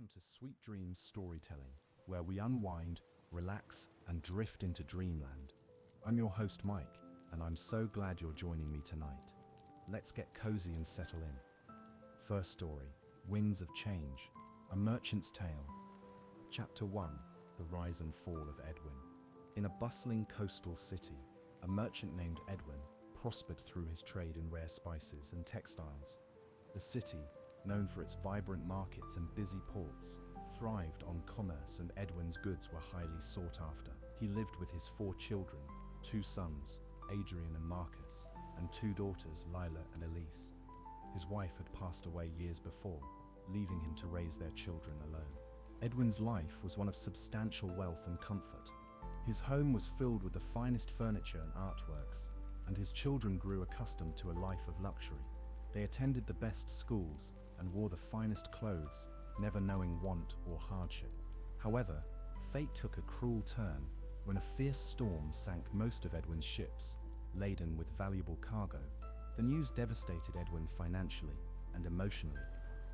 welcome to Sweet Dreams Storytelling, where we unwind, relax, and drift into dreamland. I'm your host Mike, and I'm so glad you're joining me tonight. Let's get cozy and settle in. First story, Winds of Change, A Merchant's Tale. Chapter 1, The Rise and Fall of Edwin. In a bustling coastal city, a merchant named Edwin prospered through his trade in rare spices and textiles. The city, known for its vibrant markets and busy ports, thrived on commerce, and Edwin's goods were highly sought after. He lived with his 4 children, 2 sons, Adrian and Marcus, and 2 daughters, Lila and Elise. His wife had passed away years before, leaving him to raise their children alone. Edwin's life was one of substantial wealth and comfort. His home was filled with the finest furniture and artworks, and his children grew accustomed to a life of luxury. They attended the best schools and wore the finest clothes, never knowing want or hardship. However, fate took a cruel turn when a fierce storm sank most of Edwin's ships, laden with valuable cargo. The news devastated Edwin financially and emotionally.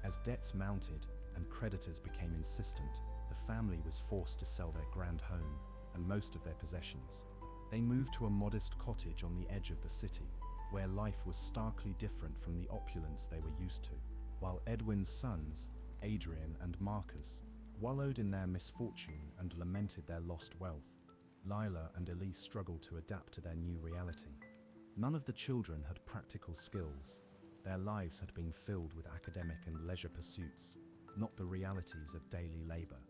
As debts mounted and creditors became insistent, the family was forced to sell their grand home and most of their possessions. They moved to a modest cottage on the edge of the city, where life was starkly different from the opulence they were used to. While Edwin's sons, Adrian and Marcus, wallowed in their misfortune and lamented their lost wealth, Lila and Elise struggled to adapt to their new reality. None of the children had practical skills. Their lives had been filled with academic and leisure pursuits, not the realities of daily labor.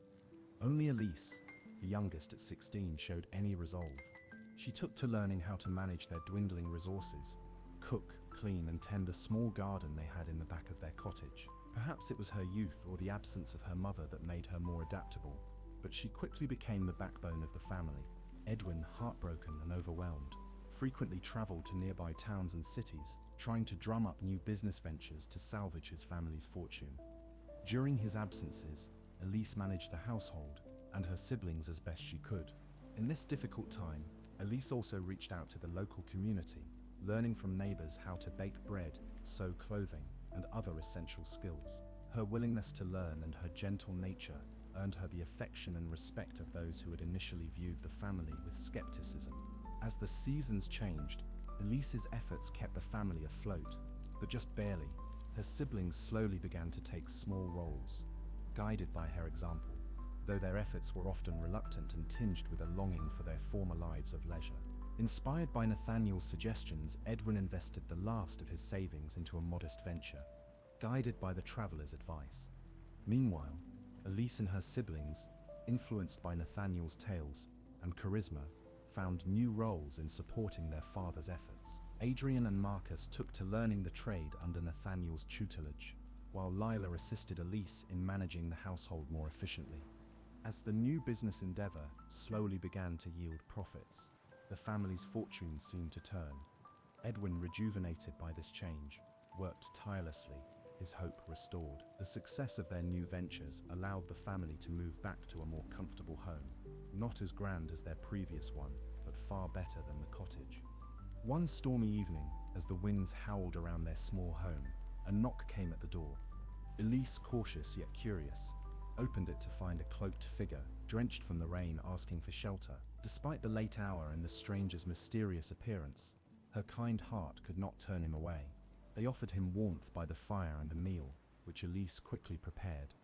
Only Elise, the youngest at 16, showed any resolve. She took to learning how to manage their dwindling resources, cook, clean, and tend a small garden they had in the back of their cottage. Perhaps it was her youth or the absence of her mother that made her more adaptable, but she quickly became the backbone of the family. Edwin, heartbroken and overwhelmed, frequently traveled to nearby towns and cities, trying to drum up new business ventures to salvage his family's fortune. During his absences, Elise managed the household and her siblings as best she could. In this difficult time, Elise also reached out to the local community, learning from neighbors how to bake bread, sew clothing, and other essential skills. Her willingness to learn and her gentle nature earned her the affection and respect of those who had initially viewed the family with skepticism. As the seasons changed, Elise's efforts kept the family afloat, but just barely. Her siblings slowly began to take small roles, guided by her example, though their efforts were often reluctant and tinged with a longing for their former lives of leisure. Inspired by Nathaniel's suggestions, Edwin invested the last of his savings into a modest venture, guided by the traveler's advice. Meanwhile, Elise and her siblings, influenced by Nathaniel's tales and charisma, found new roles in supporting their father's efforts. Adrian and Marcus took to learning the trade under Nathaniel's tutelage, while Lila assisted Elise in managing the household more efficiently. As the new business endeavor slowly began to yield profits, the family's fortunes seemed to turn. Edwin, rejuvenated by this change, worked tirelessly, his hope restored. The success of their new ventures allowed the family to move back to a more comfortable home, not as grand as their previous one, but far better than the cottage. One stormy evening, as the winds howled around their small home, a knock came at the door. Elise, cautious yet curious, opened it to find a cloaked figure, drenched from the rain, asking for shelter. Despite the late hour and the stranger's mysterious appearance, her kind heart could not turn him away. They offered him warmth by the fire and a meal, which Elise quickly prepared.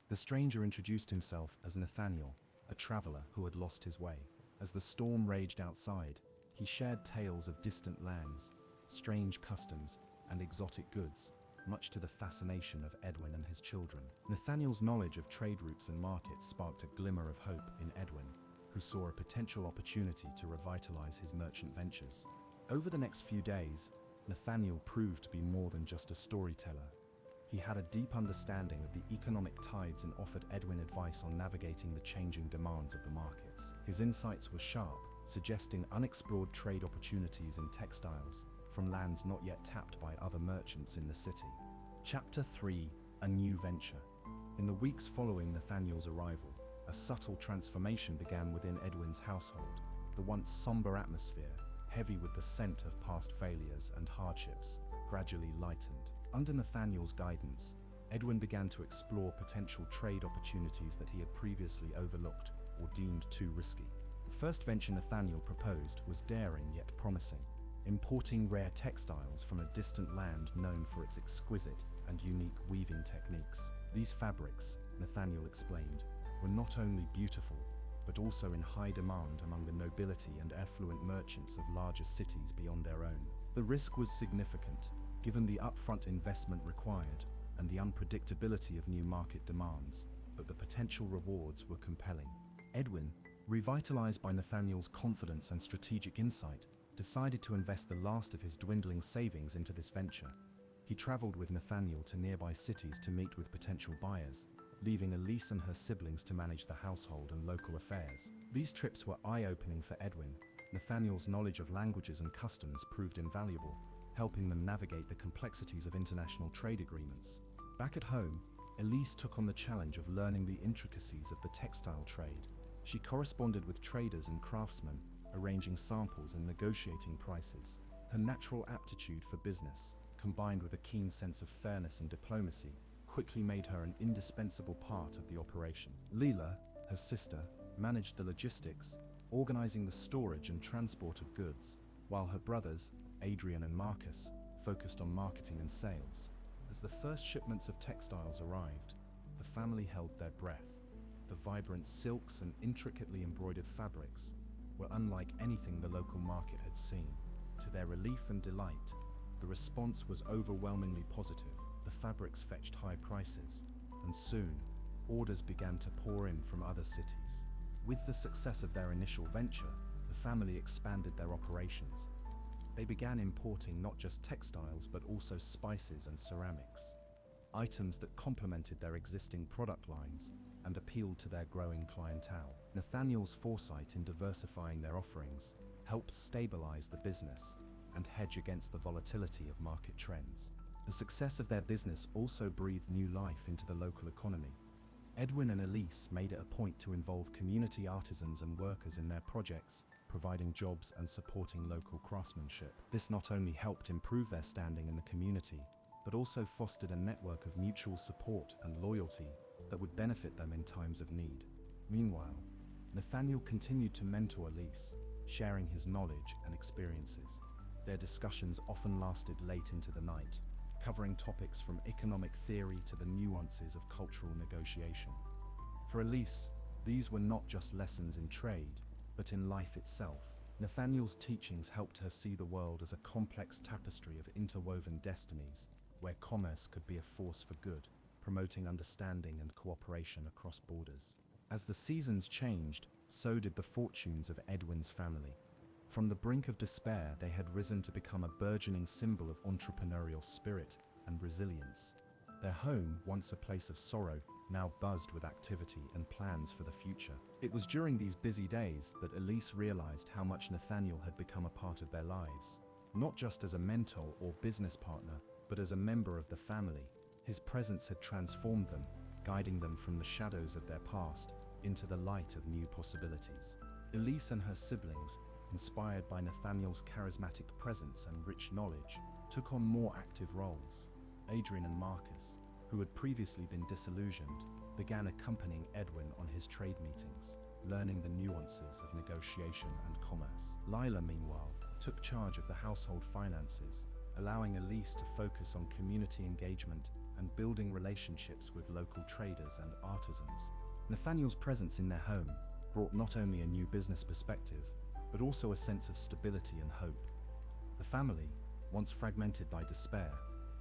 The stranger introduced himself as Nathaniel, a traveler who had lost his way. As the storm raged outside, he shared tales of distant lands, strange customs, and exotic goods, much to the fascination of Edwin and his children. Nathaniel's knowledge of trade routes and markets sparked a glimmer of hope in Edwin, who saw a potential opportunity to revitalize his merchant ventures. Over the next few days, Nathaniel proved to be more than just a storyteller. He had a deep understanding of the economic tides and offered Edwin advice on navigating the changing demands of the markets. His insights were sharp, suggesting unexplored trade opportunities in textiles from lands not yet tapped by other merchants in the city. Chapter 3, A New Venture. In the weeks following Nathaniel's arrival, a subtle transformation began within Edwin's household. The once somber atmosphere, heavy with the scent of past failures and hardships, gradually lightened. Under Nathaniel's guidance, Edwin began to explore potential trade opportunities that he had previously overlooked or deemed too risky. The first venture Nathaniel proposed was daring yet promising, importing rare textiles from a distant land known for its exquisite and unique weaving techniques. These fabrics, Nathaniel explained, were not only beautiful, but also in high demand among the nobility and affluent merchants of larger cities beyond their own. The risk was significant, given the upfront investment required and the unpredictability of new market demands, but the potential rewards were compelling. Edwin, revitalized by Nathaniel's confidence and strategic insight, decided to invest the last of his dwindling savings into this venture. He traveled with Nathaniel to nearby cities to meet with potential buyers, leaving Elise and her siblings to manage the household and local affairs. These trips were eye-opening for Edwin. Nathaniel's knowledge of languages and customs proved invaluable, helping them navigate the complexities of international trade agreements. Back at home, Elise took on the challenge of learning the intricacies of the textile trade. She corresponded with traders and craftsmen, arranging samples and negotiating prices. Her natural aptitude for business, combined with a keen sense of fairness and diplomacy, quickly made her an indispensable part of the operation. Leela, her sister, managed the logistics, organizing the storage and transport of goods, while her brothers, Adrian and Marcus, focused on marketing and sales. As the first shipments of textiles arrived, the family held their breath. The vibrant silks and intricately embroidered fabrics were unlike anything the local market had seen. To their relief and delight, the response was overwhelmingly positive. The fabrics fetched high prices, and soon, orders began to pour in from other cities. With the success of their initial venture, the family expanded their operations. They began importing not just textiles but also spices and ceramics, items that complemented their existing product lines and appealed to their growing clientele. Nathaniel's foresight in diversifying their offerings helped stabilize the business and hedge against the volatility of market trends. The success of their business also breathed new life into the local economy. Edwin and Elise made it a point to involve community artisans and workers in their projects, providing jobs and supporting local craftsmanship. This not only helped improve their standing in the community, but also fostered a network of mutual support and loyalty that would benefit them in times of need. Meanwhile, Nathaniel continued to mentor Elise, sharing his knowledge and experiences. Their discussions often lasted late into the night, covering topics from economic theory to the nuances of cultural negotiation. For Elise, these were not just lessons in trade, but in life itself. Nathaniel's teachings helped her see the world as a complex tapestry of interwoven destinies, where commerce could be a force for good, promoting understanding and cooperation across borders. As the seasons changed, so did the fortunes of Edwin's family. From the brink of despair, they had risen to become a burgeoning symbol of entrepreneurial spirit and resilience. Their home, once a place of sorrow, now buzzed with activity and plans for the future. It was during these busy days that Elise realized how much Nathaniel had become a part of their lives. Not just as a mentor or business partner, but as a member of the family. His presence had transformed them, guiding them from the shadows of their past into the light of new possibilities. Elise and her siblings, inspired by Nathaniel's charismatic presence and rich knowledge, took on more active roles. Adrian and Marcus, who had previously been disillusioned, began accompanying Edwin on his trade meetings, learning the nuances of negotiation and commerce. Lila, meanwhile, took charge of the household finances, allowing Elise to focus on community engagement and building relationships with local traders and artisans. Nathaniel's presence in their home brought not only a new business perspective, but also a sense of stability and hope. The family, once fragmented by despair,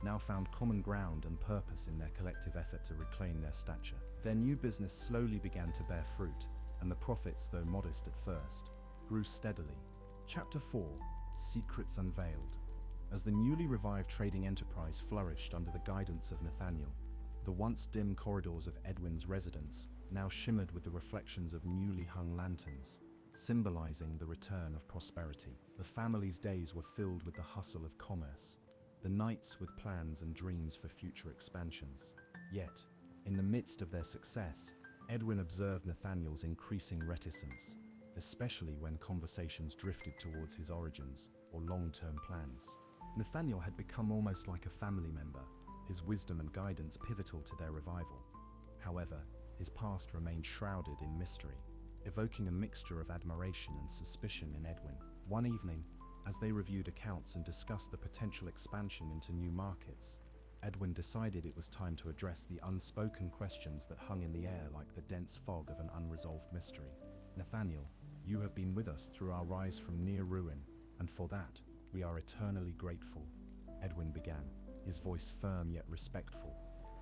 now found common ground and purpose in their collective effort to reclaim their stature. Their new business slowly began to bear fruit, and the profits, though modest at first, grew steadily. Chapter 4: Secrets Unveiled. As the newly revived trading enterprise flourished under the guidance of Nathaniel, the once dim corridors of Edwin's residence now shimmered with the reflections of newly hung lanterns, symbolizing the return of prosperity. The family's days were filled with the hustle of commerce, the nights with plans and dreams for future expansions. Yet, in the midst of their success, Edwin observed Nathaniel's increasing reticence, especially when conversations drifted towards his origins or long-term plans. Nathaniel had become almost like a family member, his wisdom and guidance pivotal to their revival. However, his past remained shrouded in mystery, evoking a mixture of admiration and suspicion in Edwin. One evening, as they reviewed accounts and discussed the potential expansion into new markets, Edwin decided it was time to address the unspoken questions that hung in the air like the dense fog of an unresolved mystery. "Nathaniel, you have been with us through our rise from near ruin, and for that, we are eternally grateful," Edwin began, his voice firm yet respectful.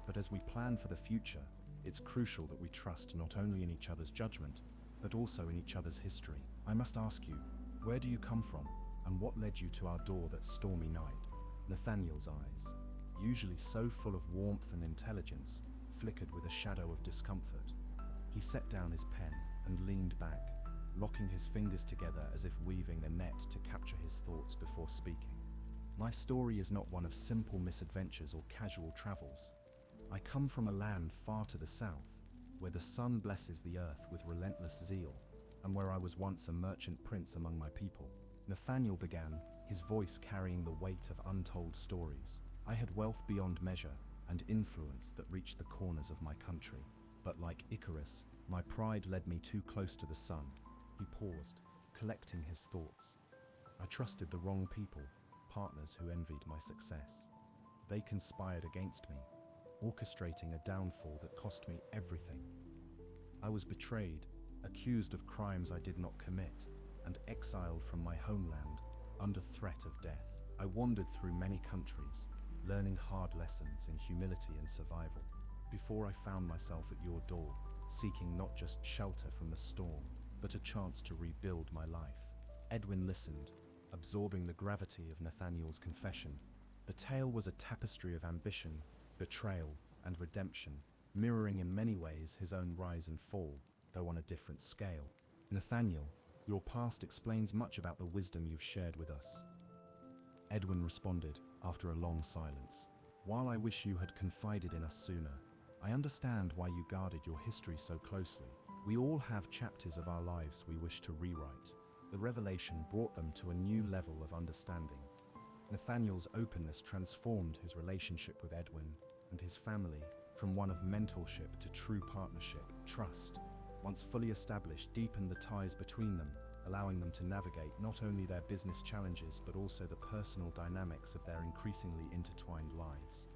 "But as we plan for the future, it's crucial that we trust not only in each other's judgment, but also in each other's history. I must ask you, where do you come from, and what led you to our door that stormy night?" Nathaniel's eyes, usually so full of warmth and intelligence, flickered with a shadow of discomfort. He set down his pen and leaned back, locking his fingers together as if weaving a net to capture his thoughts before speaking. "My story is not one of simple misadventures or casual travels. I come from a land far to the south, where the sun blesses the earth with relentless zeal, and where I was once a merchant prince among my people." Nathaniel began, his voice carrying the weight of untold stories. "I had wealth beyond measure and influence that reached the corners of my country. But like Icarus, my pride led me too close to the sun." He paused, collecting his thoughts. "I trusted the wrong people, partners who envied my success. They conspired against me, orchestrating a downfall that cost me everything. I was betrayed, accused of crimes I did not commit, and exiled from my homeland under threat of death. I wandered through many countries, learning hard lessons in humility and survival, before I found myself at your door, seeking not just shelter from the storm, but a chance to rebuild my life." Edwin listened, absorbing the gravity of Nathaniel's confession. The tale was a tapestry of ambition, betrayal, and redemption, mirroring in many ways his own rise and fall, though on a different scale. "Nathaniel, your past explains much about the wisdom you've shared with us," Edwin responded after a long silence. "While I wish you had confided in us sooner, I understand why you guarded your history so closely. We all have chapters of our lives we wish to rewrite." The revelation brought them to a new level of understanding. Nathaniel's openness transformed his relationship with Edwin and his family, from one of mentorship to true partnership. Trust, once fully established, deepened the ties between them, allowing them to navigate not only their business challenges but also the personal dynamics of their increasingly intertwined lives.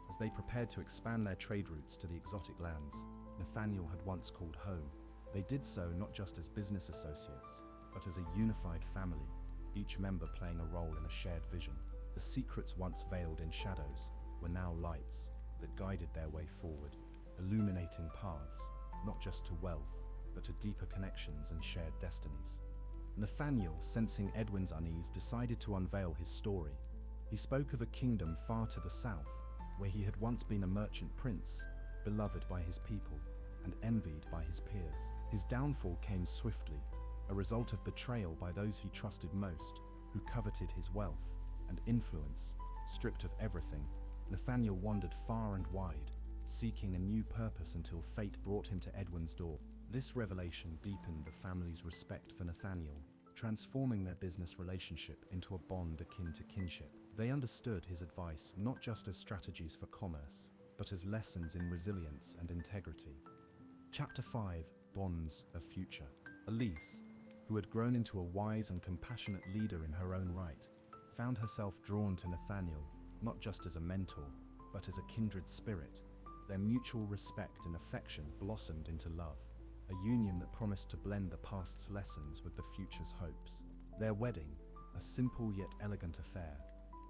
As they prepared to expand their trade routes to the exotic lands Nathaniel had once called home, they did so not just as business associates, but as a unified family, each member playing a role in a shared vision. The secrets once veiled in shadows were now lights that guided their way forward, illuminating paths not just to wealth, but to deeper connections and shared destinies. Nathaniel, sensing Edwin's unease, decided to unveil his story. He spoke of a kingdom far to the south, where he had once been a merchant prince, beloved by his people and envied by his peers. His downfall came swiftly, a result of betrayal by those he trusted most, who coveted his wealth and influence. Stripped of everything, Nathaniel wandered far and wide, seeking a new purpose until fate brought him to Edwin's door. This revelation deepened the family's respect for Nathaniel, transforming their business relationship into a bond akin to kinship. They understood his advice not just as strategies for commerce, but as lessons in resilience and integrity. Chapter 5: Bonds of Future. Elise, who had grown into a wise and compassionate leader in her own right, found herself drawn to Nathaniel, not just as a mentor, but as a kindred spirit. Their mutual respect and affection blossomed into love, a union that promised to blend the past's lessons with the future's hopes. Their wedding, a simple yet elegant affair,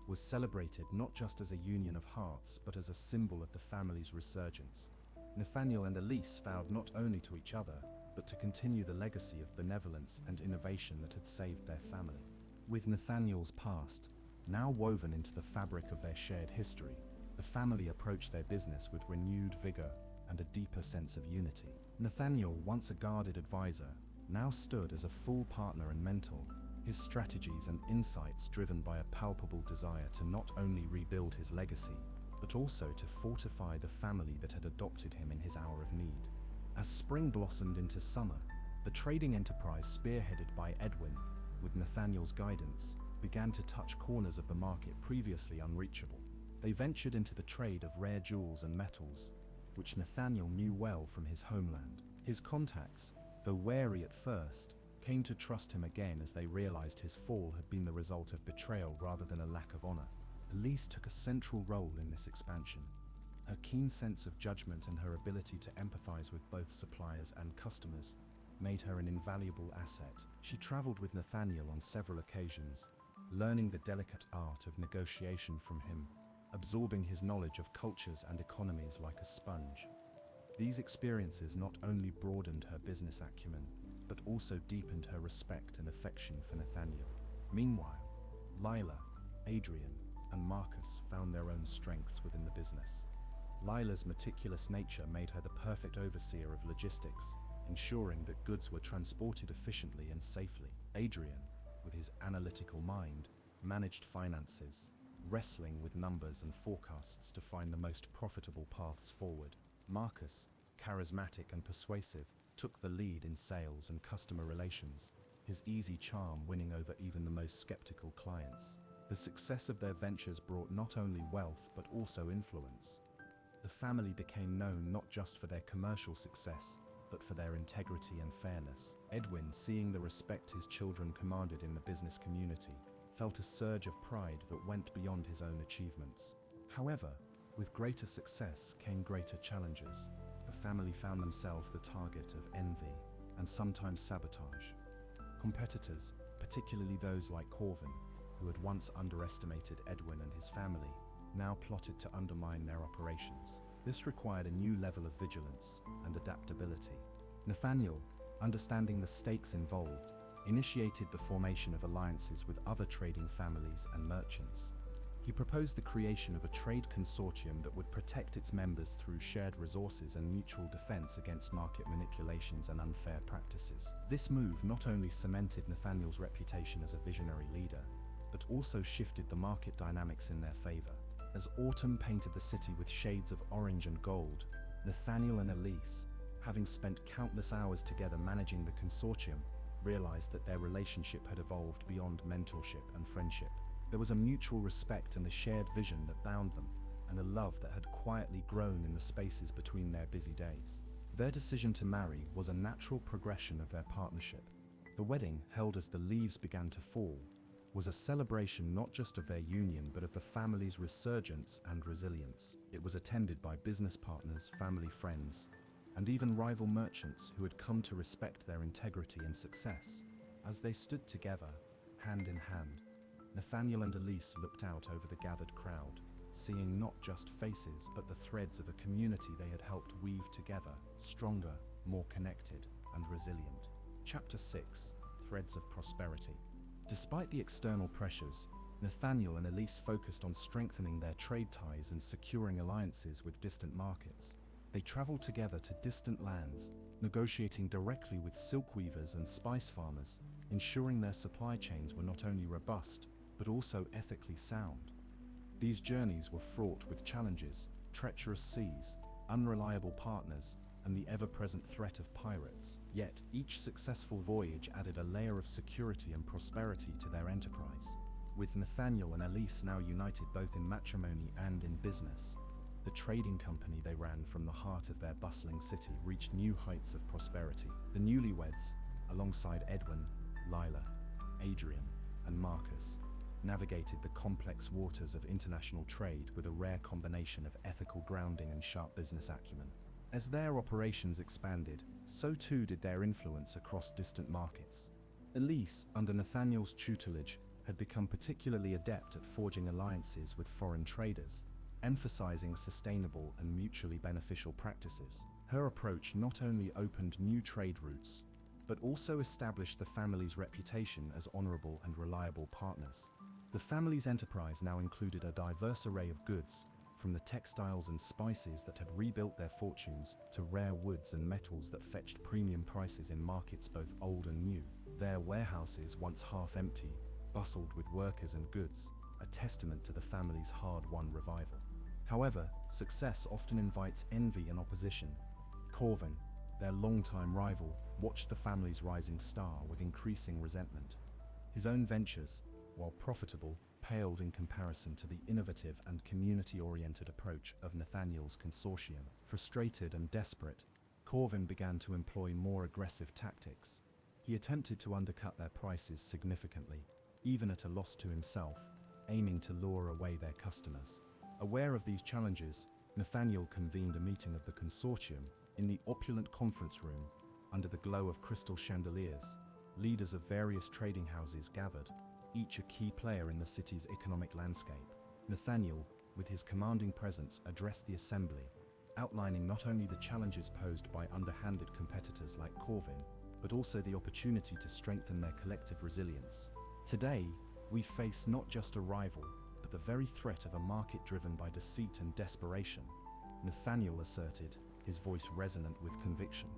was celebrated not just as a union of hearts, but as a symbol of the family's resurgence. Nathaniel and Elise vowed not only to each other, but to continue the legacy of benevolence and innovation that had saved their family. With Nathaniel's past now woven into the fabric of their shared history, the family approached their business with renewed vigor and a deeper sense of unity. Nathaniel, once a guarded advisor, now stood as a full partner and mentor, his strategies and insights driven by a palpable desire to not only rebuild his legacy, but also to fortify the family that had adopted him in his hour of need. As spring blossomed into summer, the trading enterprise spearheaded by Edwin, with Nathaniel's guidance, began to touch corners of the market previously unreachable. They ventured into the trade of rare jewels and metals, which Nathaniel knew well from his homeland. His contacts, though wary at first, came to trust him again as they realized his fall had been the result of betrayal rather than a lack of honor. Elise took a central role in this expansion. Her keen sense of judgment and her ability to empathize with both suppliers and customers made her an invaluable asset. She traveled with Nathaniel on several occasions, learning the delicate art of negotiation from him, absorbing his knowledge of cultures and economies like a sponge. These experiences not only broadened her business acumen, but also deepened her respect and affection for Nathaniel. Meanwhile, Lila, Adrian, and Marcus found their own strengths within the business. Lila's meticulous nature made her the perfect overseer of logistics, ensuring that goods were transported efficiently and safely. Adrian, with his analytical mind, managed finances, wrestling with numbers and forecasts to find the most profitable paths forward. Marcus, charismatic and persuasive, took the lead in sales and customer relations, his easy charm winning over even the most skeptical clients. The success of their ventures brought not only wealth but also influence. The family became known not just for their commercial success, but for their integrity and fairness. Edwin, seeing the respect his children commanded in the business community, felt a surge of pride that went beyond his own achievements. However, with greater success came greater challenges. The family found themselves the target of envy and sometimes sabotage. Competitors, particularly those like Corvin, who had once underestimated Edwin and his family, now plotted to undermine their operations. This required a new level of vigilance and adaptability. Nathaniel, understanding the stakes involved, initiated the formation of alliances with other trading families and merchants. He proposed the creation of a trade consortium that would protect its members through shared resources and mutual defense against market manipulations and unfair practices. This move not only cemented Nathaniel's reputation as a visionary leader, but also shifted the market dynamics in their favor. As autumn painted the city with shades of orange and gold, Nathaniel and Elise, having spent countless hours together managing the consortium, realized that their relationship had evolved beyond mentorship and friendship. There was a mutual respect and a shared vision that bound them, and a love that had quietly grown in the spaces between their busy days. Their decision to marry was a natural progression of their partnership. The wedding, held as the leaves began to fall, was a celebration not just of their union but of the family's resurgence and resilience. It was attended by business partners, family friends, and even rival merchants who had come to respect their integrity and success. As they stood together, hand in hand, Nathaniel and Elise looked out over the gathered crowd, seeing not just faces but the threads of a community they had helped weave together, stronger, more connected, and resilient. Chapter 6: Threads of Prosperity. Despite the external pressures, Nathaniel and Elise focused on strengthening their trade ties and securing alliances with distant markets. They traveled together to distant lands, negotiating directly with silk weavers and spice farmers, ensuring their supply chains were not only robust, but also ethically sound. These journeys were fraught with challenges, treacherous seas, unreliable partners, and the ever-present threat of pirates. Yet, each successful voyage added a layer of security and prosperity to their enterprise. With Nathaniel and Elise now united both in matrimony and in business, the trading company they ran from the heart of their bustling city reached new heights of prosperity. The newlyweds, alongside Edwin, Lila, Adrian, and Marcus, navigated the complex waters of international trade with a rare combination of ethical grounding and sharp business acumen. As their operations expanded, so too did their influence across distant markets. Elise, under Nathaniel's tutelage, had become particularly adept at forging alliances with foreign traders, emphasizing sustainable and mutually beneficial practices. Her approach not only opened new trade routes, but also established the family's reputation as honorable and reliable partners. The family's enterprise now included a diverse array of goods, from the textiles and spices that had rebuilt their fortunes to rare woods and metals that fetched premium prices in markets both old and new. Their warehouses, once half empty, bustled with workers and goods, a testament to the family's hard-won revival. However, success often invites envy and opposition. Corvin, their longtime rival, watched the family's rising star with increasing resentment. His own ventures, while profitable, paled in comparison to the innovative and community-oriented approach of Nathaniel's consortium. Frustrated and desperate, Corvin began to employ more aggressive tactics. He attempted to undercut their prices significantly, even at a loss to himself, aiming to lure away their customers. Aware of these challenges, Nathaniel convened a meeting of the consortium in the opulent conference room. Under the glow of crystal chandeliers, leaders of various trading houses gathered, each a key player in the city's economic landscape. Nathaniel, with his commanding presence, addressed the assembly, outlining not only the challenges posed by underhanded competitors like Corvin, but also the opportunity to strengthen their collective resilience. Today, we face not just a rival, but the very threat of a market driven by deceit and desperation, Nathaniel asserted, his voice resonant with conviction.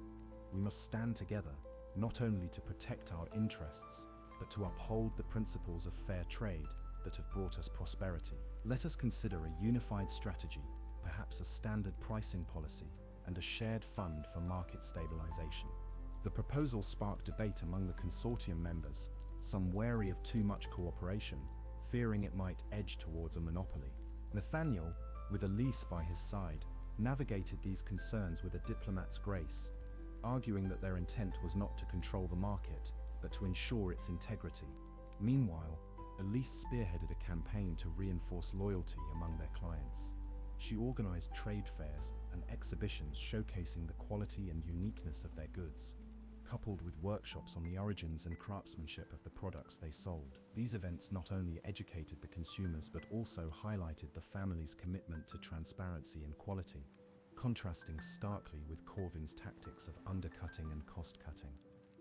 We must stand together, not only to protect our interests, but to uphold the principles of fair trade that have brought us prosperity. Let us consider a unified strategy, perhaps a standard pricing policy, and a shared fund for market stabilization. The proposal sparked debate among the consortium members, some wary of too much cooperation, fearing it might edge towards a monopoly. Nathaniel, with Elise by his side, navigated these concerns with a diplomat's grace, arguing that their intent was not to control the market, but to ensure its integrity. Meanwhile, Elise spearheaded a campaign to reinforce loyalty among their clients. She organized trade fairs and exhibitions showcasing the quality and uniqueness of their goods, coupled with workshops on the origins and craftsmanship of the products they sold. These events not only educated the consumers but also highlighted the family's commitment to transparency and quality, contrasting starkly with Corvin's tactics of undercutting and cost-cutting.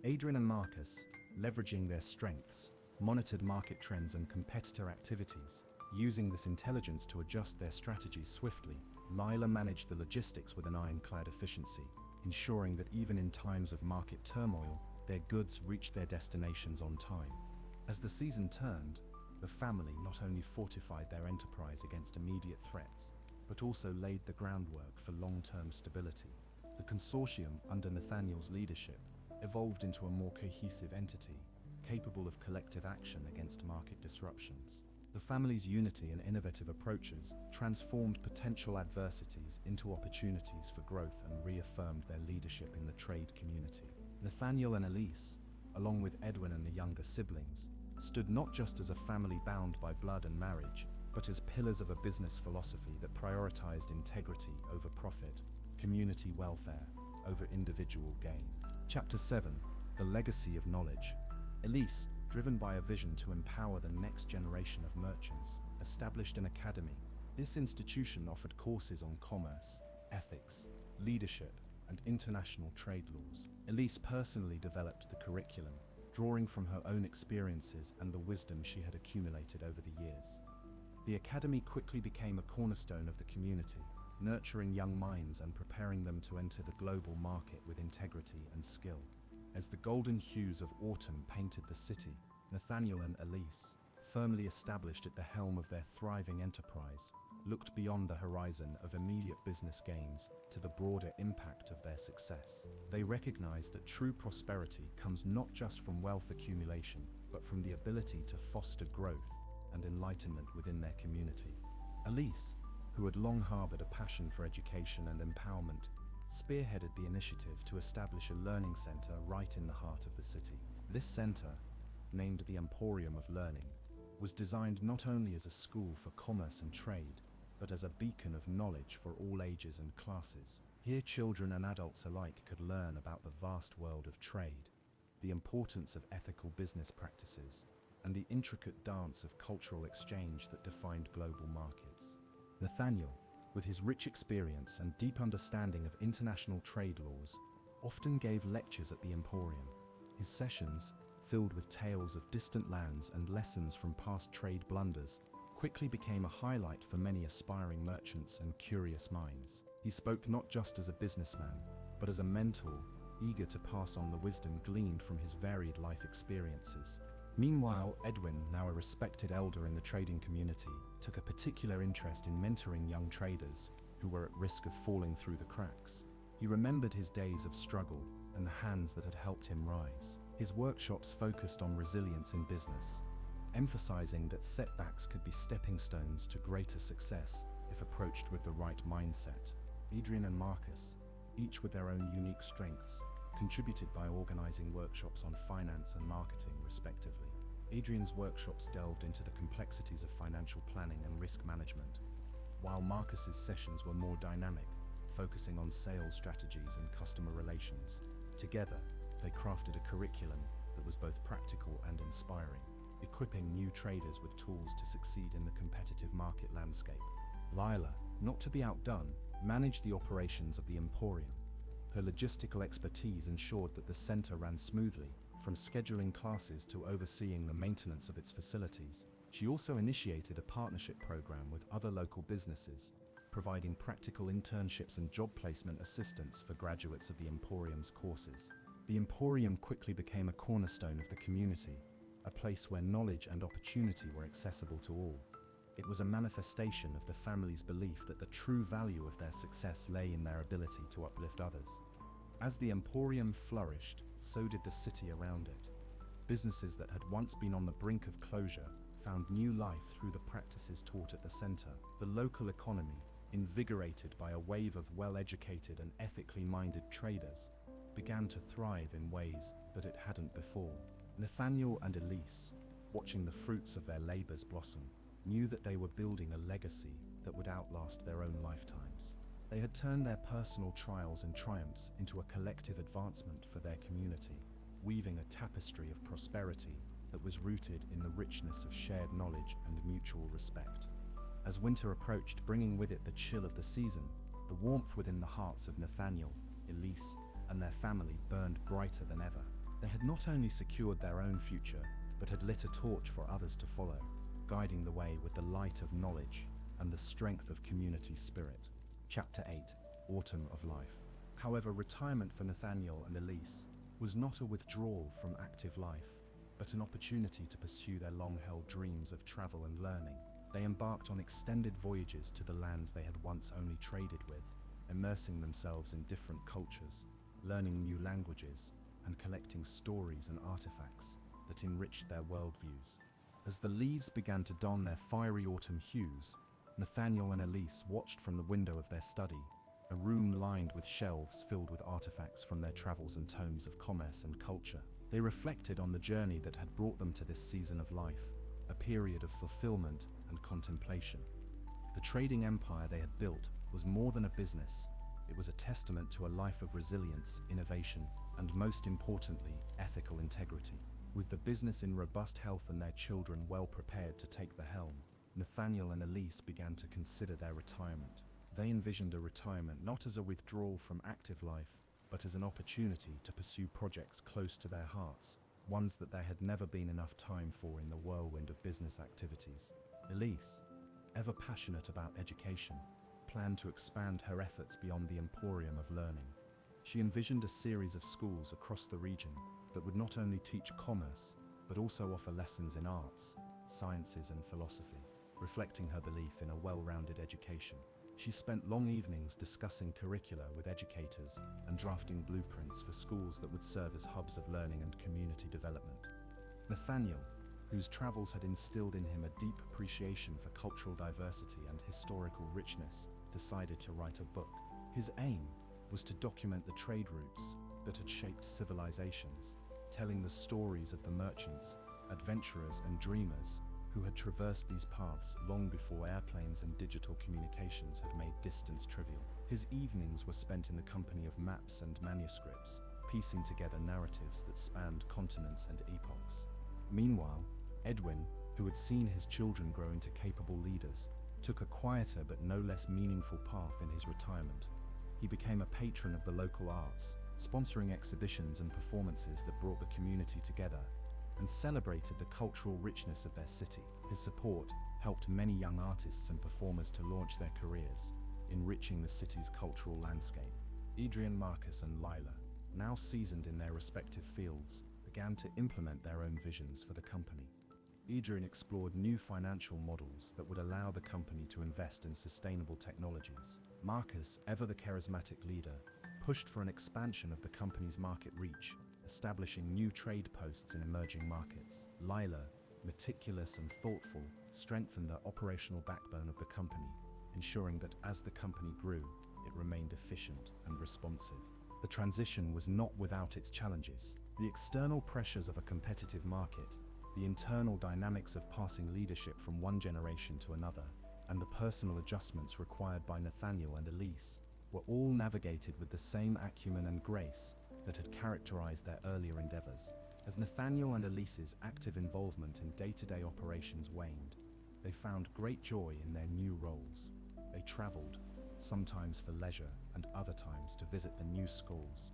Adrian and Marcus, leveraging their strengths, monitored market trends and competitor activities. Using this intelligence to adjust their strategies swiftly, Lila managed the logistics with an ironclad efficiency, ensuring that even in times of market turmoil, their goods reached their destinations on time. As the season turned, the family not only fortified their enterprise against immediate threats, but also laid the groundwork for long-term stability. The consortium, under Nathaniel's leadership, evolved into a more cohesive entity, capable of collective action against market disruptions. The family's unity and innovative approaches transformed potential adversities into opportunities for growth and reaffirmed their leadership in the trade community. Nathaniel and Elise, along with Edwin and the younger siblings, stood not just as a family bound by blood and marriage, but as pillars of a business philosophy that prioritized integrity over profit, community welfare over individual gain. Chapter 7: The Legacy of Knowledge. Elise, driven by a vision to empower the next generation of merchants, established an academy. This institution offered courses on commerce, ethics, leadership, and international trade laws. Elise personally developed the curriculum, drawing from her own experiences and the wisdom she had accumulated over the years. The academy quickly became a cornerstone of the community, nurturing young minds and preparing them to enter the global market with integrity and skill. As the golden hues of autumn painted the city, Nathaniel and Elise, firmly established at the helm of their thriving enterprise, looked beyond the horizon of immediate business gains to the broader impact of their success. They recognized that true prosperity comes not just from wealth accumulation, but from the ability to foster growth and enlightenment within their community. Elise, who had long harbored a passion for education and empowerment, spearheaded the initiative to establish a learning center right in the heart of the city. This center, named the Emporium of Learning, was designed not only as a school for commerce and trade, but as a beacon of knowledge for all ages and classes. Here children and adults alike could learn about the vast world of trade, the importance of ethical business practices, and the intricate dance of cultural exchange that defined global markets. Nathaniel, with his rich experience and deep understanding of international trade laws, often gave lectures at the Emporium. His sessions, filled with tales of distant lands and lessons from past trade blunders, quickly became a highlight for many aspiring merchants and curious minds. He spoke not just as a businessman, but as a mentor, eager to pass on the wisdom gleaned from his varied life experiences. Meanwhile, Edwin, now a respected elder in the trading community, took a particular interest in mentoring young traders who were at risk of falling through the cracks. He remembered his days of struggle and the hands that had helped him rise. His workshops focused on resilience in business, emphasizing that setbacks could be stepping stones to greater success if approached with the right mindset. Adrian and Marcus, each with their own unique strengths, contributed by organizing workshops on finance and marketing, respectively. Adrian's workshops delved into the complexities of financial planning and risk management, while Marcus's sessions were more dynamic, focusing on sales strategies and customer relations. Together, they crafted a curriculum that was both practical and inspiring, equipping new traders with tools to succeed in the competitive market landscape. Lila, not to be outdone, managed the operations of the Emporium. Her logistical expertise ensured that the center ran smoothly, from scheduling classes to overseeing the maintenance of its facilities. She also initiated a partnership program with other local businesses, providing practical internships and job placement assistance for graduates of the Emporium's courses. The Emporium quickly became a cornerstone of the community, a place where knowledge and opportunity were accessible to all. It was a manifestation of the family's belief that the true value of their success lay in their ability to uplift others. As the Emporium flourished, so did the city around it. Businesses that had once been on the brink of closure found new life through the practices taught at the center. The local economy, invigorated by a wave of well-educated and ethically minded traders, began to thrive in ways that it hadn't before. Nathaniel and Elise, watching the fruits of their labors blossom, knew that they were building a legacy that would outlast their own lifetimes. They had turned their personal trials and triumphs into a collective advancement for their community, weaving a tapestry of prosperity that was rooted in the richness of shared knowledge and mutual respect. As winter approached, bringing with it the chill of the season, the warmth within the hearts of Nathaniel, Elise, and their family burned brighter than ever. They had not only secured their own future, but had lit a torch for others to follow, guiding the way with the light of knowledge and the strength of community spirit. Chapter 8: Autumn of Life. However, retirement for Nathaniel and Elise was not a withdrawal from active life, but an opportunity to pursue their long-held dreams of travel and learning. They embarked on extended voyages to the lands they had once only traded with, immersing themselves in different cultures, learning new languages, and collecting stories and artifacts that enriched their worldviews. As the leaves began to don their fiery autumn hues, Nathaniel and Elise watched from the window of their study, a room lined with shelves filled with artifacts from their travels and tomes of commerce and culture. They reflected on the journey that had brought them to this season of life, a period of fulfillment and contemplation. The trading empire they had built was more than a business. It was a testament to a life of resilience, innovation, and most importantly, ethical integrity. With the business in robust health and their children well prepared to take the helm, Nathaniel and Elise began to consider their retirement. They envisioned a retirement not as a withdrawal from active life, but as an opportunity to pursue projects close to their hearts, ones that there had never been enough time for in the whirlwind of business activities. Elise, ever passionate about education, planned to expand her efforts beyond the Emporium of Learning. She envisioned a series of schools across the region that would not only teach commerce, but also offer lessons in arts, sciences, and philosophy, reflecting her belief in a well-rounded education. She spent long evenings discussing curricula with educators and drafting blueprints for schools that would serve as hubs of learning and community development. Nathaniel, whose travels had instilled in him a deep appreciation for cultural diversity and historical richness, decided to write a book. His aim was to document the trade routes that had shaped civilizations, telling the stories of the merchants, adventurers, and dreamers who had traversed these paths long before airplanes and digital communications had made distance trivial. His evenings were spent in the company of maps and manuscripts, piecing together narratives that spanned continents and epochs. Meanwhile, Edwin, who had seen his children grow into capable leaders, took a quieter but no less meaningful path in his retirement. He became a patron of the local arts, sponsoring exhibitions and performances that brought the community together and celebrated the cultural richness of their city. His support helped many young artists and performers to launch their careers, enriching the city's cultural landscape. Adrian, Marcus, and Lila, now seasoned in their respective fields, began to implement their own visions for the company. Adrian explored new financial models that would allow the company to invest in sustainable technologies. Marcus, ever the charismatic leader, pushed for an expansion of the company's market reach, establishing new trade posts in emerging markets. Lila, meticulous and thoughtful, strengthened the operational backbone of the company, ensuring that as the company grew, it remained efficient and responsive. The transition was not without its challenges. The external pressures of a competitive market, the internal dynamics of passing leadership from one generation to another, and the personal adjustments required by Nathaniel and Elise were all navigated with the same acumen and grace that had characterized their earlier endeavors. As Nathaniel and Elise's active involvement in day-to-day operations waned, they found great joy in their new roles. They traveled, sometimes for leisure and other times to visit the new schools.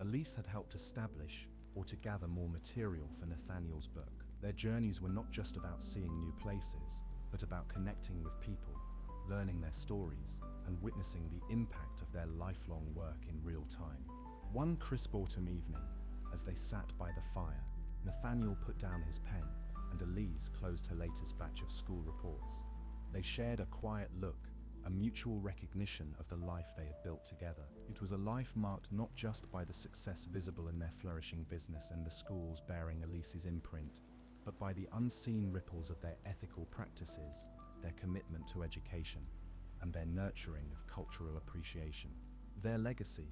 Elise had helped establish or to gather more material for Nathaniel's book. Their journeys were not just about seeing new places, but about connecting with people, learning their stories, and witnessing the impact of their lifelong work in real time. One crisp autumn evening, as they sat by the fire, Nathaniel put down his pen and Elise closed her latest batch of school reports. They shared a quiet look, a mutual recognition of the life they had built together. It was a life marked not just by the success visible in their flourishing business and the schools bearing Elise's imprint, but by the unseen ripples of their ethical practices, their commitment to education, and their nurturing of cultural appreciation. Their legacy,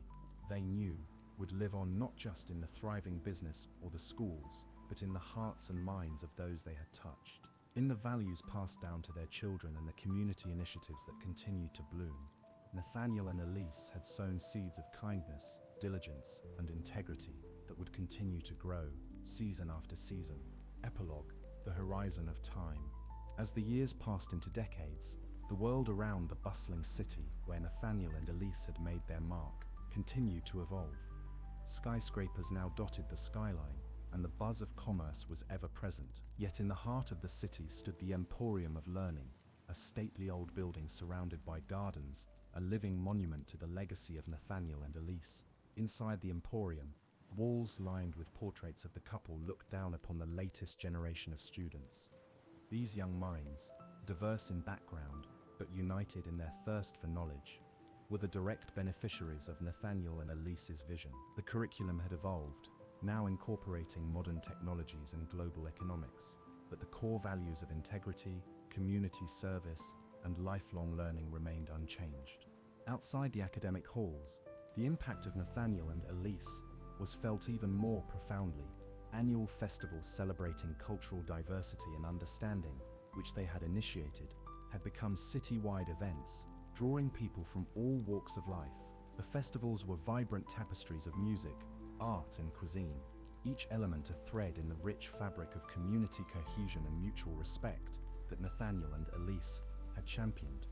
they knew, would live on not just in the thriving business or the schools, but in the hearts and minds of those they had touched. In the values passed down to their children and the community initiatives that continued to bloom, Nathaniel and Elise had sown seeds of kindness, diligence, and integrity that would continue to grow, season after season. Epilogue: the horizon of time. As the years passed into decades, the world around the bustling city where Nathaniel and Elise had made their mark continued to evolve. Skyscrapers now dotted the skyline, and the buzz of commerce was ever present. Yet in the heart of the city stood the Emporium of Learning, a stately old building surrounded by gardens, a living monument to the legacy of Nathaniel and Elise. Inside the Emporium, walls lined with portraits of the couple looked down upon the latest generation of students. These young minds, diverse in background but united in their thirst for knowledge, were the direct beneficiaries of Nathaniel and Elise's vision. The curriculum had evolved, now incorporating modern technologies and global economics, but the core values of integrity, community service, and lifelong learning remained unchanged. Outside the academic halls, the impact of Nathaniel and Elise was felt even more profoundly. Annual festivals celebrating cultural diversity and understanding, which they had initiated, had become city-wide events, drawing people from all walks of life. The festivals were vibrant tapestries of music, art, and cuisine, each element a thread in the rich fabric of community cohesion and mutual respect that Nathaniel and Elise had championed.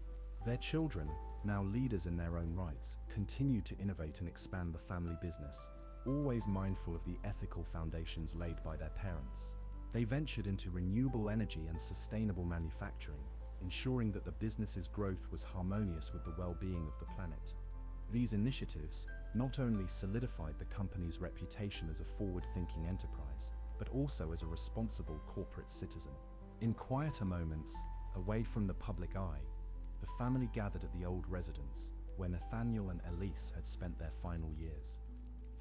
Their children, now leaders in their own rights, continued to innovate and expand the family business, always mindful of the ethical foundations laid by their parents. They ventured into renewable energy and sustainable manufacturing, ensuring that the business's growth was harmonious with the well-being of the planet. These initiatives not only solidified the company's reputation as a forward-thinking enterprise, but also as a responsible corporate citizen. In quieter moments, away from the public eye, the family gathered at the old residence, where Nathaniel and Elise had spent their final years.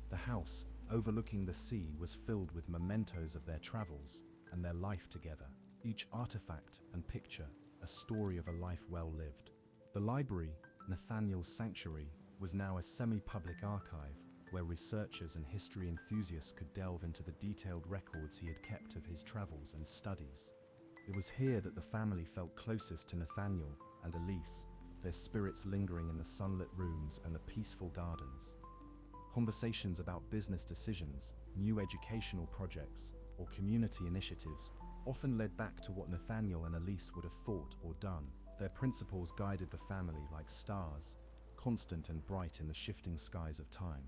The house, overlooking the sea, was filled with mementos of their travels and their life together, each artifact and picture a story of a life well lived. The library, Nathaniel's sanctuary, was now a semi-public archive where researchers and history enthusiasts could delve into the detailed records he had kept of his travels and studies. It was here that the family felt closest to Nathaniel and Elise, their spirits lingering in the sunlit rooms and the peaceful gardens. Conversations about business decisions, new educational projects, or community initiatives often led back to what Nathaniel and Elise would have thought or done. Their principles guided the family like stars, constant and bright in the shifting skies of time.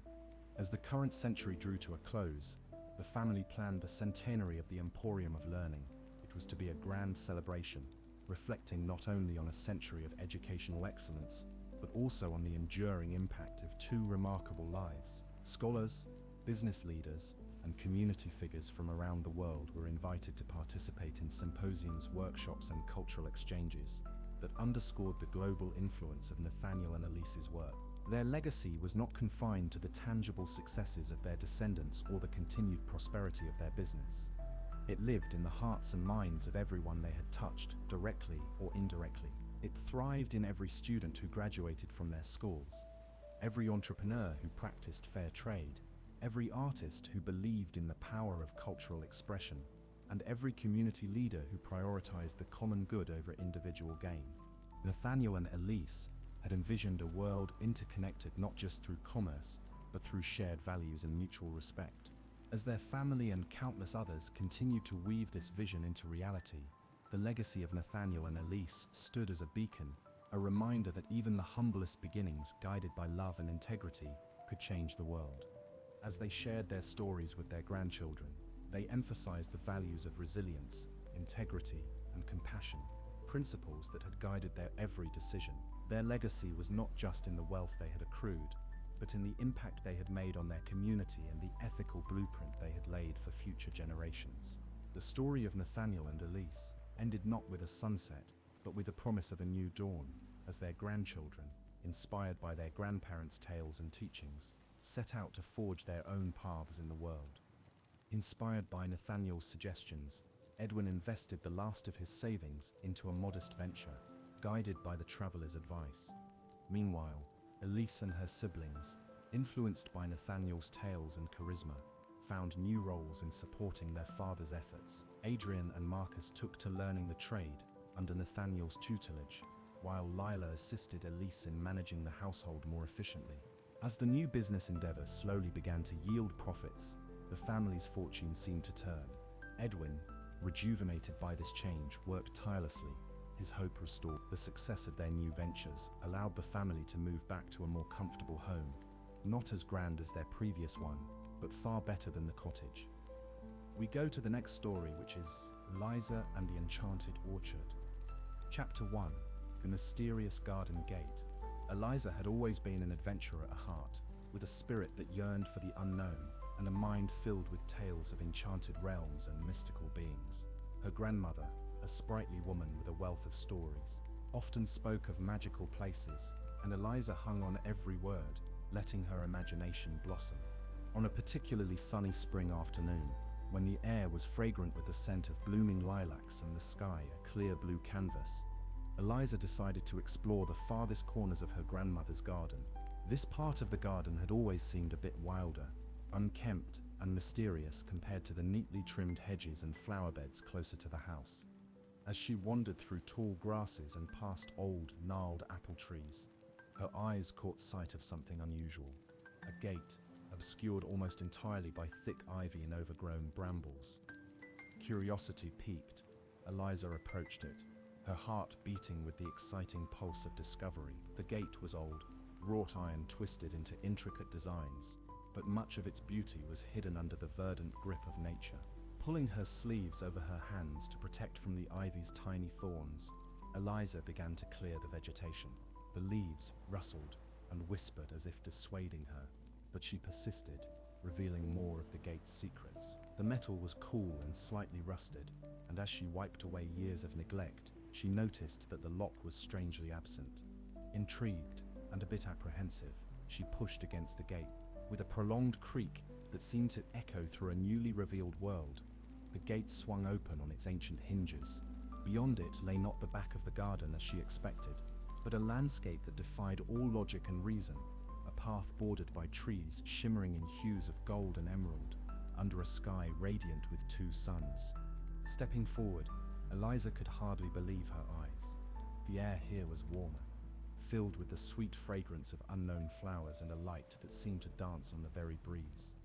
As the current century drew to a close, the family planned the centenary of the Emporium of Learning. It was to be a grand celebration, reflecting not only on a century of educational excellence, but also on the enduring impact of two remarkable lives. Scholars, business leaders, and community figures from around the world were invited to participate in symposiums, workshops, and cultural exchanges that underscored the global influence of Nathaniel and Elise's work. Their legacy was not confined to the tangible successes of their descendants or the continued prosperity of their business. It lived in the hearts and minds of everyone they had touched, directly or indirectly. It thrived in every student who graduated from their schools, every entrepreneur who practiced fair trade, every artist who believed in the power of cultural expression, and every community leader who prioritized the common good over individual gain. Nathaniel and Elise had envisioned a world interconnected not just through commerce, but through shared values and mutual respect. As their family and countless others continued to weave this vision into reality, the legacy of Nathaniel and Elise stood as a beacon, a reminder that even the humblest beginnings, guided by love and integrity, could change the world. As they shared their stories with their grandchildren, they emphasized the values of resilience, integrity, and compassion, principles that had guided their every decision. Their legacy was not just in the wealth they had accrued, but in the impact they had made on their community and the ethical blueprint they had laid for future generations. The story of Nathaniel and Elise ended not with a sunset, but with the promise of a new dawn, as their grandchildren, inspired by their grandparents' tales and teachings, set out to forge their own paths in the world. Inspired by Nathaniel's suggestions, Edwin invested the last of his savings into a modest venture, guided by the traveler's advice. Meanwhile, Elise and her siblings, influenced by Nathaniel's tales and charisma, found new roles in supporting their father's efforts. Adrian and Marcus took to learning the trade under Nathaniel's tutelage, while Lila assisted Elise in managing the household more efficiently. As the new business endeavor slowly began to yield profits, the family's fortune seemed to turn. Edwin, rejuvenated by this change, worked tirelessly, his hope restored. The success of their new ventures allowed the family to move back to a more comfortable home, not as grand as their previous one, but far better than the cottage. We go to the next story, which is Eliza and the Enchanted Orchard. Chapter 1. The Mysterious Garden Gate. Eliza had always been an adventurer at heart, with a spirit that yearned for the unknown and a mind filled with tales of enchanted realms and mystical beings. Her grandmother, a sprightly woman with a wealth of stories, often spoke of magical places, and Eliza hung on every word, letting her imagination blossom. On a particularly sunny spring afternoon, when the air was fragrant with the scent of blooming lilacs and the sky a clear blue canvas, Eliza decided to explore the farthest corners of her grandmother's garden. This part of the garden had always seemed a bit wilder, unkempt and mysterious compared to the neatly trimmed hedges and flower beds closer to the house. As she wandered through tall grasses and past old, gnarled apple trees, her eyes caught sight of something unusual. A gate, obscured almost entirely by thick ivy and overgrown brambles. Curiosity piqued, Eliza approached it, her heart beating with the exciting pulse of discovery. The gate was old, wrought iron twisted into intricate designs, but much of its beauty was hidden under the verdant grip of nature. Pulling her sleeves over her hands to protect from the ivy's tiny thorns, Eliza began to clear the vegetation. The leaves rustled and whispered as if dissuading her, but she persisted, revealing more of the gate's secrets. The metal was cool and slightly rusted, and as she wiped away years of neglect, she noticed that the lock was strangely absent. Intrigued and a bit apprehensive, she pushed against the gate. With a prolonged creak that seemed to echo through a newly revealed world, the gate swung open on its ancient hinges. Beyond it lay not the back of the garden as she expected, but a landscape that defied all logic and reason, a path bordered by trees shimmering in hues of gold and emerald, under a sky radiant with two suns. Stepping forward, Eliza could hardly believe her eyes. The air here was warmer, filled with the sweet fragrance of unknown flowers and a light that seemed to dance on the very breeze.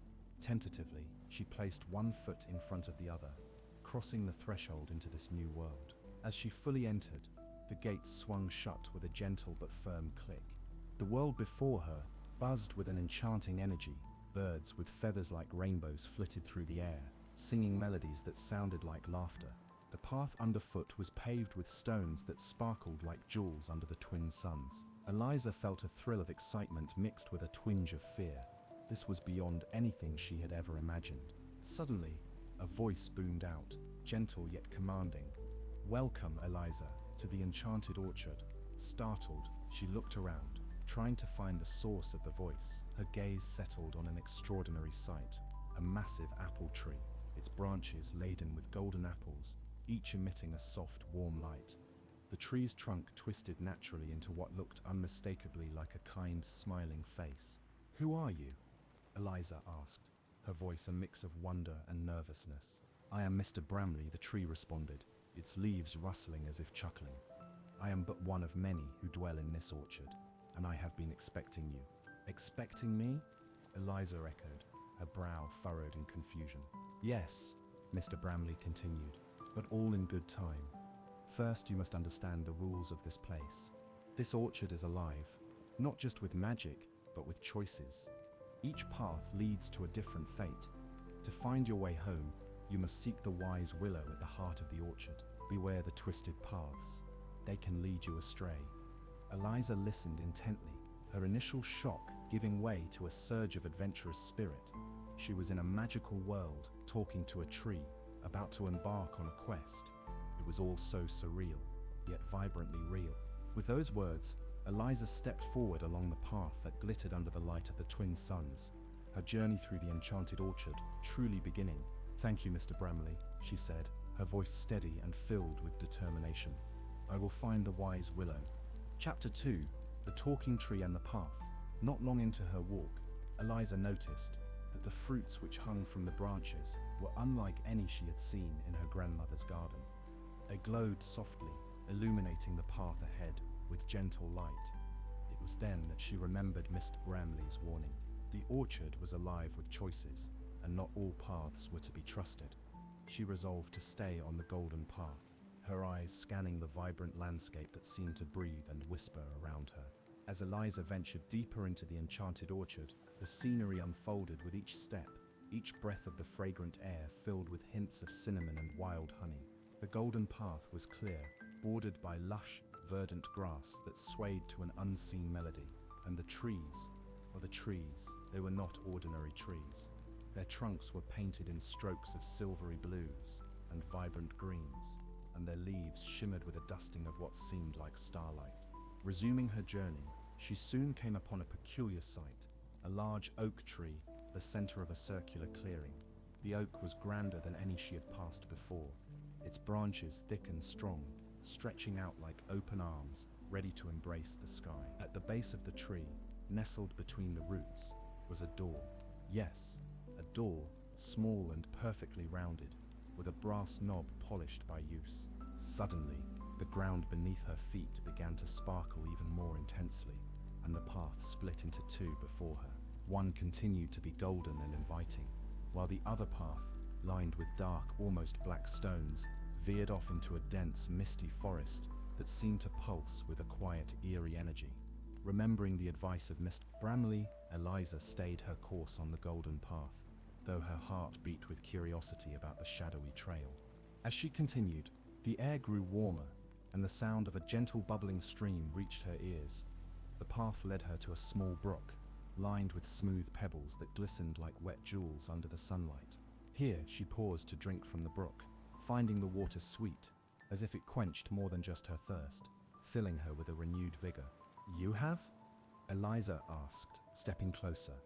Tentatively, she placed one foot in front of the other, crossing the threshold into this new world. As she fully entered, the gate swung shut with a gentle but firm click. The world before her buzzed with an enchanting energy. Birds with feathers like rainbows flitted through the air, singing melodies that sounded like laughter. The path underfoot was paved with stones that sparkled like jewels under the twin suns. Eliza felt a thrill of excitement mixed with a twinge of fear. This was beyond anything she had ever imagined. Suddenly, a voice boomed out, gentle yet commanding. "Welcome, Eliza, to the Enchanted Orchard." Startled, she looked around, trying to find the source of the voice. Her gaze settled on an extraordinary sight, a massive apple tree. its branches laden with golden apples, each emitting a soft, warm light. The tree's trunk twisted naturally into what looked unmistakably like a kind, smiling face. "Who are you?" Eliza asked, her voice a mix of wonder and nervousness. "I am Mr. Bramley," the tree responded, its leaves rustling as if chuckling. "I am but one of many who dwell in this orchard, and I have been expecting you." "Expecting me?" Eliza echoed, her brow furrowed in confusion. "Yes," Mr. Bramley continued, "but all in good time. First, you must understand the rules of this place. This orchard is alive, not just with magic, but with choices. Each path leads to a different fate. To find your way home, you must seek the wise willow at the heart of the orchard. Beware the twisted paths. They can lead you astray." Eliza listened intently, her initial shock giving way to a surge of adventurous spirit. She was in a magical world, talking to a tree, about to embark on a quest. It was all so surreal, yet vibrantly real. With those words, Eliza stepped forward along the path that glittered under the light of the twin suns, her journey through the enchanted orchard truly beginning. "Thank you, Mr. Bramley," she said, her voice steady and filled with determination. "I will find the wise willow." Chapter 2: The Talking Tree and the Path. Not long into her walk, Eliza noticed that the fruits which hung from the branches were unlike any she had seen in her grandmother's garden. They glowed softly, illuminating the path ahead with gentle light. It was then that she remembered Mr. Bramley's warning. The orchard was alive with choices, and not all paths were to be trusted. She resolved to stay on the golden path, her eyes scanning the vibrant landscape that seemed to breathe and whisper around her. As Eliza ventured deeper into the enchanted orchard, the scenery unfolded with each step, each breath of the fragrant air filled with hints of cinnamon and wild honey. The golden path was clear, bordered by lush, verdant grass that swayed to an unseen melody. And the trees, they were not ordinary trees. Their trunks were painted in strokes of silvery blues and vibrant greens, and their leaves shimmered with a dusting of what seemed like starlight. Resuming her journey, she soon came upon a peculiar sight, a large oak tree, the center of a circular clearing. The oak was grander than any she had passed before, its branches thick and strong, stretching out like open arms, ready to embrace the sky. At the base of the tree, nestled between the roots, was a door. Yes, a door, small and perfectly rounded, with a brass knob polished by use. Suddenly, the ground beneath her feet began to sparkle even more intensely, and the path split into two before her. One continued to be golden and inviting, while the other path, lined with dark, almost black stones, veered off into a dense, misty forest that seemed to pulse with a quiet, eerie energy. Remembering the advice of Mr. Bramley, Eliza stayed her course on the golden path, though her heart beat with curiosity about the shadowy trail. As she continued, the air grew warmer, and the sound of a gentle bubbling stream reached her ears. The path led her to a small brook, lined with smooth pebbles that glistened like wet jewels under the sunlight. Here she paused to drink from the brook, finding the water sweet, as if it quenched more than just her thirst, filling her with a renewed vigor. "You have?" Eliza asked, stepping closer,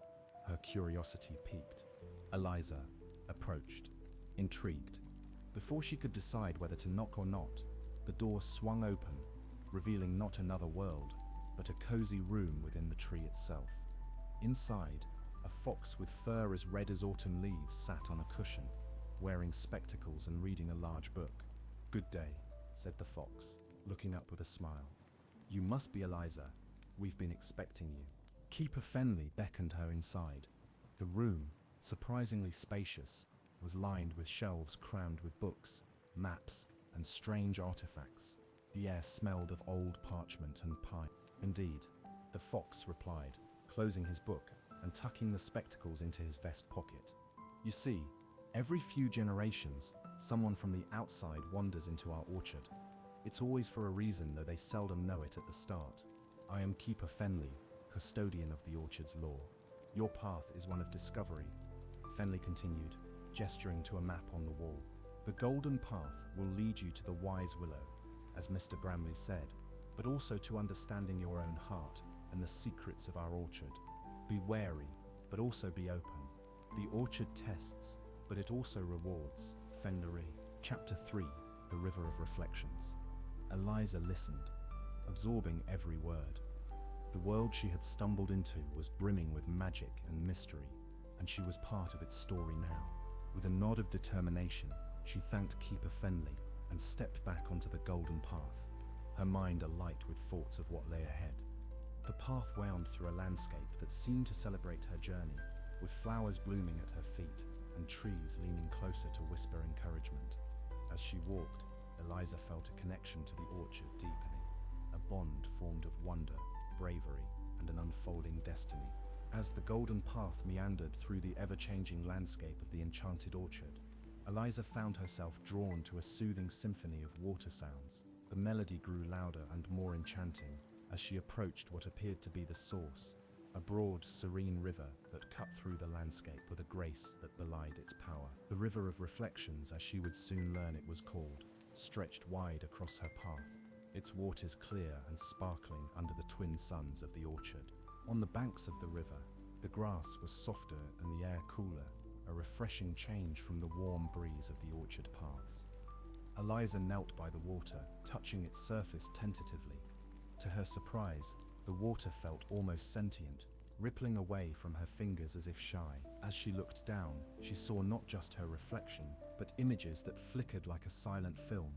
her curiosity piqued. Eliza approached, intrigued. Before she could decide whether to knock or not, the door swung open, revealing not another world, but a cozy room within the tree itself. Inside, a fox with fur as red as autumn leaves sat on a cushion, wearing spectacles and reading a large book. "Good day," said the fox, looking up with a smile. "You must be Eliza. We've been expecting you." Keeper Fenley beckoned her inside. The room, surprisingly spacious, was lined with shelves crammed with books, maps, and strange artifacts. The air smelled of old parchment and pine. "Indeed," the fox replied, closing his book and tucking the spectacles into his vest pocket. "You see, every few generations, someone from the outside wanders into our orchard. It's always for a reason, though they seldom know it at the start. I am Keeper Fenley, custodian of the orchard's lore. Your path is one of discovery," Fenley continued, gesturing to a map on the wall. "The golden path will lead you to the wise willow, as Mr. Bramley said, but also to understanding your own heart and the secrets of our orchard. Be wary, but also be open. The orchard tests, but it also rewards. Fendery. Chapter 3. The River of Reflections. Eliza listened, absorbing every word. The world she had stumbled into was brimming with magic and mystery, and she was part of its story now. With a nod of determination, she thanked Keeper Fenley and stepped back onto the golden path, her mind alight with thoughts of what lay ahead. The path wound through a landscape that seemed to celebrate her journey, with flowers blooming at her feet and trees leaning closer to whisper encouragement. As she walked, Eliza felt a connection to the orchard deepening, a bond formed of wonder, bravery, and an unfolding destiny. As the golden path meandered through the ever-changing landscape of the enchanted orchard, Eliza found herself drawn to a soothing symphony of water sounds. The melody grew louder and more enchanting as she approached what appeared to be the source, a broad, serene river that cut through the landscape with a grace that belied its power. The River of Reflections, as she would soon learn it was called, stretched wide across her path, its waters clear and sparkling under the twin suns of the orchard. On the banks of the river, the grass was softer and the air cooler, a refreshing change from the warm breeze of the orchard paths. Eliza knelt by the water, touching its surface tentatively. To her surprise, the water felt almost sentient, rippling away from her fingers as if shy. As she looked down, she saw not just her reflection, but images that flickered like a silent film,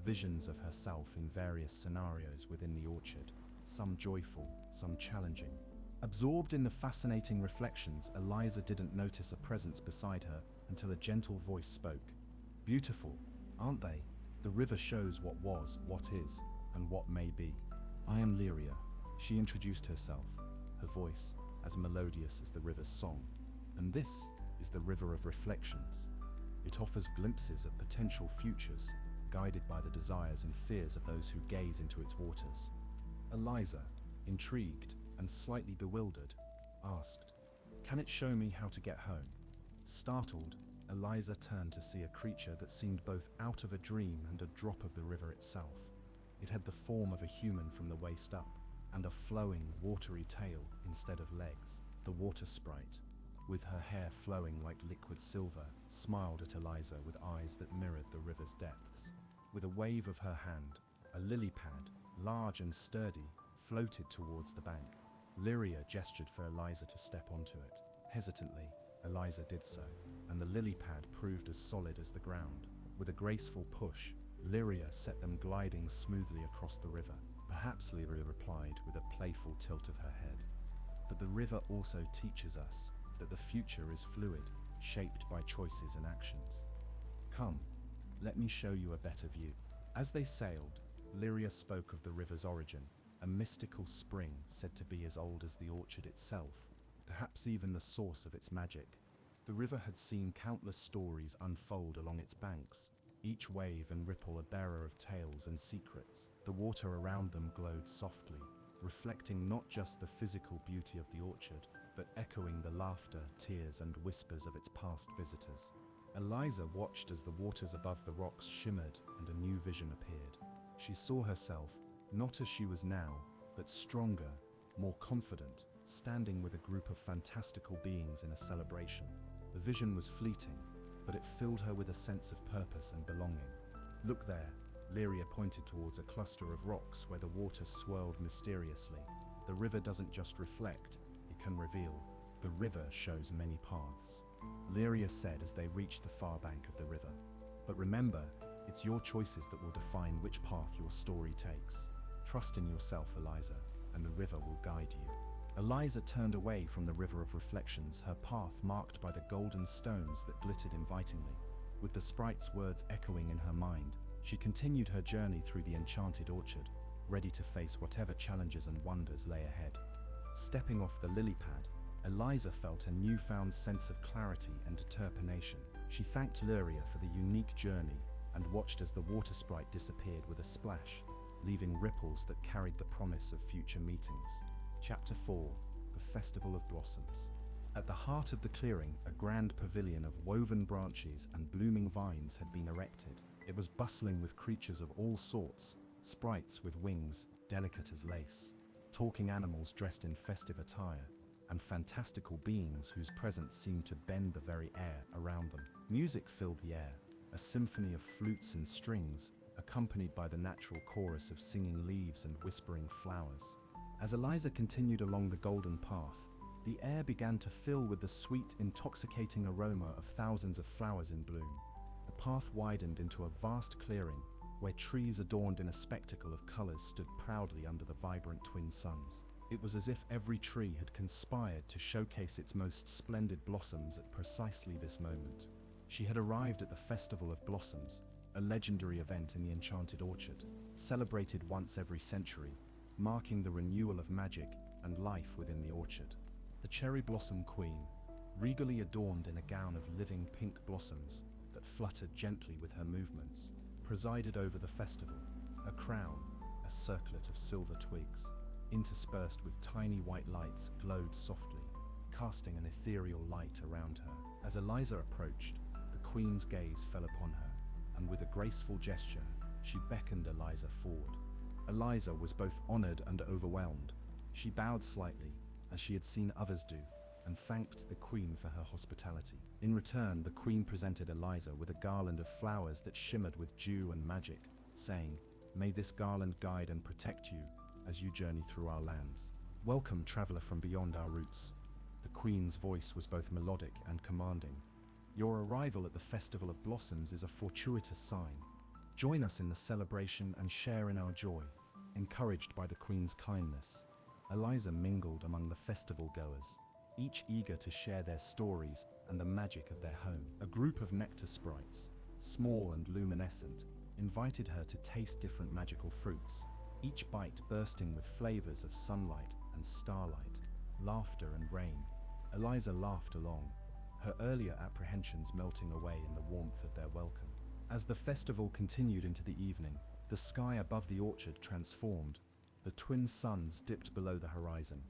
visions of herself in various scenarios within the orchard, some joyful, some challenging. Absorbed in the fascinating reflections, Eliza didn't notice a presence beside her until a gentle voice spoke. "Beautiful, aren't they? The river shows what was, what is, and what may be. I am Lyria." She introduced herself, her voice as melodious as the river's song. "And this is the River of Reflections. It offers glimpses of potential futures, guided by the desires and fears of those who gaze into its waters." Eliza, intrigued and slightly bewildered, asked, "Can it show me how to get home?" Startled, Eliza turned to see a creature that seemed both out of a dream and a drop of the river itself. It had the form of a human from the waist up, and a flowing, watery tail instead of legs. The water sprite, with her hair flowing like liquid silver, smiled at Eliza with eyes that mirrored the river's depths. With a wave of her hand, a lily pad, large and sturdy, floated towards the bank. Lyria gestured for Eliza to step onto it. Hesitantly, Eliza did so, and the lily pad proved as solid as the ground. With a graceful push, Lyria set them gliding smoothly across the river. "Perhaps," Lyria replied with a playful tilt of her head, "but the river also teaches us that the future is fluid, shaped by choices and actions. Come, let me show you a better view." As they sailed, Lyria spoke of the river's origin, a mystical spring said to be as old as the orchard itself, perhaps even the source of its magic. The river had seen countless stories unfold along its banks, each wave and ripple a bearer of tales and secrets. The water around them glowed softly, reflecting not just the physical beauty of the orchard, but echoing the laughter, tears, and whispers of its past visitors. Eliza watched as the waters above the rocks shimmered and a new vision appeared. She saw herself, not as she was now, but stronger, more confident, standing with a group of fantastical beings in a celebration. The vision was fleeting, but it filled her with a sense of purpose and belonging. "Look there," Lyria pointed towards a cluster of rocks where the water swirled mysteriously. "The river doesn't just reflect, it can reveal. The river shows many paths," Lyria said as they reached the far bank of the river. "But remember, it's your choices that will define which path your story takes. Trust in yourself, Eliza, and the river will guide you." Eliza turned away from the River of Reflections, her path marked by the golden stones that glittered invitingly. With the sprite's words echoing in her mind, she continued her journey through the enchanted orchard, ready to face whatever challenges and wonders lay ahead. Stepping off the lily pad, Eliza felt a newfound sense of clarity and determination. She thanked Lyria for the unique journey and watched as the water sprite disappeared with a splash, leaving ripples that carried the promise of future meetings. Chapter 4. The Festival of Blossoms. At the heart of the clearing, a grand pavilion of woven branches and blooming vines had been erected. It was bustling with creatures of all sorts, sprites with wings delicate as lace, talking animals dressed in festive attire, and fantastical beings whose presence seemed to bend the very air around them. Music filled the air, a symphony of flutes and strings, accompanied by the natural chorus of singing leaves and whispering flowers. As Eliza continued along the golden path, the air began to fill with the sweet, intoxicating aroma of thousands of flowers in bloom. The path widened into a vast clearing, where trees adorned in a spectacle of colors stood proudly under the vibrant twin suns. It was as if every tree had conspired to showcase its most splendid blossoms at precisely this moment. She had arrived at the Festival of Blossoms, a legendary event in the Enchanted Orchard, celebrated once every century, marking the renewal of magic and life within the orchard. The cherry blossom queen, regally adorned in a gown of living pink blossoms that fluttered gently with her movements, presided over the festival. A crown, a circlet of silver twigs, interspersed with tiny white lights, glowed softly, casting an ethereal light around her. As Eliza approached, the queen's gaze fell upon her, and with a graceful gesture, she beckoned Eliza forward. Eliza was both honored and overwhelmed. She bowed slightly, as she had seen others do, and thanked the queen for her hospitality. In return, the queen presented Eliza with a garland of flowers that shimmered with dew and magic, saying, "May this garland guide and protect you as you journey through our lands. Welcome, traveler from beyond our roots." The queen's voice was both melodic and commanding. "Your arrival at the Festival of Blossoms is a fortuitous sign. Join us in the celebration and share in our joy." Encouraged by the queen's kindness, Eliza mingled among the festival goers, each eager to share their stories and the magic of their home. A group of nectar sprites, small and luminescent, invited her to taste different magical fruits, each bite bursting with flavors of sunlight and starlight, laughter and rain. Eliza laughed along, her earlier apprehensions melting away in the warmth of their welcome. As the festival continued into the evening, the sky above the orchard transformed. The twin suns dipped below the horizon,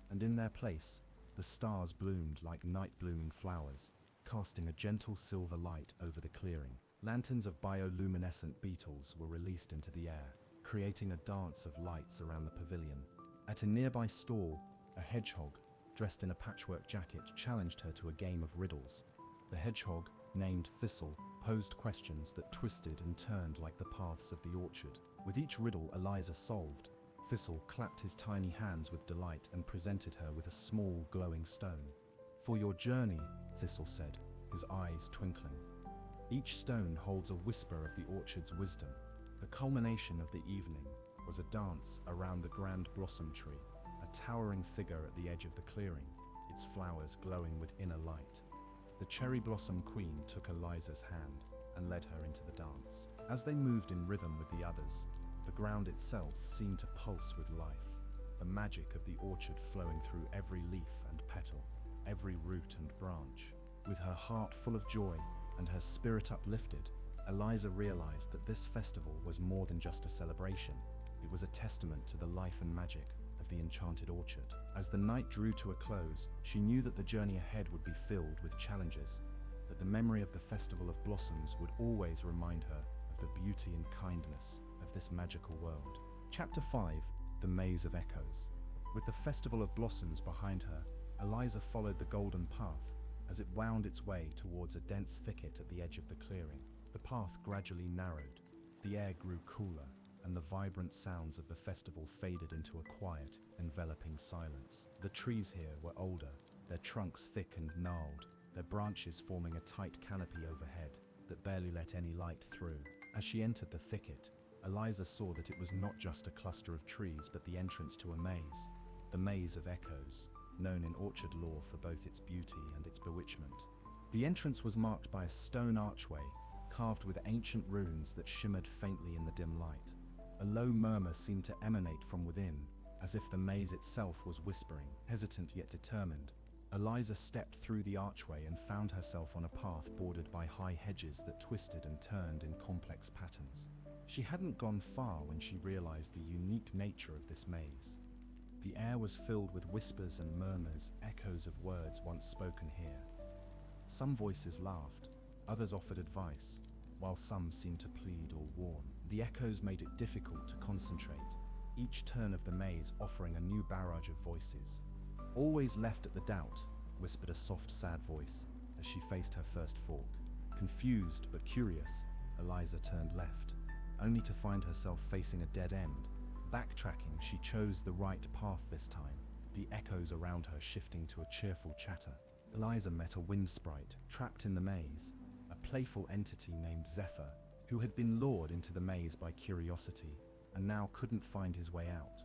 and in their place, the stars bloomed like night-blooming flowers, casting a gentle silver light over the clearing. Lanterns of bioluminescent beetles were released into the air, creating a dance of lights around the pavilion. At a nearby stall, a hedgehog, dressed in a patchwork jacket, challenged her to a game of riddles. The hedgehog, named Thistle, posed questions that twisted and turned like the paths of the orchard. With each riddle Eliza solved, Thistle clapped his tiny hands with delight and presented her with a small, glowing stone. "For your journey," Thistle said, his eyes twinkling. "Each stone holds a whisper of the orchard's wisdom." The culmination of the evening was a dance around the grand blossom tree, a towering figure at the edge of the clearing, its flowers glowing with inner light. The cherry blossom queen took Eliza's hand and led her into the dance. As they moved in rhythm with the others, the ground itself seemed to pulse with life, the magic of the orchard flowing through every leaf and petal, every root and branch. With her heart full of joy and her spirit uplifted, Eliza realized that this festival was more than just a celebration. It was a testament to the life and magic of the Enchanted Orchard. As the night drew to a close, she knew that the journey ahead would be filled with challenges, but the memory of the Festival of Blossoms would always remind her of the beauty and kindness of this magical world. Chapter 5: The Maze of Echoes. With the Festival of Blossoms behind her, Eliza followed the golden path as it wound its way towards a dense thicket at the edge of the clearing. The path gradually narrowed, the air grew cooler, and the vibrant sounds of the festival faded into a quiet, enveloping silence. The trees here were older, their trunks thick and gnarled, their branches forming a tight canopy overhead that barely let any light through. As she entered the thicket, Eliza saw that it was not just a cluster of trees but the entrance to a maze, the Maze of Echoes, known in orchard lore for both its beauty and its bewitchment. The entrance was marked by a stone archway, carved with ancient runes that shimmered faintly in the dim light. A low murmur seemed to emanate from within, as if the maze itself was whispering. Hesitant yet determined, Eliza stepped through the archway and found herself on a path bordered by high hedges that twisted and turned in complex patterns. She hadn't gone far when she realized the unique nature of this maze. The air was filled with whispers and murmurs, echoes of words once spoken here. Some voices laughed, others offered advice, while some seemed to plead or warn. The echoes made it difficult to concentrate, each turn of the maze offering a new barrage of voices. Always left at the doubt, whispered a soft, sad voice as she faced her first fork. Confused but curious, Eliza turned left, only to find herself facing a dead end. Backtracking, she chose the right path this time, the echoes around her shifting to a cheerful chatter. Eliza met a wind sprite trapped in the maze, a playful entity named Zephyr, who had been lured into the maze by curiosity and now couldn't find his way out.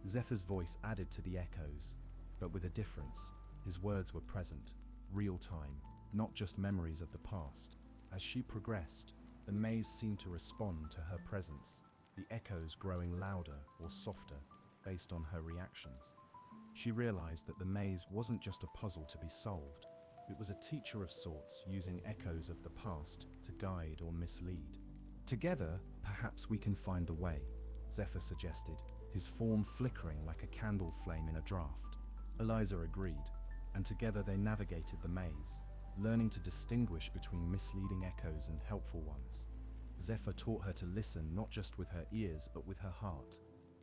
Zephyr's voice added to the echoes, but with a difference. His words were present, real-time, not just memories of the past. As she progressed, the maze seemed to respond to her presence, the echoes growing louder or softer based on her reactions. She realized that the maze wasn't just a puzzle to be solved. It was a teacher of sorts, using echoes of the past to guide or mislead. Together, perhaps we can find the way, Zephyr suggested, his form flickering like a candle flame in a draft. Eliza agreed, and together they navigated the maze, learning to distinguish between misleading echoes and helpful ones. Zephyr taught her to listen not just with her ears but with her heart.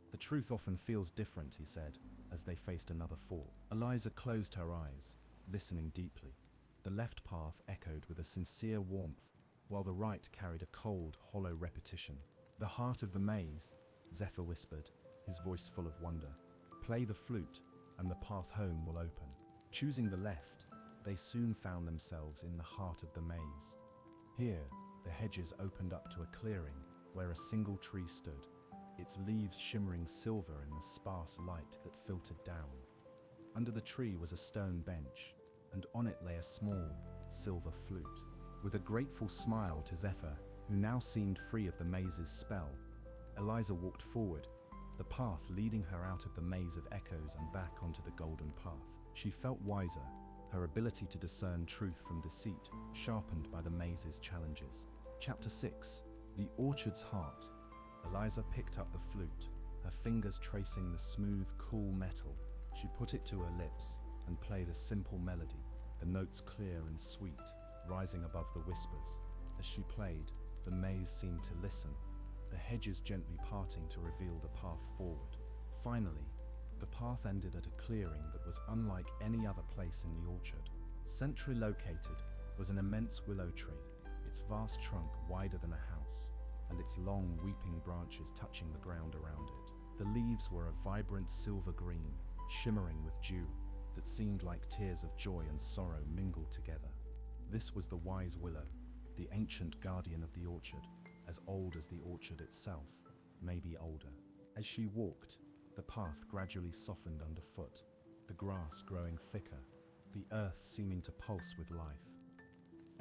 The truth often feels different, he said, as they faced another fork. Eliza closed her eyes, listening deeply. The left path echoed with a sincere warmth, while the right carried a cold, hollow repetition. The heart of the maze, Zephyr whispered, his voice full of wonder. Play the flute, and the path home will open. Choosing the left, they soon found themselves in the heart of the maze. Here, the hedges opened up to a clearing where a single tree stood, its leaves shimmering silver in the sparse light that filtered down. Under the tree was a stone bench, and on it lay a small, silver flute. With a grateful smile to Zephyr, who now seemed free of the maze's spell, Eliza walked forward, the path leading her out of the maze of echoes and back onto the golden path. She felt wiser, her ability to discern truth from deceit sharpened by the maze's challenges. Chapter 6. The Orchard's Heart. Eliza picked up the flute, her fingers tracing the smooth, cool metal. She put it to her lips and played a simple melody, the notes clear and sweet, rising above the whispers. As she played, the maze seemed to listen, the hedges gently parting to reveal the path forward. Finally, the path ended at a clearing that was unlike any other place in the orchard. Centrally located was an immense willow tree, its vast trunk wider than a house, and its long, weeping branches touching the ground around it. The leaves were a vibrant silver green, shimmering with dew, that seemed like tears of joy and sorrow mingled together. This was the wise willow, the ancient guardian of the orchard, as old as the orchard itself, maybe older. As she walked, the path gradually softened underfoot, the grass growing thicker, the earth seeming to pulse with life.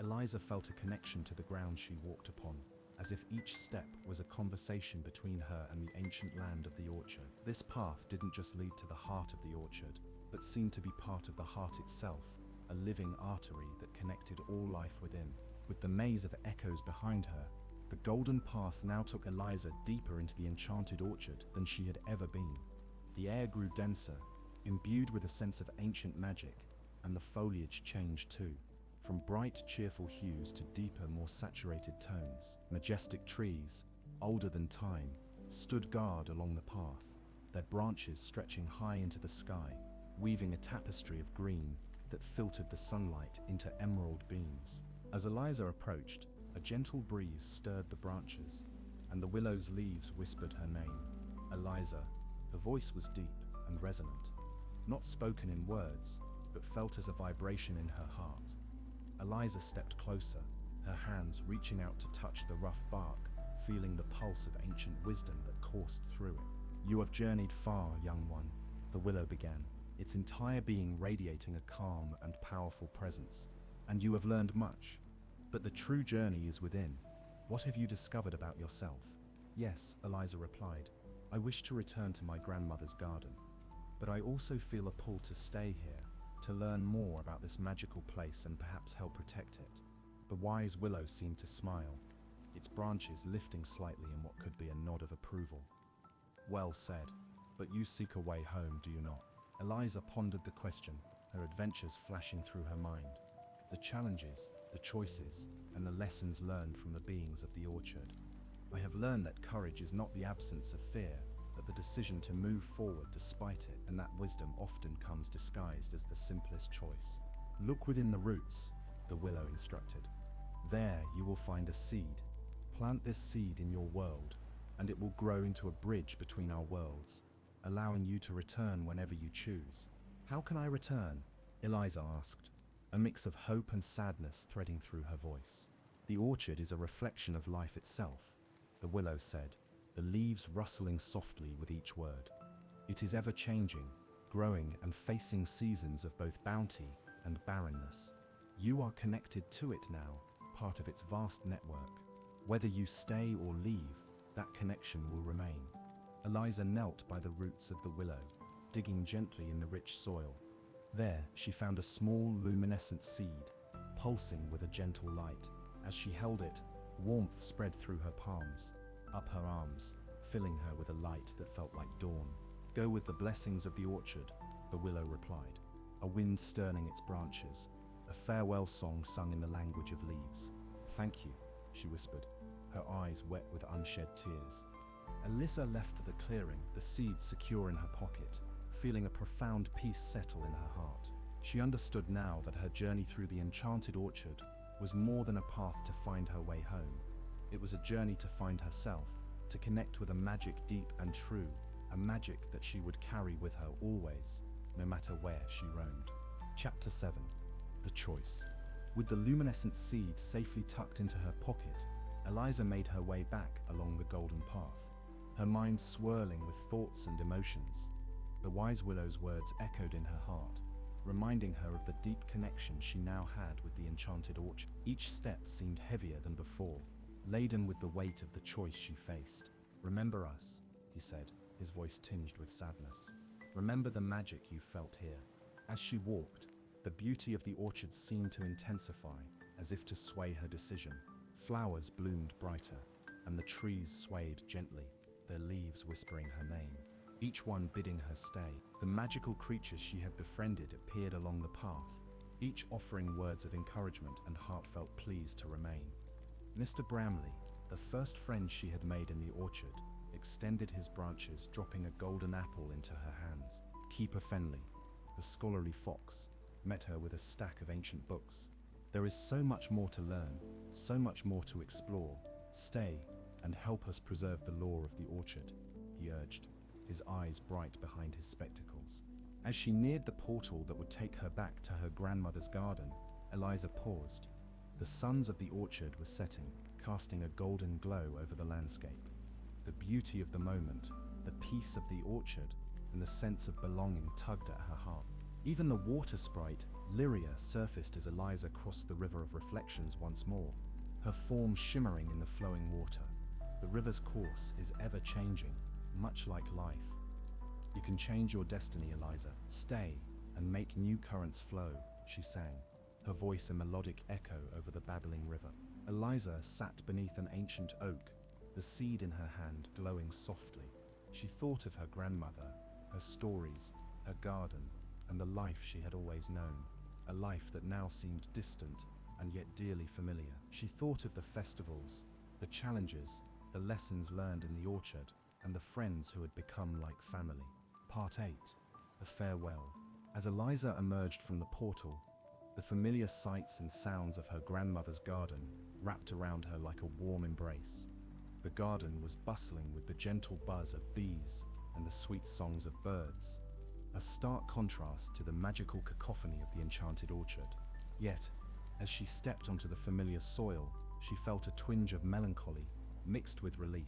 Eliza felt a connection to the ground she walked upon, as if each step was a conversation between her and the ancient land of the orchard. This path didn't just lead to the heart of the orchard, but seemed to be part of the heart itself, a living artery that connected all life within. With the maze of echoes behind her, the golden path now took Eliza deeper into the enchanted orchard than she had ever been. The air grew denser, imbued with a sense of ancient magic, and the foliage changed too, from bright, cheerful hues to deeper, more saturated tones. Majestic trees, older than time, stood guard along the path, their branches stretching high into the sky, weaving a tapestry of green that filtered the sunlight into emerald beams. As Eliza approached, a gentle breeze stirred the branches, and the willow's leaves whispered her name. Eliza. The voice was deep and resonant, not spoken in words, but felt as a vibration in her heart. Eliza stepped closer, her hands reaching out to touch the rough bark, feeling the pulse of ancient wisdom that coursed through it. You have journeyed far, young one, the willow began, its entire being radiating a calm and powerful presence. And you have learned much. But the true journey is within. What have you discovered about yourself? Yes, Eliza replied. I wish to return to my grandmother's garden, but I also feel a pull to stay here, to learn more about this magical place and perhaps help protect it. The wise willow seemed to smile, its branches lifting slightly in what could be a nod of approval. Well said, but you seek a way home, do you not? Eliza pondered the question, her adventures flashing through her mind. The challenges, the choices, and the lessons learned from the beings of the orchard. I have learned that courage is not the absence of fear, but the decision to move forward despite it, and that wisdom often comes disguised as the simplest choice. Look within the roots, the willow instructed. There you will find a seed. Plant this seed in your world, and it will grow into a bridge between our worlds, allowing you to return whenever you choose. How can I return? Eliza asked, a mix of hope and sadness threading through her voice. The orchard is a reflection of life itself, the willow said, the leaves rustling softly with each word. It is ever changing, growing and facing seasons of both bounty and barrenness. You are connected to it now, part of its vast network. Whether you stay or leave, that connection will remain. Eliza knelt by the roots of the willow, digging gently in the rich soil. There, she found a small luminescent seed, pulsing with a gentle light. As she held it, warmth spread through her palms, up her arms, filling her with a light that felt like dawn. Go with the blessings of the orchard, the willow replied, a wind stirring its branches, a farewell song sung in the language of leaves. Thank you, she whispered, her eyes wet with unshed tears. Eliza left the clearing, the seed secure in her pocket, feeling a profound peace settle in her heart. She understood now that her journey through the enchanted orchard was more than a path to find her way home. It was a journey to find herself, to connect with a magic deep and true, a magic that she would carry with her always, no matter where she roamed. Chapter 7. The Choice. With the luminescent seed safely tucked into her pocket, Eliza made her way back along the golden path, her mind swirling with thoughts and emotions. The wise willow's words echoed in her heart, reminding her of the deep connection she now had with the enchanted orchard. Each step seemed heavier than before, laden with the weight of the choice she faced. Remember us, he said, his voice tinged with sadness. Remember the magic you felt here. As she walked, the beauty of the orchard seemed to intensify, as if to sway her decision. Flowers bloomed brighter, and the trees swayed gently, their leaves whispering her name, each one bidding her stay. The magical creatures she had befriended appeared along the path, each offering words of encouragement and heartfelt pleas to remain. Mr. Bramley, the first friend she had made in the orchard, extended his branches, dropping a golden apple into her hands. Keeper Fenley, the scholarly fox, met her with a stack of ancient books. There is so much more to learn, so much more to explore. Stay and help us preserve the lore of the orchard, he urged, his eyes bright behind his spectacles. As she neared the portal that would take her back to her grandmother's garden, Eliza paused. The suns of the orchard were setting, casting a golden glow over the landscape. The beauty of the moment, the peace of the orchard, and the sense of belonging tugged at her heart. Even the water sprite, Lyria, surfaced as Eliza crossed the river of reflections once more, her form shimmering in the flowing water. The river's course is ever changing, much like life. You can change your destiny, Eliza. Stay and make new currents flow, she sang, her voice a melodic echo over the babbling river. Eliza sat beneath an ancient oak, the seed in her hand glowing softly. She thought of her grandmother, her stories, her garden, and the life she had always known, a life that now seemed distant and yet dearly familiar. She thought of the festivals, the challenges, the lessons learned in the orchard, and the friends who had become like family. Part 8. The Farewell. As Eliza emerged from the portal, the familiar sights and sounds of her grandmother's garden wrapped around her like a warm embrace. The garden was bustling with the gentle buzz of bees and the sweet songs of birds, a stark contrast to the magical cacophony of the enchanted orchard. Yet, as she stepped onto the familiar soil, she felt a twinge of melancholy mixed with relief.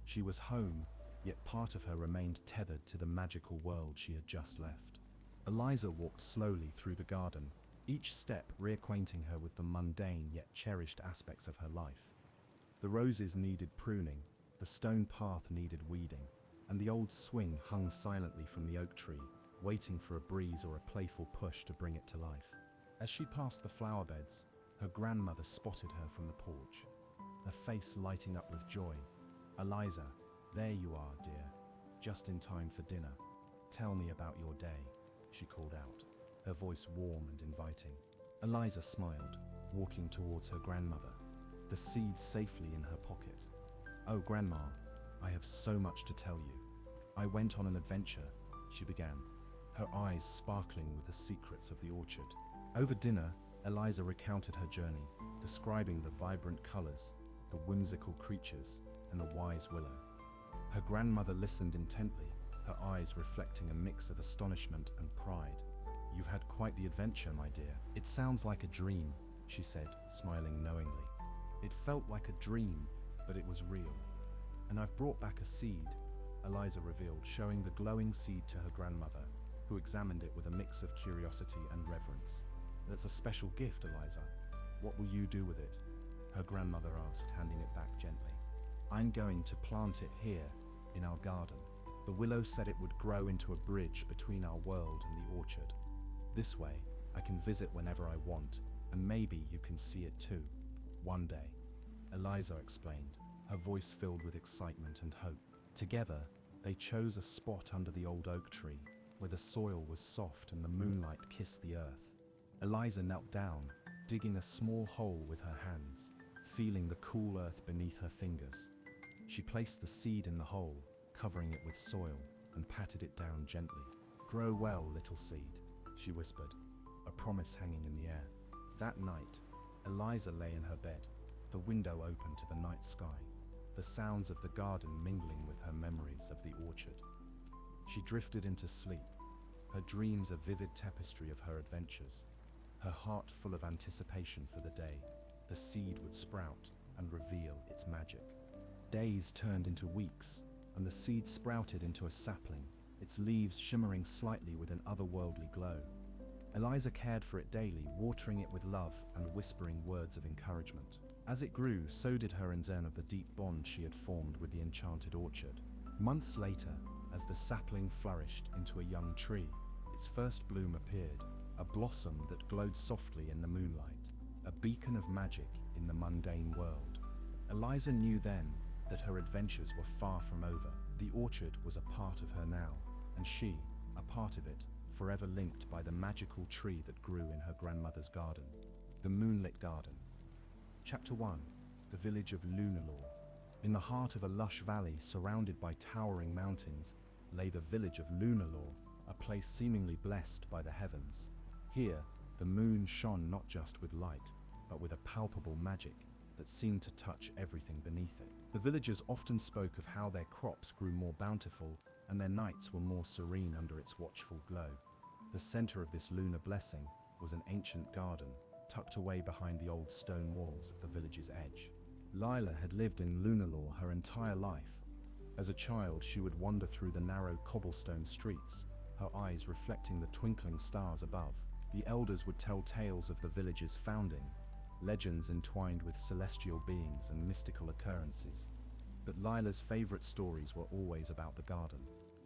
She was home, yet part of her remained tethered to the magical world she had just left. Eliza walked slowly through the garden, each step reacquainting her with the mundane yet cherished aspects of her life. The roses needed pruning, the stone path needed weeding, and the old swing hung silently from the oak tree, waiting for a breeze or a playful push to bring it to life. As she passed the flower beds, her grandmother spotted her from the porch, her face lighting up with joy. "Eliza, there you are, dear, just in time for dinner. Tell me about your day," she called out, her voice warm and inviting. Eliza smiled, walking towards her grandmother, the seed safely in her pocket. "Oh, Grandma, I have so much to tell you," "I went on an adventure," she began, her eyes sparkling with the secrets of the orchard. Over dinner, Eliza recounted her journey, describing the vibrant colors, the whimsical creatures, and the wise willow. Her grandmother listened intently, her eyes reflecting a mix of astonishment and pride. "You've had quite the adventure, my dear. It sounds like a dream," she said, smiling knowingly. "It felt like a dream, but it was real. And I've brought back a seed," Eliza revealed, showing the glowing seed to her grandmother, who examined it with a mix of curiosity and reverence. "That's a special gift, Eliza. What will you do with it?" her grandmother asked, handing it back gently. "I'm going to plant it here, in our garden. The willow said it would grow into a bridge between our world and the orchard. This way, I can visit whenever I want, and maybe you can see it too, one day," Eliza explained, her voice filled with excitement and hope. Together, they chose a spot under the old oak tree, where the soil was soft and the moonlight kissed the earth. Eliza knelt down, digging a small hole with her hands, feeling the cool earth beneath her fingers. She placed the seed in the hole, covering it with soil, and patted it down gently. "Grow well, little seed," she whispered, a promise hanging in the air. That night, Eliza lay in her bed, the window open to the night sky, the sounds of the garden mingling with her memories of the orchard. She drifted into sleep, her dreams a vivid tapestry of her adventures, her heart full of anticipation for the day the seed would sprout and reveal its magic. Days turned into weeks, and the seed sprouted into a sapling, its leaves shimmering slightly with an otherworldly glow. Eliza cared for it daily, watering it with love and whispering words of encouragement. As it grew, so did her in Zen of the deep bond she had formed with the enchanted orchard. Months later, as the sapling flourished into a young tree, its first bloom appeared, a blossom that glowed softly in the moonlight, a beacon of magic in the mundane world. Eliza knew then that her adventures were far from over. The orchard was a part of her now, and she, a part of it, forever linked by the magical tree that grew in her grandmother's garden. The Moonlit Garden. Chapter 1. The Village of Lunalore. In the heart of a lush valley surrounded by towering mountains lay the village of Lunalore, a place seemingly blessed by the heavens. Here, the moon shone not just with light, but with a palpable magic that seemed to touch everything beneath it. The villagers often spoke of how their crops grew more bountiful and their nights were more serene under its watchful glow. The center of this lunar blessing was an ancient garden, tucked away behind the old stone walls at the village's edge. Lila had lived in Lunalore her entire life. As a child, she would wander through the narrow cobblestone streets, her eyes reflecting the twinkling stars above. The elders would tell tales of the village's founding, legends entwined with celestial beings and mystical occurrences. But Lila's favorite stories were always about the garden.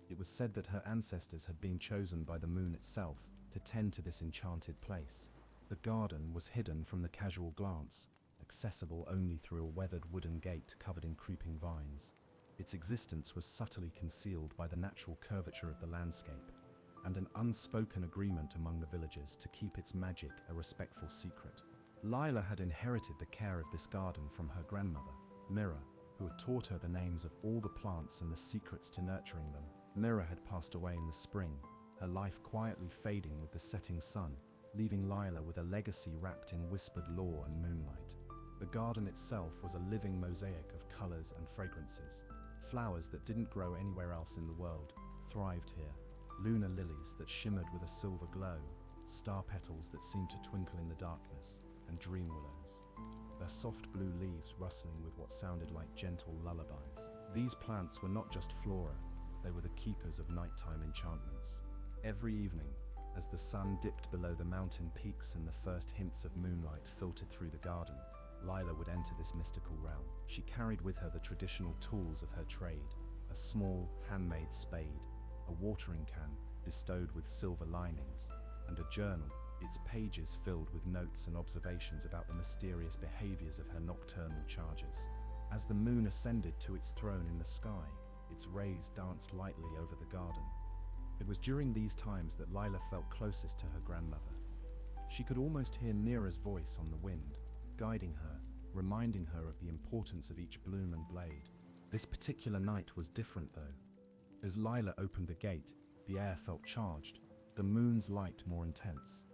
It was said that her ancestors had been chosen by the moon itself to tend to this enchanted place. The garden was hidden from the casual glance, accessible only through a weathered wooden gate covered in creeping vines. Its existence was subtly concealed by the natural curvature of the landscape, and an unspoken agreement among the villagers to keep its magic a respectful secret. Lila had inherited the care of this garden from her grandmother, Mira, who had taught her the names of all the plants and the secrets to nurturing them. Mira had passed away in the spring, her life quietly fading with the setting sun, leaving Lila with a legacy wrapped in whispered lore and moonlight. The garden itself was a living mosaic of colors and fragrances. Flowers that didn't grow anywhere else in the world thrived here. Lunar lilies that shimmered with a silver glow, star petals that seemed to twinkle in the darkness, and dream willows, their soft blue leaves rustling with what sounded like gentle lullabies. These plants were not just flora, they were the keepers of nighttime enchantments. Every evening, as the sun dipped below the mountain peaks and the first hints of moonlight filtered through the garden, Lila would enter this mystical realm. She carried with her the traditional tools of her trade, a small, handmade spade, a watering can bestowed with silver linings, and a journal, its pages filled with notes and observations about the mysterious behaviors of her nocturnal charges. As the moon ascended to its throne in the sky, its rays danced lightly over the garden. It was during these times that Lila felt closest to her grandmother. She could almost hear Mira's voice on the wind, guiding her, reminding her of the importance of each bloom and blade. This particular night was different though. As Lila opened the gate, the air felt charged, the moon's light more intense.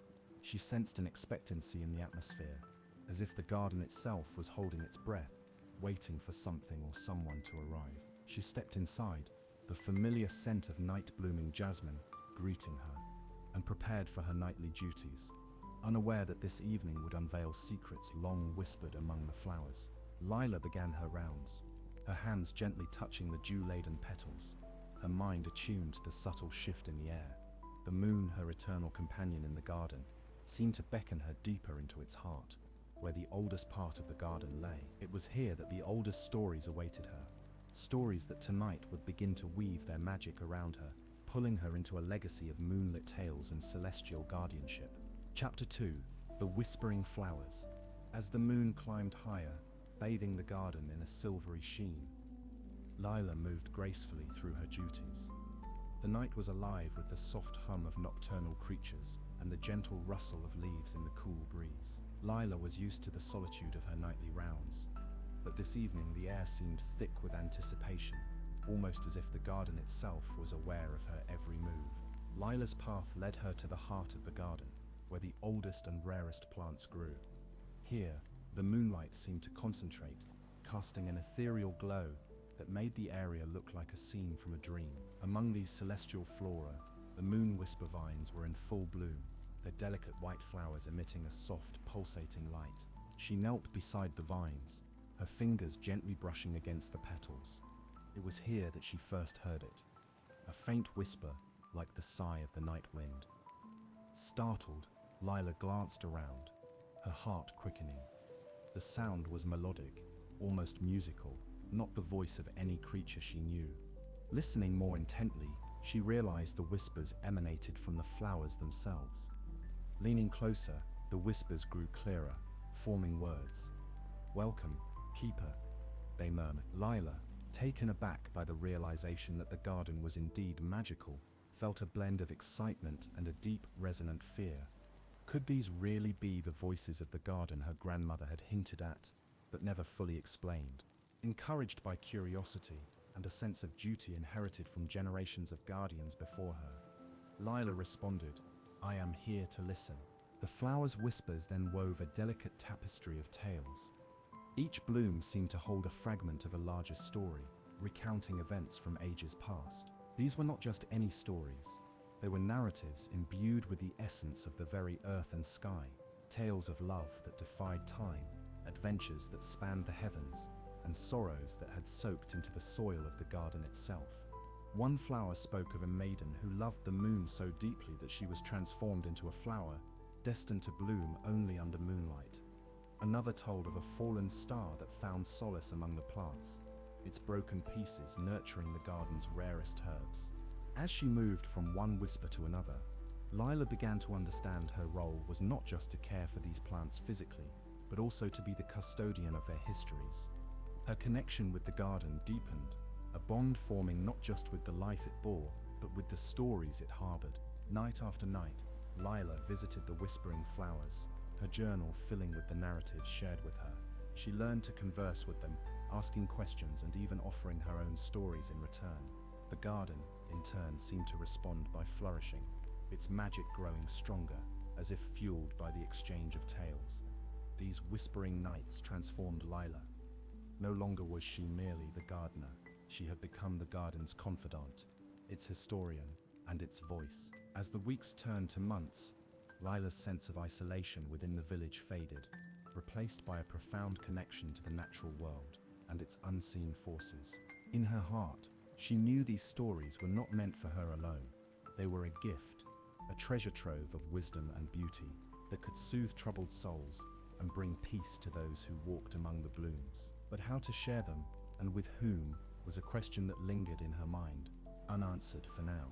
She sensed an expectancy in the atmosphere, as if the garden itself was holding its breath, waiting for something or someone to arrive. She stepped inside, the familiar scent of night-blooming jasmine greeting her, and prepared for her nightly duties, unaware that this evening would unveil secrets long whispered among the flowers. Lila began her rounds, her hands gently touching the dew-laden petals, her mind attuned to the subtle shift in the air. The moon, her eternal companion in the garden, seemed to beckon her deeper into its heart, where the oldest part of the garden lay. It was here that the oldest stories awaited her, stories that tonight would begin to weave their magic around her, pulling her into a legacy of moonlit tales and celestial guardianship. Chapter 2: The Whispering Flowers. As the moon climbed higher, bathing the garden in a silvery sheen, Lila moved gracefully through her duties. The night was alive with the soft hum of nocturnal creatures and the gentle rustle of leaves in the cool breeze. Lila was used to the solitude of her nightly rounds, but this evening the air seemed thick with anticipation, almost as if the garden itself was aware of her every move. Lila's path led her to the heart of the garden, where the oldest and rarest plants grew. Here, the moonlight seemed to concentrate, casting an ethereal glow that made the area look like a scene from a dream. Among these celestial flora, the moon whisper vines were in full bloom, their delicate white flowers emitting a soft, pulsating light. She knelt beside the vines, her fingers gently brushing against the petals. It was here that she first heard it, a faint whisper like the sigh of the night wind. Startled, Lila glanced around, her heart quickening. The sound was melodic, almost musical, not the voice of any creature she knew. Listening more intently, she realized the whispers emanated from the flowers themselves. Leaning closer, the whispers grew clearer, forming words. "Welcome, keeper," they murmured. Lila, taken aback by the realization that the garden was indeed magical, felt a blend of excitement and a deep, resonant fear. Could these really be the voices of the garden her grandmother had hinted at, but never fully explained? Encouraged by curiosity and a sense of duty inherited from generations of guardians before her, Lila responded, "I am here to listen." The flowers' whispers then wove a delicate tapestry of tales. Each bloom seemed to hold a fragment of a larger story, recounting events from ages past. These were not just any stories. They were narratives imbued with the essence of the very earth and sky, tales of love that defied time, adventures that spanned the heavens, and sorrows that had soaked into the soil of the garden itself. One flower spoke of a maiden who loved the moon so deeply that she was transformed into a flower, destined to bloom only under moonlight. Another told of a fallen star that found solace among the plants, its broken pieces nurturing the garden's rarest herbs. As she moved from one whisper to another, Lila began to understand her role was not just to care for these plants physically, but also to be the custodian of their histories. Her connection with the garden deepened, a bond forming not just with the life it bore, but with the stories it harbored. Night after night, Lila visited the whispering flowers, her journal filling with the narratives shared with her. She learned to converse with them, asking questions and even offering her own stories in return. The garden, in turn, seemed to respond by flourishing, its magic growing stronger, as if fueled by the exchange of tales. These whispering nights transformed Lila. No longer was she merely the gardener. She had become the garden's confidant, its historian, and its voice. As the weeks turned to months, Lila's sense of isolation within the village faded, replaced by a profound connection to the natural world and its unseen forces. In her heart, she knew these stories were not meant for her alone. They were a gift, a treasure trove of wisdom and beauty that could soothe troubled souls and bring peace to those who walked among the blooms. But how to share them, and with whom, was a question that lingered in her mind, unanswered for now.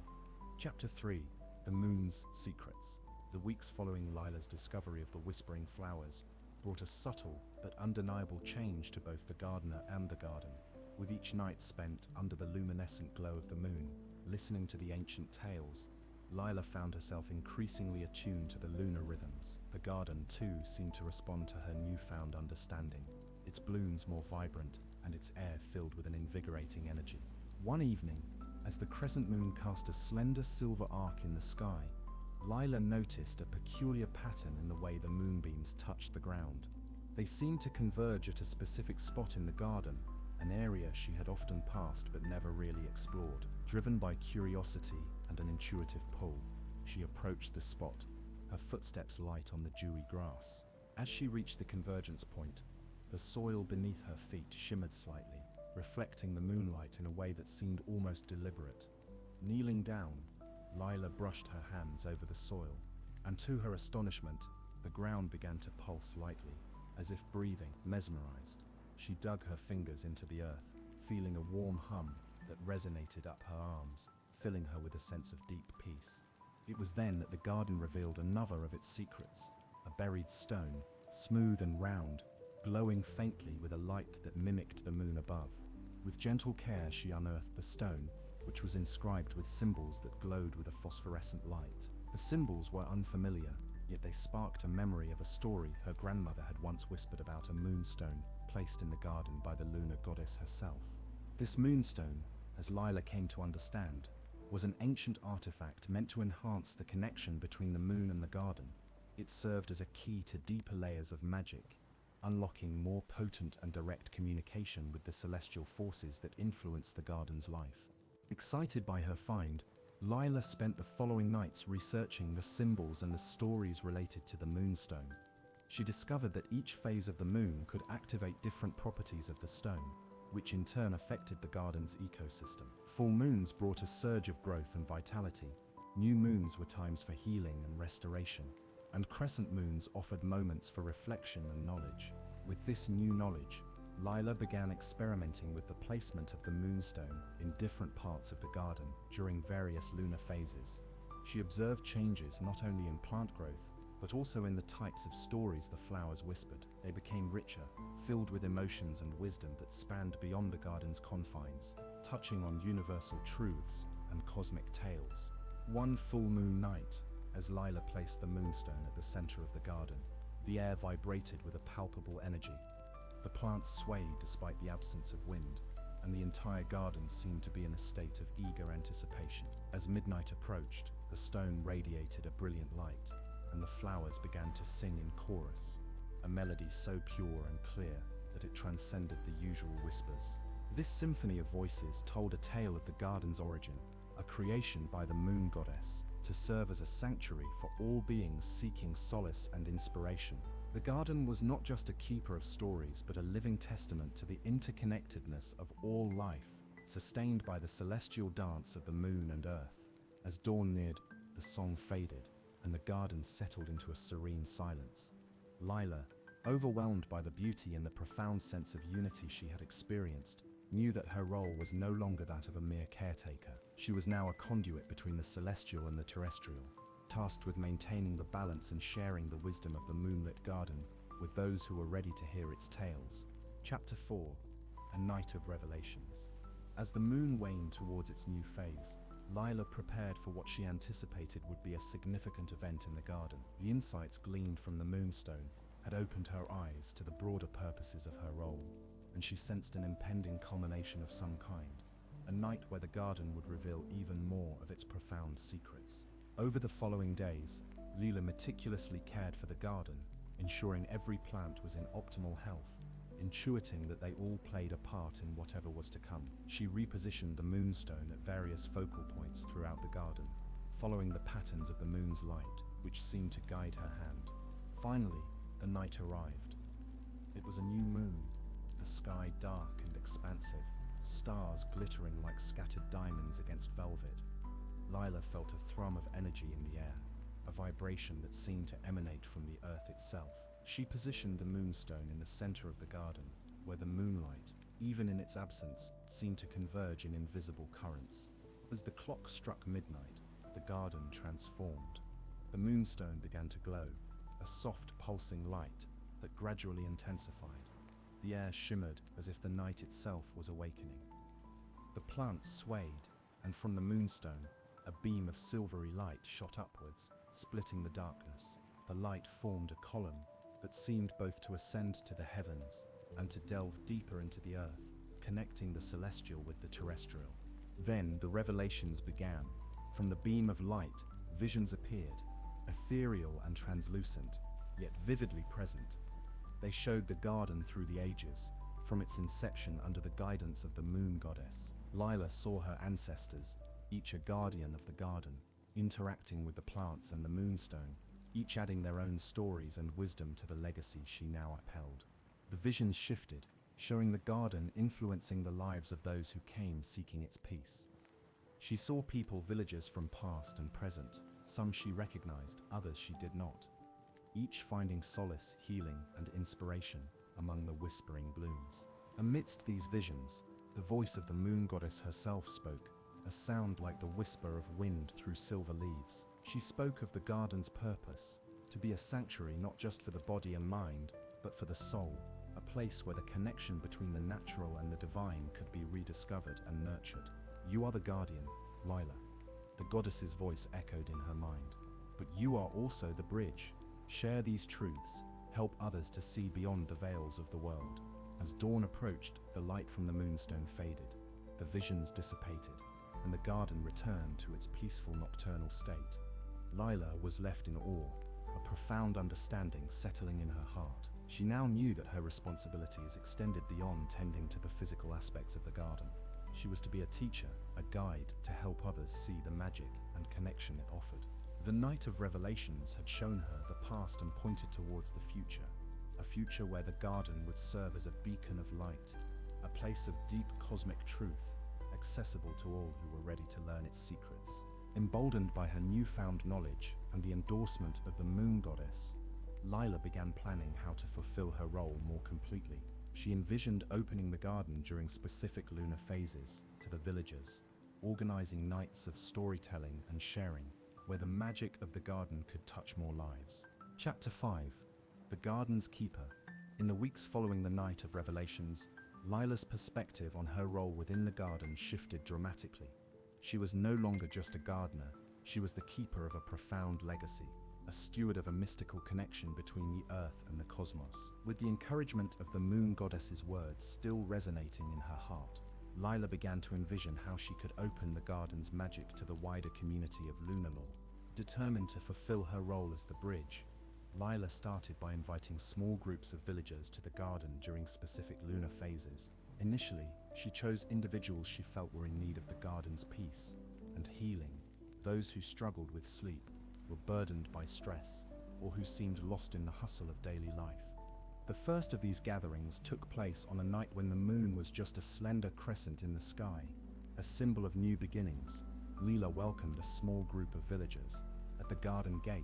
Chapter 3: The Moon's Secrets. The weeks following Lila's discovery of the whispering flowers brought a subtle but undeniable change to both the gardener and the garden. With each night spent under the luminescent glow of the moon, listening to the ancient tales, Lila found herself increasingly attuned to the lunar rhythms. The garden, too, seemed to respond to her newfound understanding, its blooms more vibrant and its air filled with an invigorating energy. One evening, As the crescent moon cast a slender silver arc in the sky, Lila noticed a peculiar pattern in the way the moonbeams touched the ground. They seemed to converge at a specific spot in the garden, an area she had often passed but never really explored. Driven by curiosity and an intuitive pull, she approached the spot, her footsteps light on the dewy grass. As she reached the convergence point, the soil beneath her feet shimmered slightly, reflecting the moonlight in a way that seemed almost deliberate. Kneeling down, Lila brushed her hands over the soil, and to her astonishment, the ground began to pulse lightly, as if breathing. Mesmerized, she dug her fingers into the earth, feeling a warm hum that resonated up her arms, filling her with a sense of deep peace. It was then that the garden revealed another of its secrets, a buried stone, smooth and round, glowing faintly with a light that mimicked the moon above. With gentle care, she unearthed the stone, which was inscribed with symbols that glowed with a phosphorescent light. The symbols were unfamiliar, yet they sparked a memory of a story her grandmother had once whispered about a moonstone placed in the garden by the lunar goddess herself. This moonstone, as Lila came to understand, was an ancient artifact meant to enhance the connection between the moon and the garden. It served as a key to deeper layers of magic, unlocking more potent and direct communication with the celestial forces that influence the garden's life. Excited by her find, Lila spent the following nights researching the symbols and the stories related to the moonstone. She discovered that each phase of the moon could activate different properties of the stone, which in turn affected the garden's ecosystem. Full moons brought a surge of growth and vitality. New moons were times for healing and restoration, and crescent moons offered moments for reflection and knowledge. With this new knowledge, Lila began experimenting with the placement of the moonstone in different parts of the garden during various lunar phases. She observed changes not only in plant growth, but also in the types of stories the flowers whispered. They became richer, filled with emotions and wisdom that spanned beyond the garden's confines, touching on universal truths and cosmic tales. One full moon night, as Lila placed the moonstone at the center of the garden, the air vibrated with a palpable energy. The plants swayed despite the absence of wind, and the entire garden seemed to be in a state of eager anticipation. As midnight approached, the stone radiated a brilliant light, and the flowers began to sing in chorus, a melody so pure and clear that it transcended the usual whispers. This symphony of voices told a tale of the garden's origin, a creation by the moon goddess, to serve as a sanctuary for all beings seeking solace and inspiration. The garden was not just a keeper of stories, but a living testament to the interconnectedness of all life, sustained by the celestial dance of the moon and earth. As dawn neared, the song faded, and the garden settled into a serene silence. Lila, overwhelmed by the beauty and the profound sense of unity she had experienced, knew that her role was no longer that of a mere caretaker. She was now a conduit between the celestial and the terrestrial, tasked with maintaining the balance and sharing the wisdom of the moonlit garden with those who were ready to hear its tales. Chapter 4: A Night of Revelations. As the moon waned towards its new phase, Lila prepared for what she anticipated would be a significant event in the garden. The insights gleaned from the moonstone had opened her eyes to the broader purposes of her role, and she sensed an impending culmination of some kind, a night where the garden would reveal even more of its profound secrets. Over the following days, Lila meticulously cared for the garden, ensuring every plant was in optimal health, intuiting that they all played a part in whatever was to come. She repositioned the moonstone at various focal points throughout the garden, following the patterns of the moon's light, which seemed to guide her hand. Finally, the night arrived. It was a new moon, the sky dark and expansive, stars glittering like scattered diamonds against velvet. Lila felt a thrum of energy in the air, a vibration that seemed to emanate from the earth itself. She positioned the moonstone in the center of the garden, where the moonlight, even in its absence, seemed to converge in invisible currents. As the clock struck midnight, the garden transformed. The moonstone began to glow, a soft pulsing light that gradually intensified. The air shimmered as if the night itself was awakening. The plants swayed, and from the moonstone, a beam of silvery light shot upwards, splitting the darkness. The light formed a column that seemed both to ascend to the heavens and to delve deeper into the earth, connecting the celestial with the terrestrial. Then the revelations began. From the beam of light, visions appeared, ethereal and translucent, yet vividly present. They showed the garden through the ages, from its inception under the guidance of the moon goddess. Lila saw her ancestors, each a guardian of the garden, interacting with the plants and the moonstone, each adding their own stories and wisdom to the legacy she now upheld. The visions shifted, showing the garden influencing the lives of those who came seeking its peace. She saw people, villagers from past and present, some she recognized, others she did not, each finding solace, healing, and inspiration among the whispering blooms. Amidst these visions, the voice of the moon goddess herself spoke, a sound like the whisper of wind through silver leaves. She spoke of the garden's purpose, to be a sanctuary not just for the body and mind, but for the soul, a place where the connection between the natural and the divine could be rediscovered and nurtured. You are the guardian, Lila. The goddess's voice echoed in her mind. But you are also the bridge. Share these truths, help others to see beyond the veils of the world. As dawn approached, the light from the moonstone faded, the visions dissipated, and the garden returned to its peaceful nocturnal state. Lila was left in awe, a profound understanding settling in her heart. She now knew that her responsibilities extended beyond tending to the physical aspects of the garden. She was to be a teacher, a guide to help others see the magic and connection it offered. The night of revelations had shown her the past and pointed towards the future, a future where the garden would serve as a beacon of light, a place of deep cosmic truth, accessible to all who were ready to learn its secrets. Emboldened by her newfound knowledge and the endorsement of the moon goddess, Lila began planning how to fulfill her role more completely. She envisioned opening the garden during specific lunar phases to the villagers, organizing nights of storytelling and sharing, where the magic of the garden could touch more lives. Chapter 5. The Garden's Keeper. In the weeks following the night of revelations, Lila's perspective on her role within the garden shifted dramatically. She was no longer just a gardener, she was the keeper of a profound legacy, a steward of a mystical connection between the earth and the cosmos. With the encouragement of the moon goddess's words still resonating in her heart, Lila began to envision how she could open the garden's magic to the wider community of lunar lore. Determined to fulfill her role as the bridge, Lila started by inviting small groups of villagers to the garden during specific lunar phases. Initially, she chose individuals she felt were in need of the garden's peace and healing, those who struggled with sleep, were burdened by stress, or who seemed lost in the hustle of daily life. The first of these gatherings took place on a night when the moon was just a slender crescent in the sky, a symbol of new beginnings. Lila welcomed a small group of villagers at the garden gate,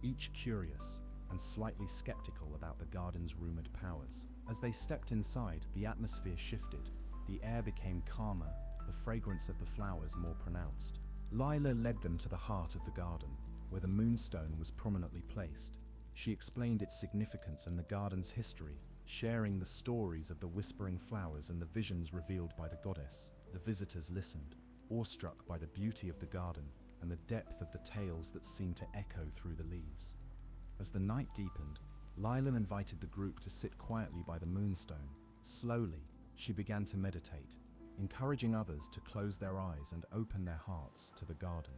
each curious and slightly skeptical about the garden's rumored powers. As they stepped inside, the atmosphere shifted. The air became calmer, the fragrance of the flowers more pronounced. Lila led them to the heart of the garden, where the moonstone was prominently placed. She explained its significance and the garden's history, sharing the stories of the whispering flowers and the visions revealed by the goddess. The visitors listened, awestruck by the beauty of the garden and the depth of the tales that seemed to echo through the leaves. As the night deepened, Lila invited the group to sit quietly by the moonstone. Slowly, she began to meditate, encouraging others to close their eyes and open their hearts to the garden.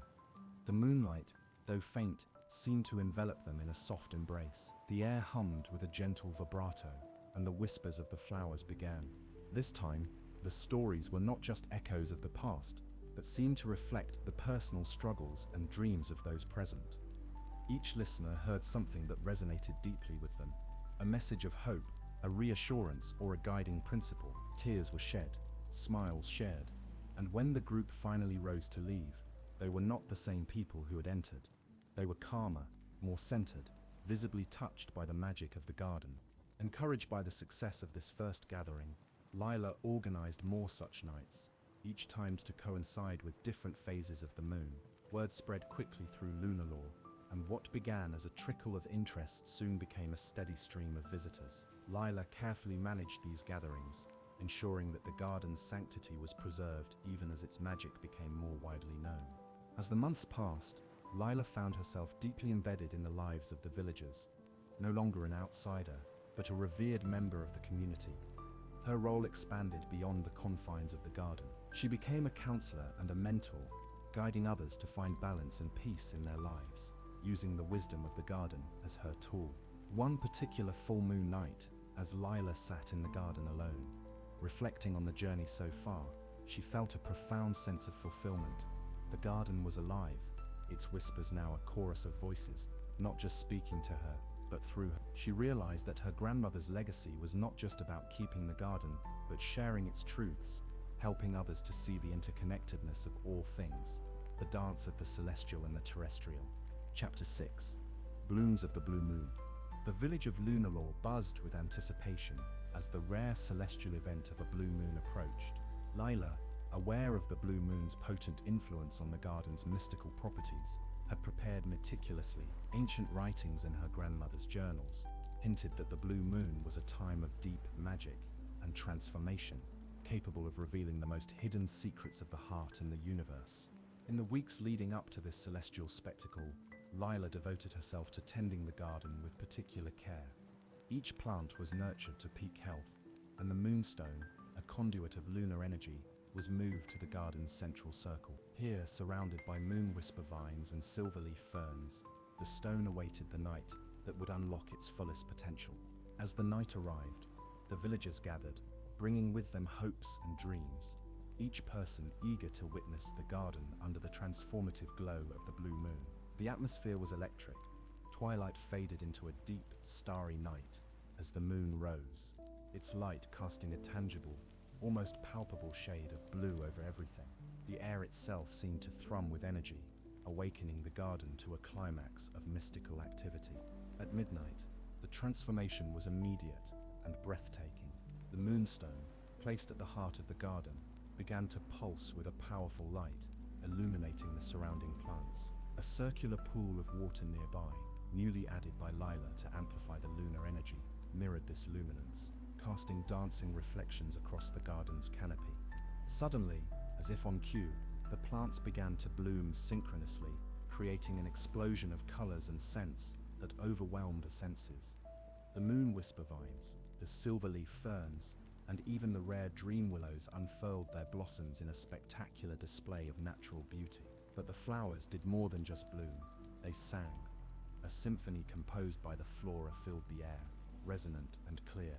The moonlight, though faint, seemed to envelop them in a soft embrace. The air hummed with a gentle vibrato, and the whispers of the flowers began. This time, the stories were not just echoes of the past, but seemed to reflect the personal struggles and dreams of those present. Each listener heard something that resonated deeply with them, a message of hope, a reassurance, or a guiding principle. Tears were shed, smiles shared, and when the group finally rose to leave, they were not the same people who had entered. They were calmer, more centered, visibly touched by the magic of the garden. Encouraged by the success of this first gathering, Lila organized more such nights, each timed to coincide with different phases of the moon. Word spread quickly through lunar lore, and what began as a trickle of interest soon became a steady stream of visitors. Lila carefully managed these gatherings, ensuring that the garden's sanctity was preserved even as its magic became more widely known. As the months passed, Lila found herself deeply embedded in the lives of the villagers, no longer an outsider, but a revered member of the community. Her role expanded beyond the confines of the garden. She became a counselor and a mentor, guiding others to find balance and peace in their lives, using the wisdom of the garden as her tool. One particular full moon night, as Lila sat in the garden alone, reflecting on the journey so far, she felt a profound sense of fulfillment. The garden was alive, its whispers now a chorus of voices, not just speaking to her, but through her. She realized that her grandmother's legacy was not just about keeping the garden, but sharing its truths, helping others to see the interconnectedness of all things, the dance of the celestial and the terrestrial. Chapter 6. Blooms of the Blue Moon. The village of Lunalore buzzed with anticipation as the rare celestial event of a blue moon approached. Lila, aware of the blue moon's potent influence on the garden's mystical properties, had prepared meticulously. Ancient writings in her grandmother's journals hinted that the blue moon was a time of deep magic and transformation, capable of revealing the most hidden secrets of the heart and the universe. In the weeks leading up to this celestial spectacle, Lila devoted herself to tending the garden with particular care. Each plant was nurtured to peak health, and the moonstone, a conduit of lunar energy, was moved to the garden's central circle. Here, surrounded by moon whisper vines and silverleaf ferns, the stone awaited the night that would unlock its fullest potential. As the night arrived, the villagers gathered, bringing with them hopes and dreams, each person eager to witness the garden under the transformative glow of the blue moon. The atmosphere was electric. Twilight faded into a deep, starry night as the moon rose, its light casting a tangible, almost palpable shade of blue over everything. The air itself seemed to thrum with energy, awakening the garden to a climax of mystical activity. At midnight, the transformation was immediate and breathtaking. The moonstone, placed at the heart of the garden, began to pulse with a powerful light, illuminating the surrounding plants. A circular pool of water nearby, newly added by Lila to amplify the lunar energy, mirrored this luminance, casting dancing reflections across the garden's canopy. Suddenly, as if on cue, the plants began to bloom synchronously, creating an explosion of colors and scents that overwhelmed the senses. The moon whisper vines, the silverleaf ferns, and even the rare dream willows unfurled their blossoms in a spectacular display of natural beauty. But the flowers did more than just bloom. They sang. A symphony composed by the flora filled the air, resonant and clear,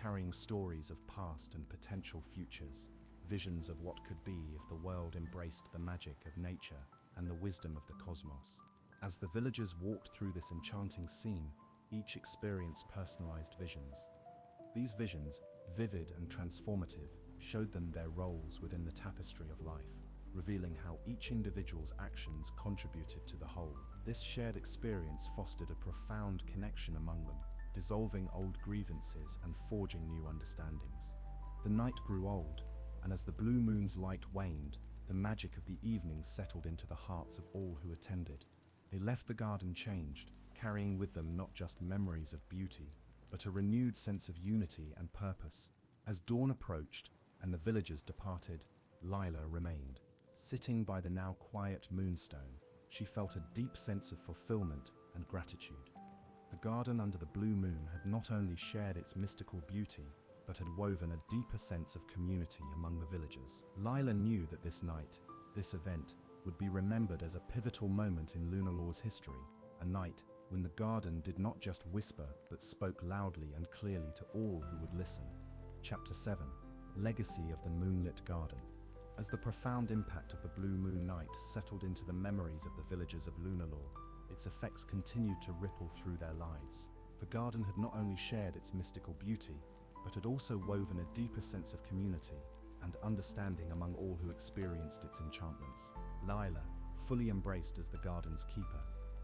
carrying stories of past and potential futures, visions of what could be if the world embraced the magic of nature and the wisdom of the cosmos. As the villagers walked through this enchanting scene, each experienced personalized visions. These visions, vivid and transformative, showed them their roles within the tapestry of life, revealing how each individual's actions contributed to the whole. This shared experience fostered a profound connection among them, dissolving old grievances and forging new understandings. The night grew old, and as the blue moon's light waned, the magic of the evening settled into the hearts of all who attended. They left the garden changed, carrying with them not just memories of beauty, but a renewed sense of unity and purpose. As dawn approached and the villagers departed, Lila remained. Sitting by the now quiet moonstone, she felt a deep sense of fulfillment and gratitude. The garden under the blue moon had not only shared its mystical beauty, but had woven a deeper sense of community among the villagers. Lila knew that this night, this event, would be remembered as a pivotal moment in Lunalore's history, a night when the garden did not just whisper, but spoke loudly and clearly to all who would listen. Chapter 7. Legacy of the Moonlit Garden. As the profound impact of the blue moon night settled into the memories of the villagers of Lunalore, its effects continued to ripple through their lives. The garden had not only shared its mystical beauty, but had also woven a deeper sense of community and understanding among all who experienced its enchantments. Lila, fully embraced as the garden's keeper,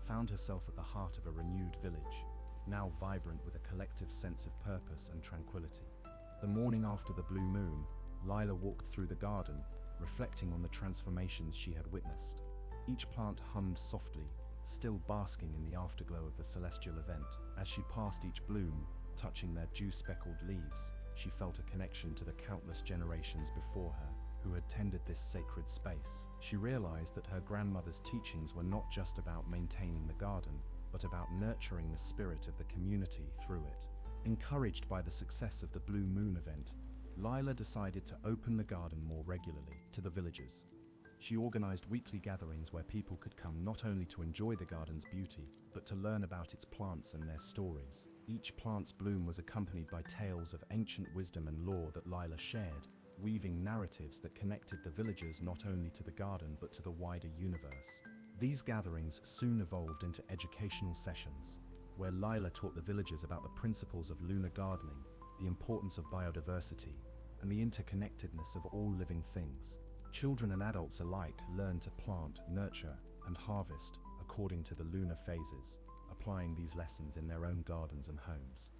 found herself at the heart of a renewed village, now vibrant with a collective sense of purpose and tranquility. The morning after the blue moon, Lila walked through the garden, reflecting on the transformations she had witnessed. Each plant hummed softly, still basking in the afterglow of the celestial event. As she passed each bloom, touching their dew-speckled leaves, she felt a connection to the countless generations before her who had tended this sacred space. She realized that her grandmother's teachings were not just about maintaining the garden, but about nurturing the spirit of the community through it. Encouraged by the success of the Blue Moon event, Lila decided to open the garden more regularly to the villagers. She organized weekly gatherings where people could come not only to enjoy the garden's beauty, but to learn about its plants and their stories. Each plant's bloom was accompanied by tales of ancient wisdom and lore that Lila shared, weaving narratives that connected the villagers not only to the garden but to the wider universe. These gatherings soon evolved into educational sessions, where Lila taught the villagers about the principles of lunar gardening, the importance of biodiversity, and the interconnectedness of all living things. Children and adults alike learned to plant, nurture, and harvest according to the lunar phases, applying these lessons in their own gardens and homes.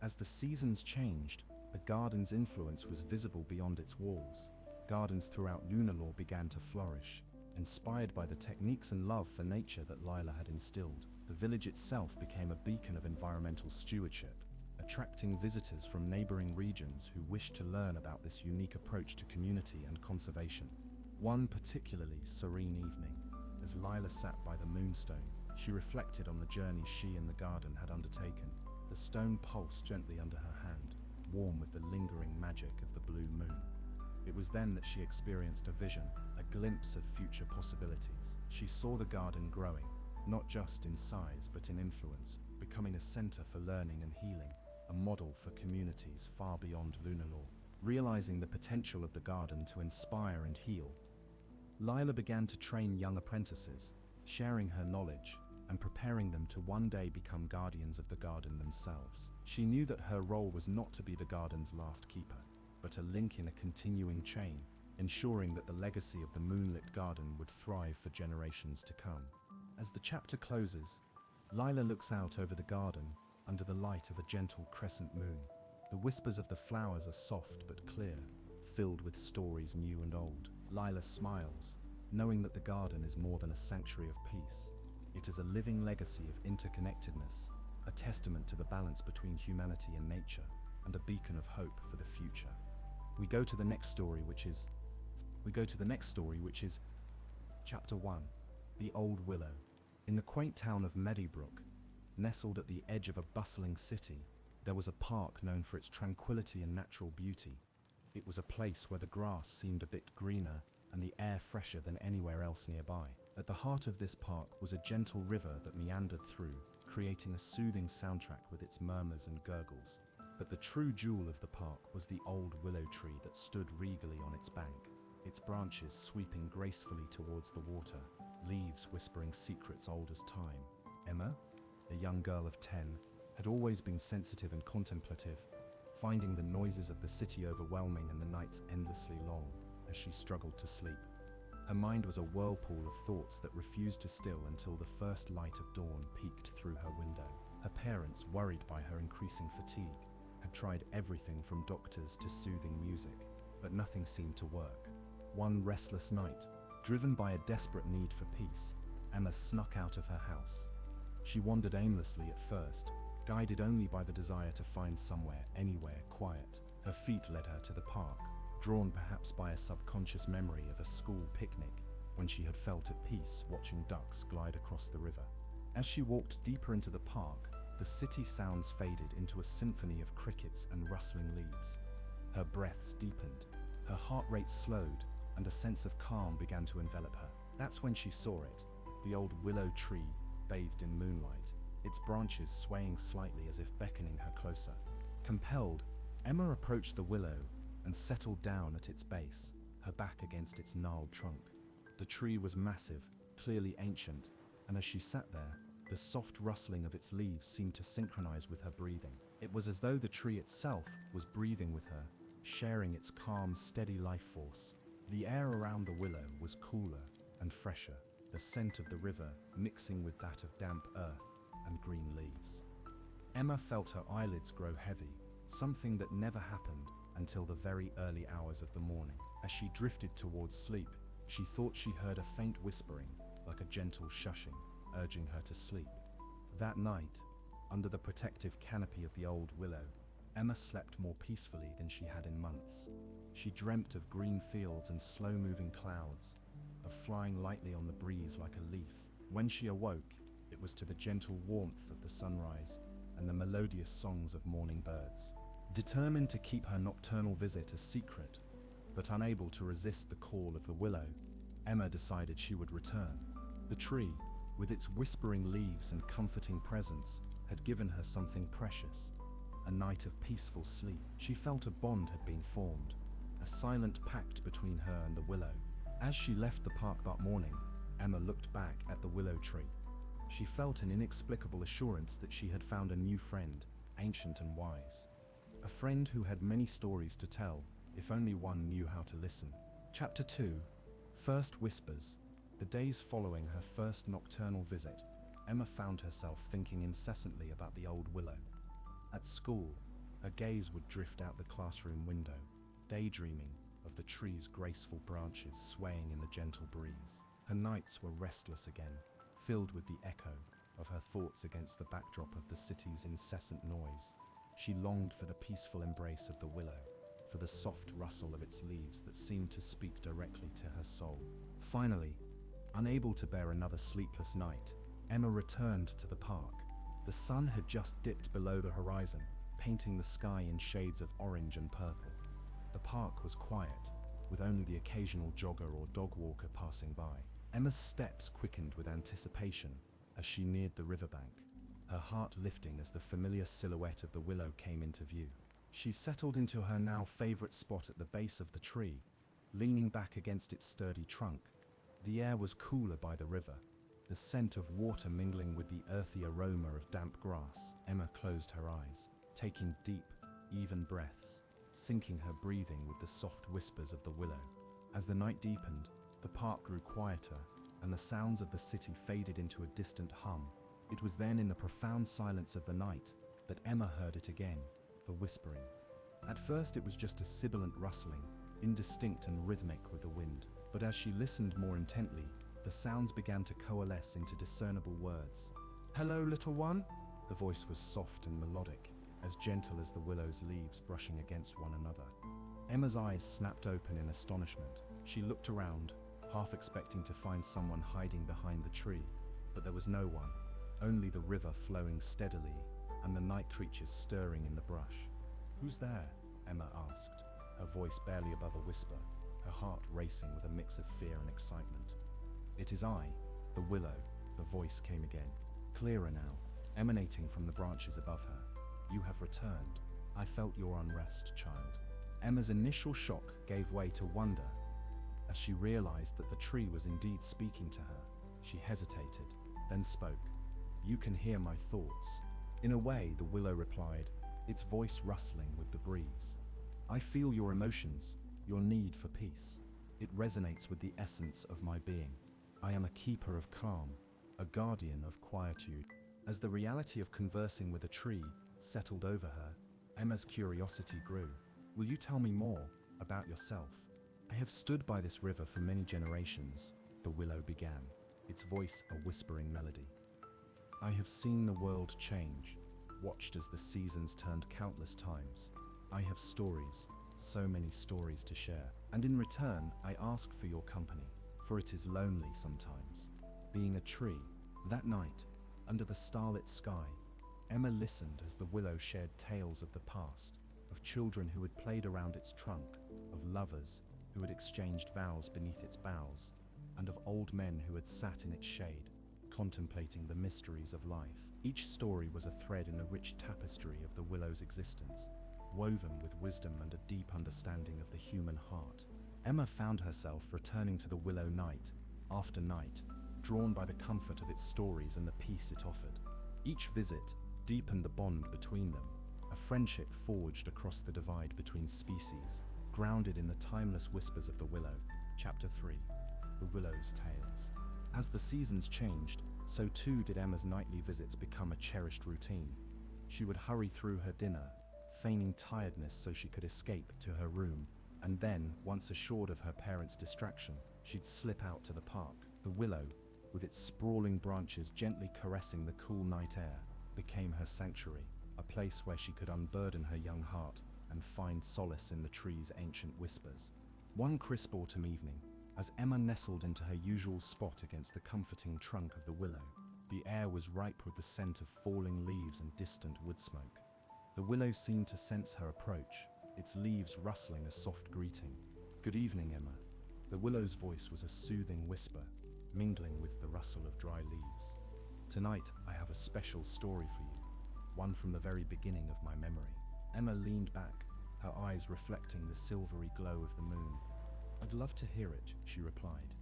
As the seasons changed, the garden's influence was visible beyond its walls. Gardens throughout lunar lore began to flourish, inspired by the techniques and love for nature that Lila had instilled. The village itself became a beacon of environmental stewardship, attracting visitors from neighboring regions who wished to learn about this unique approach to community and conservation. One particularly serene evening, as Lila sat by the moonstone, she reflected on the journey she and the garden had undertaken. The stone pulsed gently under her hand, warm with the lingering magic of the blue moon. It was then that she experienced a vision, a glimpse of future possibilities. She saw the garden growing, not just in size but in influence, becoming a center for learning and healing, a model for communities far beyond lunar lore. Realizing the potential of the garden to inspire and heal, Lila began to train young apprentices, sharing her knowledge and preparing them to one day become guardians of the garden themselves. She knew that her role was not to be the garden's last keeper, but a link in a continuing chain, ensuring that the legacy of the moonlit garden would thrive for generations to come. As the chapter closes, Lila looks out over the garden under the light of a gentle crescent moon. The whispers of the flowers are soft but clear, filled with stories new and old. Lila smiles, knowing that the garden is more than a sanctuary of peace. It is a living legacy of interconnectedness, a testament to the balance between humanity and nature, and a beacon of hope for the future. We go to the next story, which is Chapter 1, The Old Willow. In the quaint town of Meadowbrook, nestled at the edge of a bustling city, there was a park known for its tranquility and natural beauty. It was a place where the grass seemed a bit greener and the air fresher than anywhere else nearby. At the heart of this park was a gentle river that meandered through, creating a soothing soundtrack with its murmurs and gurgles. But the true jewel of the park was the old willow tree that stood regally on its bank, its branches sweeping gracefully towards the water, leaves whispering secrets old as time. Emma, a young girl of 10, had always been sensitive and contemplative, finding the noises of the city overwhelming and the nights endlessly long as she struggled to sleep. Her mind was a whirlpool of thoughts that refused to still until the first light of dawn peeked through her window. Her parents, worried by her increasing fatigue, had tried everything from doctors to soothing music, but nothing seemed to work. One restless night, driven by a desperate need for peace, Emma snuck out of her house. She wandered aimlessly at first, guided only by the desire to find somewhere, anywhere, quiet. Her feet led her to the park, drawn perhaps by a subconscious memory of a school picnic when she had felt at peace watching ducks glide across the river. As she walked deeper into the park, the city sounds faded into a symphony of crickets and rustling leaves. Her breaths deepened, her heart rate slowed, and a sense of calm began to envelop her. That's when she saw it, the old willow tree, bathed in moonlight, its branches swaying slightly as if beckoning her closer. Compelled, Emma approached the willow and settled down at its base, her back against its gnarled trunk. The tree was massive, clearly ancient, and as she sat there, the soft rustling of its leaves seemed to synchronize with her breathing. It was as though the tree itself was breathing with her, sharing its calm, steady life force. The air around the willow was cooler and fresher, the scent of the river mixing with that of damp earth and green leaves. Emma felt her eyelids grow heavy, something that never happened until the very early hours of the morning. As she drifted towards sleep, she thought she heard a faint whispering, like a gentle shushing, urging her to sleep. That night, under the protective canopy of the old willow, Emma slept more peacefully than she had in months. She dreamt of green fields and slow-moving clouds, of flying lightly on the breeze like a leaf. When she awoke, it was to the gentle warmth of the sunrise and the melodious songs of morning birds. Determined to keep her nocturnal visit a secret, but unable to resist the call of the willow, Emma decided she would return. The tree, with its whispering leaves and comforting presence, had given her something precious, a night of peaceful sleep. She felt a bond had been formed, a silent pact between her and the willow. As she left the park that morning, Emma looked back at the willow tree. She felt an inexplicable assurance that she had found a new friend, ancient and wise. A friend who had many stories to tell, if only one knew how to listen. Chapter 2. First Whispers. The days following her first nocturnal visit, Emma found herself thinking incessantly about the old willow. At school, her gaze would drift out the classroom window, daydreaming of the tree's graceful branches swaying in the gentle breeze. Her nights were restless again, filled with the echo of her thoughts against the backdrop of the city's incessant noise. She longed for the peaceful embrace of the willow, for the soft rustle of its leaves that seemed to speak directly to her soul. Finally, unable to bear another sleepless night, Emma returned to the park. The sun had just dipped below the horizon, painting the sky in shades of orange and purple. The park was quiet, with only the occasional jogger or dog walker passing by. Emma's steps quickened with anticipation as she neared the riverbank, her heart lifting as the familiar silhouette of the willow came into view. She settled into her now favorite spot at the base of the tree, leaning back against its sturdy trunk. The air was cooler by the river, the scent of water mingling with the earthy aroma of damp grass. Emma closed her eyes, taking deep, even breaths, syncing her breathing with the soft whispers of the willow. As the night deepened, the park grew quieter, and the sounds of the city faded into a distant hum. It was then in the profound silence of the night that Emma heard it again, the whispering. At first it was just a sibilant rustling, indistinct and rhythmic with the wind. But as she listened more intently, the sounds began to coalesce into discernible words. "Hello, little one?" The voice was soft and melodic, as gentle as the willow's leaves brushing against one another. Emma's eyes snapped open in astonishment. She looked around, half expecting to find someone hiding behind the tree, but there was no one, only the river flowing steadily and the night creatures stirring in the brush. "Who's there?" Emma asked, her voice barely above a whisper, her heart racing with a mix of fear and excitement. "It is I, the willow," the voice came again, clearer now, emanating from the branches above her. "You have returned. I felt your unrest, child." Emma's initial shock gave way to wonder as she realized that the tree was indeed speaking to her. She hesitated, then spoke. "You can hear my thoughts." In a way, the willow replied, its voice rustling with the breeze. "I feel your emotions, your need for peace. It resonates with the essence of my being. I am a keeper of calm, a guardian of quietude." As the reality of conversing with a tree settled over her, Emma's curiosity grew. "Will you tell me more about yourself?" "I have stood by this river for many generations," the willow began, its voice a whispering melody. "I have seen the world change, watched as the seasons turned countless times. I have stories, so many stories to share, and in return I ask for your company, for it is lonely sometimes." Being a tree, that night, under the starlit sky, Emma listened as the willow shared tales of the past, of children who had played around its trunk, of lovers who had exchanged vows beneath its boughs, and of old men who had sat in its shade, contemplating the mysteries of life. Each story was a thread in the rich tapestry of the willow's existence, woven with wisdom and a deep understanding of the human heart. Emma found herself returning to the willow night after night, drawn by the comfort of its stories and the peace it offered. Each visit deepened the bond between them, a friendship forged across the divide between species, grounded in the timeless whispers of the willow. Chapter 3. The Willow's Tales. As the seasons changed, so too did Emma's nightly visits become a cherished routine. She would hurry through her dinner, feigning tiredness so she could escape to her room, and then, once assured of her parents' distraction, she'd slip out to the park. The willow, with its sprawling branches gently caressing the cool night air, became her sanctuary, a place where she could unburden her young heart and find solace in the tree's ancient whispers. One crisp autumn evening, as Emma nestled into her usual spot against the comforting trunk of the willow, the air was ripe with the scent of falling leaves and distant wood smoke. The willow seemed to sense her approach, its leaves rustling a soft greeting. "Good evening, Emma." The willow's voice was a soothing whisper, mingling with the rustle of dry leaves. "Tonight, I have a special story for you, one from the very beginning of my memory." Emma leaned back, her eyes reflecting the silvery glow of the moon. "I'd love to hear it," she replied,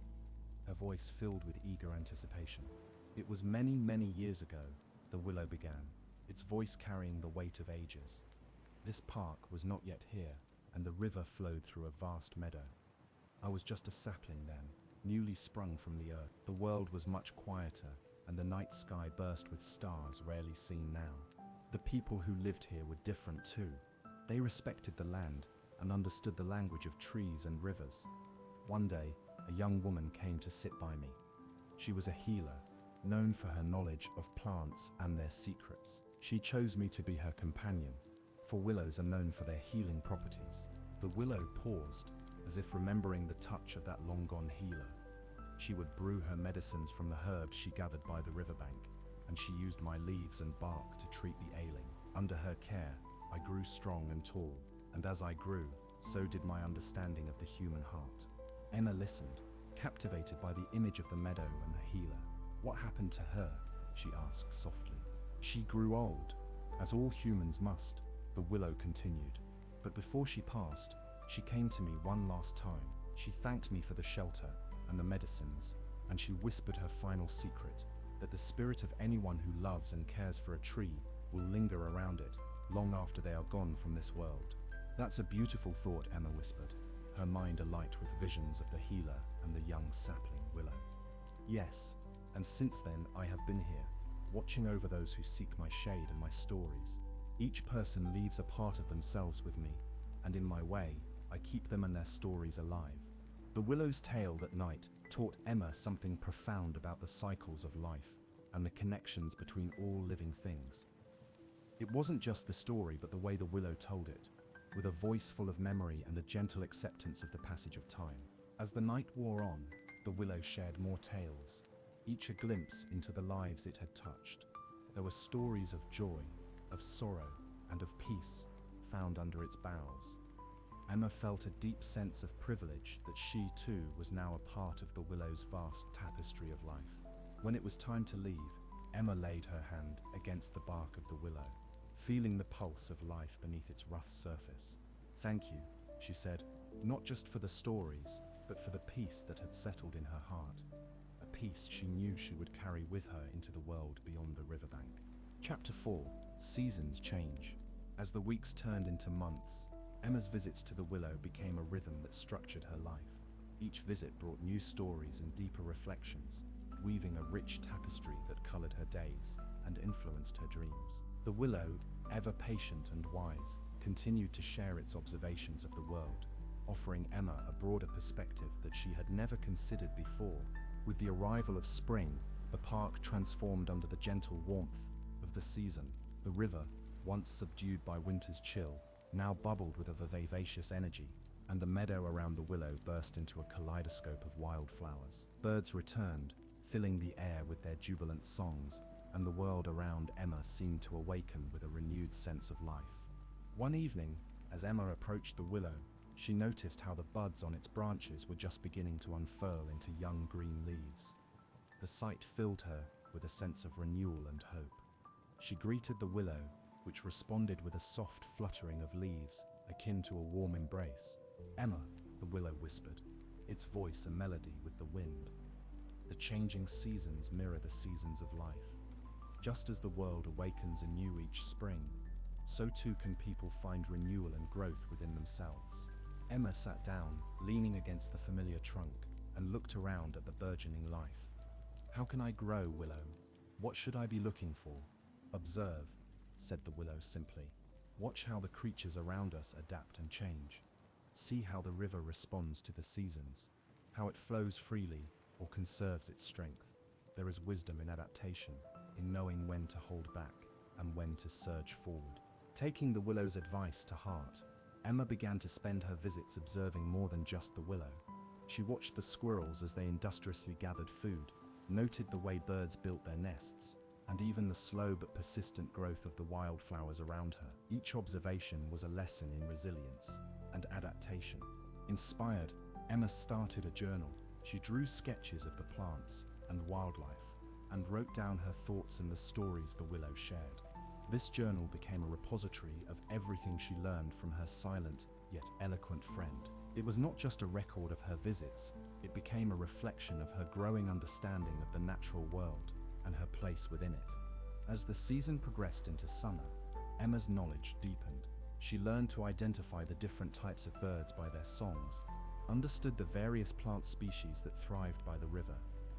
her voice filled with eager anticipation. "It was many, many years ago," the willow began, its voice carrying the weight of ages. "This park was not yet here, and the river flowed through a vast meadow. I was just a sapling then, newly sprung from the earth. The world was much quieter, and the night sky burst with stars rarely seen now. The people who lived here were different too. They respected the land and understood the language of trees and rivers. One day, a young woman came to sit by me. She was a healer, known for her knowledge of plants and their secrets. She chose me to be her companion, for willows are known for their healing properties." The willow paused, as if remembering the touch of that long-gone healer. She would brew her medicines from the herbs she gathered by the riverbank, and she used my leaves and bark to treat the ailing. Under her care, I grew strong and tall, and as I grew, so did my understanding of the human heart. Emma listened, captivated by the image of the meadow and the healer. "What happened to her?" she asked softly. "She grew old, as all humans must," the willow continued. "But before she passed, she came to me one last time. She thanked me for the shelter and the medicines, and she whispered her final secret, that the spirit of anyone who loves and cares for a tree will linger around it long after they are gone from this world." "That's a beautiful thought," Emma whispered, her mind alight with visions of the healer and the young sapling willow. "Yes, and since then I have been here, watching over those who seek my shade and my stories. Each person leaves a part of themselves with me, and in my way, I keep them and their stories alive." The willow's tale that night taught Emma something profound about the cycles of life and the connections between all living things. It wasn't just the story, but the way the willow told it, with a voice full of memory and a gentle acceptance of the passage of time. As the night wore on, the willow shared more tales, each a glimpse into the lives it had touched. There were stories of joy, of sorrow, and of peace found under its boughs. Emma felt a deep sense of privilege that she too was now a part of the willow's vast tapestry of life. When it was time to leave, Emma laid her hand against the bark of the willow, feeling the pulse of life beneath its rough surface. "Thank you," she said, not just for the stories, but for the peace that had settled in her heart, a peace she knew she would carry with her into the world beyond the riverbank. Chapter 4: Seasons Change. As the weeks turned into months, Emma's visits to the willow became a rhythm that structured her life. Each visit brought new stories and deeper reflections, weaving a rich tapestry that colored her days and influenced her dreams. The willow, ever patient and wise, continued to share its observations of the world, offering Emma a broader perspective that she had never considered before. With the arrival of spring, the park transformed under the gentle warmth of the season. The river, once subdued by winter's chill, now bubbled with a vivacious energy, and the meadow around the willow burst into a kaleidoscope of wildflowers. Birds returned, filling the air with their jubilant songs, and the world around Emma seemed to awaken with a renewed sense of life. One evening, as Emma approached the willow, she noticed how the buds on its branches were just beginning to unfurl into young green leaves. The sight filled her with a sense of renewal and hope. She greeted the willow, which responded with a soft fluttering of leaves, akin to a warm embrace. "Emma," the willow whispered, its voice a melody with the wind. "The changing seasons mirror the seasons of life. Just as the world awakens anew each spring, so too can people find renewal and growth within themselves." Emma sat down, leaning against the familiar trunk, and looked around at the burgeoning life. "How can I grow, willow? What should I be looking for?" "Observe," said the willow simply. "Watch how the creatures around us adapt and change. See how the river responds to the seasons, how it flows freely or conserves its strength. There is wisdom in adaptation, in knowing when to hold back and when to surge forward." Taking the willow's advice to heart, Emma began to spend her visits observing more than just the willow. She watched the squirrels as they industriously gathered food, noted the way birds built their nests, and even the slow but persistent growth of the wildflowers around her. Each observation was a lesson in resilience and adaptation. Inspired, Emma started a journal. She drew sketches of the plants and wildlife and wrote down her thoughts and the stories the willow shared. This journal became a repository of everything she learned from her silent yet eloquent friend. It was not just a record of her visits, it became a reflection of her growing understanding of the natural world and her place within it. As the season progressed into summer, Emma's knowledge deepened. She learned to identify the different types of birds by their songs, understood the various plant species that thrived by the river,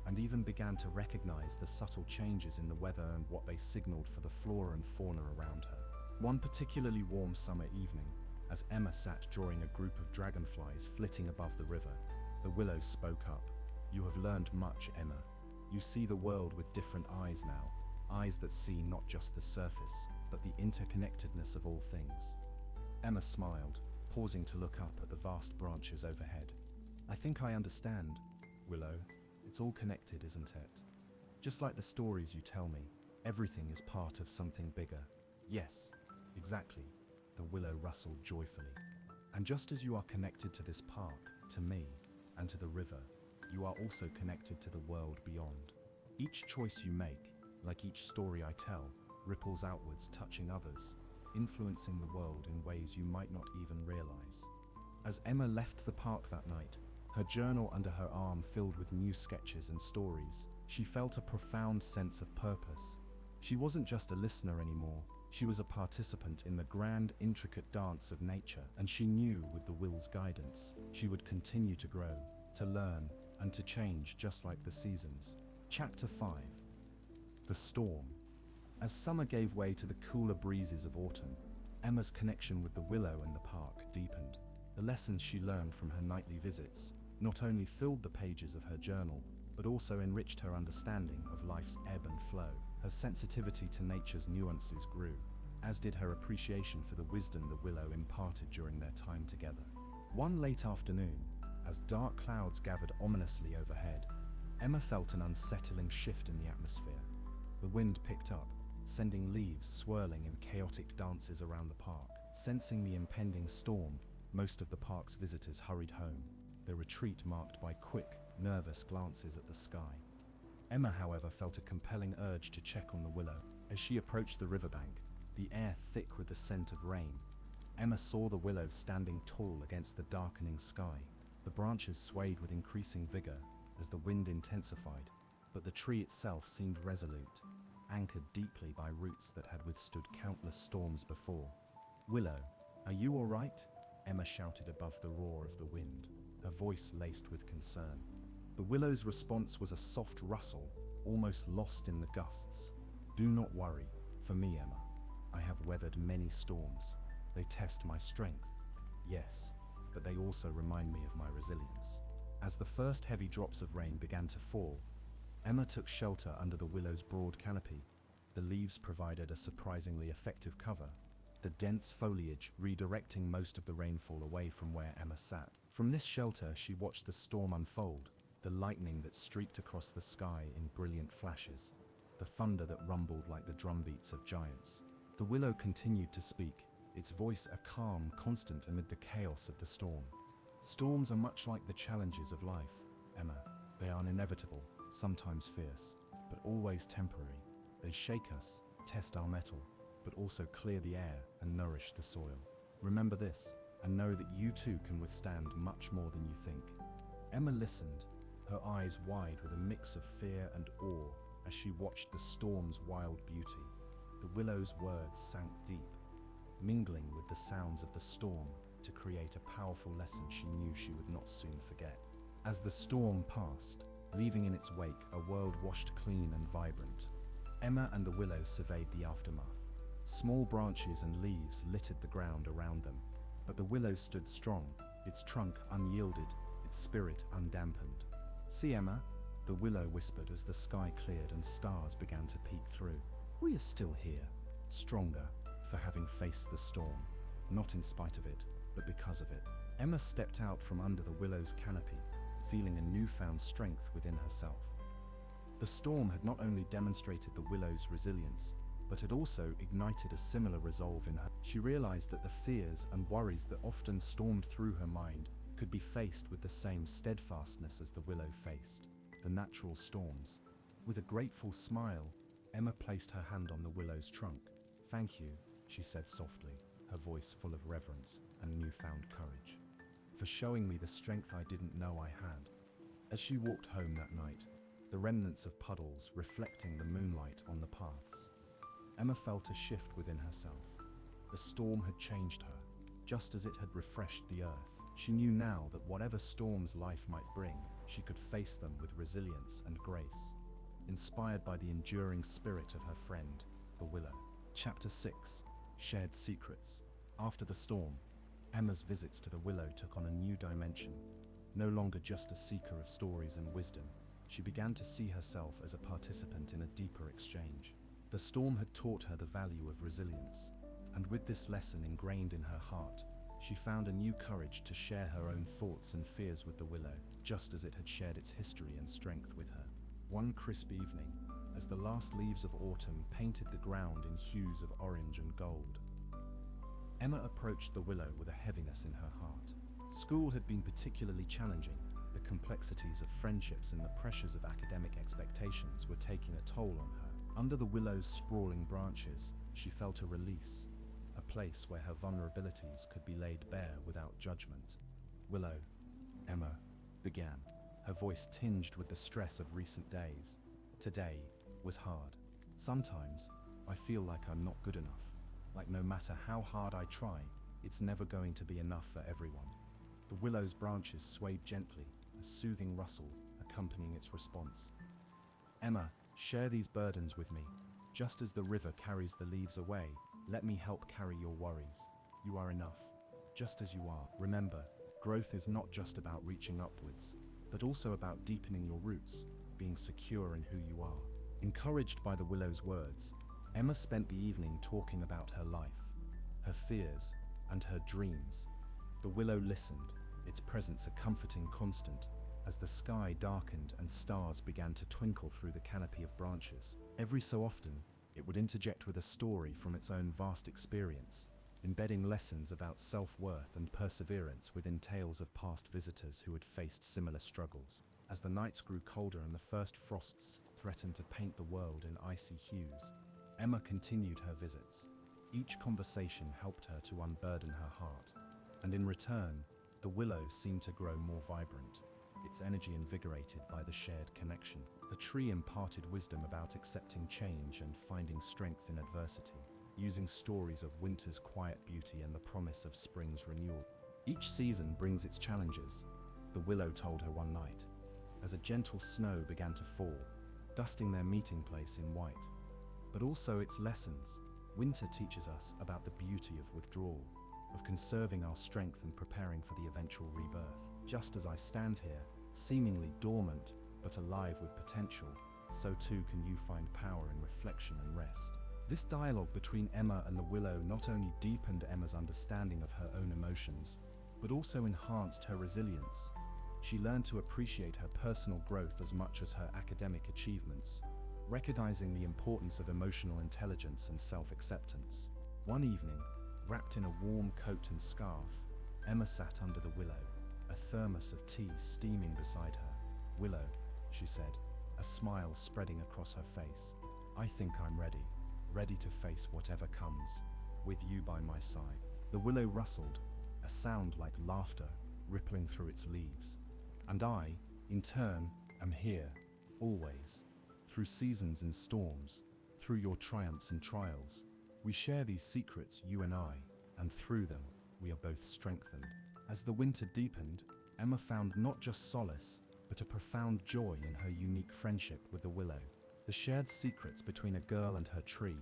and even began to recognize the subtle changes in the weather and what they signaled for the flora and fauna around her. One particularly warm summer evening, as Emma sat drawing a group of dragonflies flitting above the river, the willow spoke up. "You have learned much, Emma. You see the world with different eyes now, eyes that see not just the surface, but the interconnectedness of all things." Emma smiled, pausing to look up at the vast branches overhead. "I think I understand, Willow. It's all connected, isn't it? Just like the stories you tell me, everything is part of something bigger." "Yes, exactly," the willow rustled joyfully. "And just as you are connected to this park, to me, and to the river, you are also connected to the world beyond. Each choice you make, like each story I tell, ripples outwards, touching others, influencing the world in ways you might not even realize." As Emma left the park that night, her journal under her arm filled with new sketches and stories, she felt a profound sense of purpose. She wasn't just a listener anymore, she was a participant in the grand, intricate dance of nature, and she knew with the will's guidance, she would continue to grow, to learn, and to change just like the seasons. Chapter 5. The Storm. As summer gave way to the cooler breezes of autumn, Emma's connection with the willow and the park deepened. The lessons she learned from her nightly visits not only filled the pages of her journal, but also enriched her understanding of life's ebb and flow. Her sensitivity to nature's nuances grew, as did her appreciation for the wisdom the willow imparted during their time together. One late afternoon, as dark clouds gathered ominously overhead, Emma felt an unsettling shift in the atmosphere. The wind picked up, sending leaves swirling in chaotic dances around the park. Sensing the impending storm, most of the park's visitors hurried home, their retreat marked by quick, nervous glances at the sky. Emma, however, felt a compelling urge to check on the willow. As she approached the riverbank, the air thick with the scent of rain, Emma saw the willow standing tall against the darkening sky. The branches swayed with increasing vigor as the wind intensified, but the tree itself seemed resolute, anchored deeply by roots that had withstood countless storms before. "Willow, are you all right?" Emma shouted above the roar of the wind, her voice laced with concern. The willow's response was a soft rustle, almost lost in the gusts. "Do not worry. For me, Emma, I have weathered many storms. They test my strength, yes, but they also remind me of my resilience." As the first heavy drops of rain began to fall, Emma took shelter under the willow's broad canopy. The leaves provided a surprisingly effective cover, the dense foliage redirecting most of the rainfall away from where Emma sat. From this shelter, she watched the storm unfold, the lightning that streaked across the sky in brilliant flashes, the thunder that rumbled like the drumbeats of giants. The willow continued to speak, its voice a calm constant amid the chaos of the storm. "Storms are much like the challenges of life, Emma. They are inevitable, sometimes fierce, but always temporary. They shake us, test our mettle, but also clear the air and nourish the soil. Remember this, and know that you too can withstand much more than you think." Emma listened, her eyes wide with a mix of fear and awe as she watched the storm's wild beauty. The willow's words sank deep, mingling with the sounds of the storm to create a powerful lesson she knew she would not soon forget. As the storm passed, leaving in its wake a world washed clean and vibrant, Emma and the willow surveyed the aftermath. Small branches and leaves littered the ground around them, but the willow stood strong, its trunk unyielded, its spirit undampened. "See, Emma," the willow whispered as the sky cleared and stars began to peek through. "We are still here, stronger for having faced the storm, not in spite of it, but because of it." Emma stepped out from under the willow's canopy, feeling a newfound strength within herself. The storm had not only demonstrated the willow's resilience, but had also ignited a similar resolve in her. She realized that the fears and worries that often stormed through her mind could be faced with the same steadfastness as the willow faced the natural storms. With a grateful smile, Emma placed her hand on the willow's trunk. "Thank you," she said softly, her voice full of reverence and newfound courage, "for showing me the strength I didn't know I had." As she walked home that night, the remnants of puddles reflecting the moonlight on the paths, Emma felt a shift within herself. The storm had changed her, just as it had refreshed the earth. She knew now that whatever storms life might bring, she could face them with resilience and grace, inspired by the enduring spirit of her friend, the willow. Chapter 6. Shared Secrets. After the storm, Emma's visits to the willow took on a new dimension. No longer just a seeker of stories and wisdom, she began to see herself as a participant in a deeper exchange. The storm had taught her the value of resilience, and with this lesson ingrained in her heart, she found a new courage to share her own thoughts and fears with the willow, just as it had shared its history and strength with her. One crisp evening, as the last leaves of autumn painted the ground in hues of orange and gold, Emma approached the willow with a heaviness in her heart. School had been particularly challenging. The complexities of friendships and the pressures of academic expectations were taking a toll on her. Under the willow's sprawling branches, she felt a release, a place where her vulnerabilities could be laid bare without judgment. "Willow," Emma began, her voice tinged with the stress of recent days. "Today was hard. Sometimes I feel like I'm not good enough, like no matter how hard I try, it's never going to be enough for everyone." The willow's branches swayed gently, a soothing rustle accompanying its response. "Emma, share these burdens with me. Just as the river carries the leaves away, let me help carry your worries. You are enough, just as you are. Remember, growth is not just about reaching upwards, but also about deepening your roots, being secure in who you are." Encouraged by the willow's words, Emma spent the evening talking about her life, her fears, and her dreams. The willow listened, its presence a comforting constant, as the sky darkened and stars began to twinkle through the canopy of branches. Every so often, it would interject with a story from its own vast experience, embedding lessons about self-worth and perseverance within tales of past visitors who had faced similar struggles. As the nights grew colder and the first frosts threatened to paint the world in icy hues, Emma continued her visits. Each conversation helped her to unburden her heart, and in return, the willow seemed to grow more vibrant, its energy invigorated by the shared connection. The tree imparted wisdom about accepting change and finding strength in adversity, using stories of winter's quiet beauty and the promise of spring's renewal. "Each season brings its challenges," the willow told her one night, as a gentle snow began to fall, dusting their meeting place in white. "But also its lessons. Winter teaches us about the beauty of withdrawal, of conserving our strength and preparing for the eventual rebirth. Just as I stand here, seemingly dormant, but alive with potential, so too can you find power in reflection and rest." This dialogue between Emma and the willow not only deepened Emma's understanding of her own emotions, but also enhanced her resilience. She learned to appreciate her personal growth as much as her academic achievements, recognizing the importance of emotional intelligence and self-acceptance. One evening, wrapped in a warm coat and scarf, Emma sat under the willow, a thermos of tea steaming beside her. "Willow," she said, a smile spreading across her face, "I think I'm ready to face whatever comes, with you by my side." The willow rustled, a sound like laughter rippling through its leaves. "And I, in turn, am here, always, through seasons and storms, through your triumphs and trials. We share these secrets, you and I, and through them, we are both strengthened." As the winter deepened, Emma found not just solace, but a profound joy in her unique friendship with the willow. The shared secrets between a girl and her tree,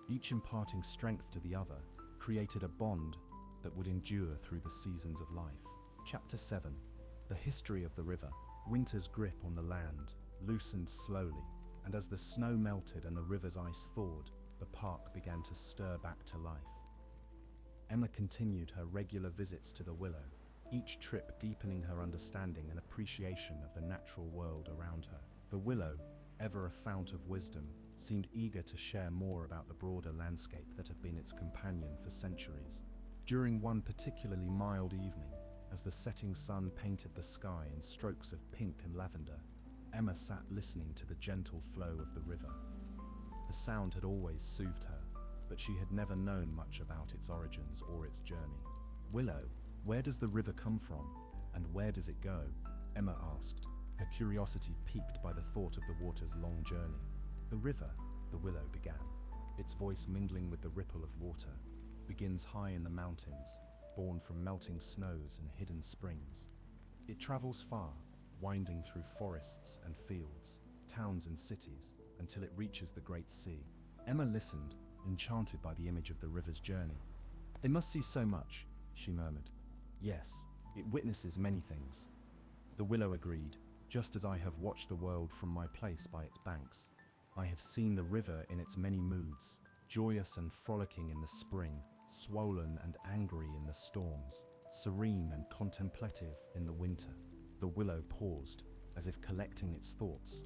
each imparting strength to the other, created a bond that would endure through the seasons of life. Chapter 7. The History of the River. Winter's grip on the land loosened slowly, and as the snow melted and the river's ice thawed, the park began to stir back to life. Emma continued her regular visits to the willow, each trip deepening her understanding and appreciation of the natural world around her. The willow, ever a fount of wisdom, seemed eager to share more about the broader landscape that had been its companion for centuries. During one particularly mild evening, as the setting sun painted the sky in strokes of pink and lavender, Emma sat listening to the gentle flow of the river. The sound had always soothed her, but she had never known much about its origins or its journey. "Willow, where does the river come from, and where does it go?" Emma asked, her curiosity piqued by the thought of the water's long journey. "The river," the willow began, its voice mingling with the ripple of water, "begins high in the mountains, born from melting snows and hidden springs. It travels far, winding through forests and fields, towns and cities, until it reaches the great sea." Emma listened, enchanted by the image of the river's journey. "They must see so much," she murmured. "Yes, it witnesses many things," the willow agreed, "just as I have watched the world from my place by its banks. I have seen the river in its many moods, joyous and frolicking in the spring, swollen and angry in the storms, serene and contemplative in the winter." The willow paused, as if collecting its thoughts.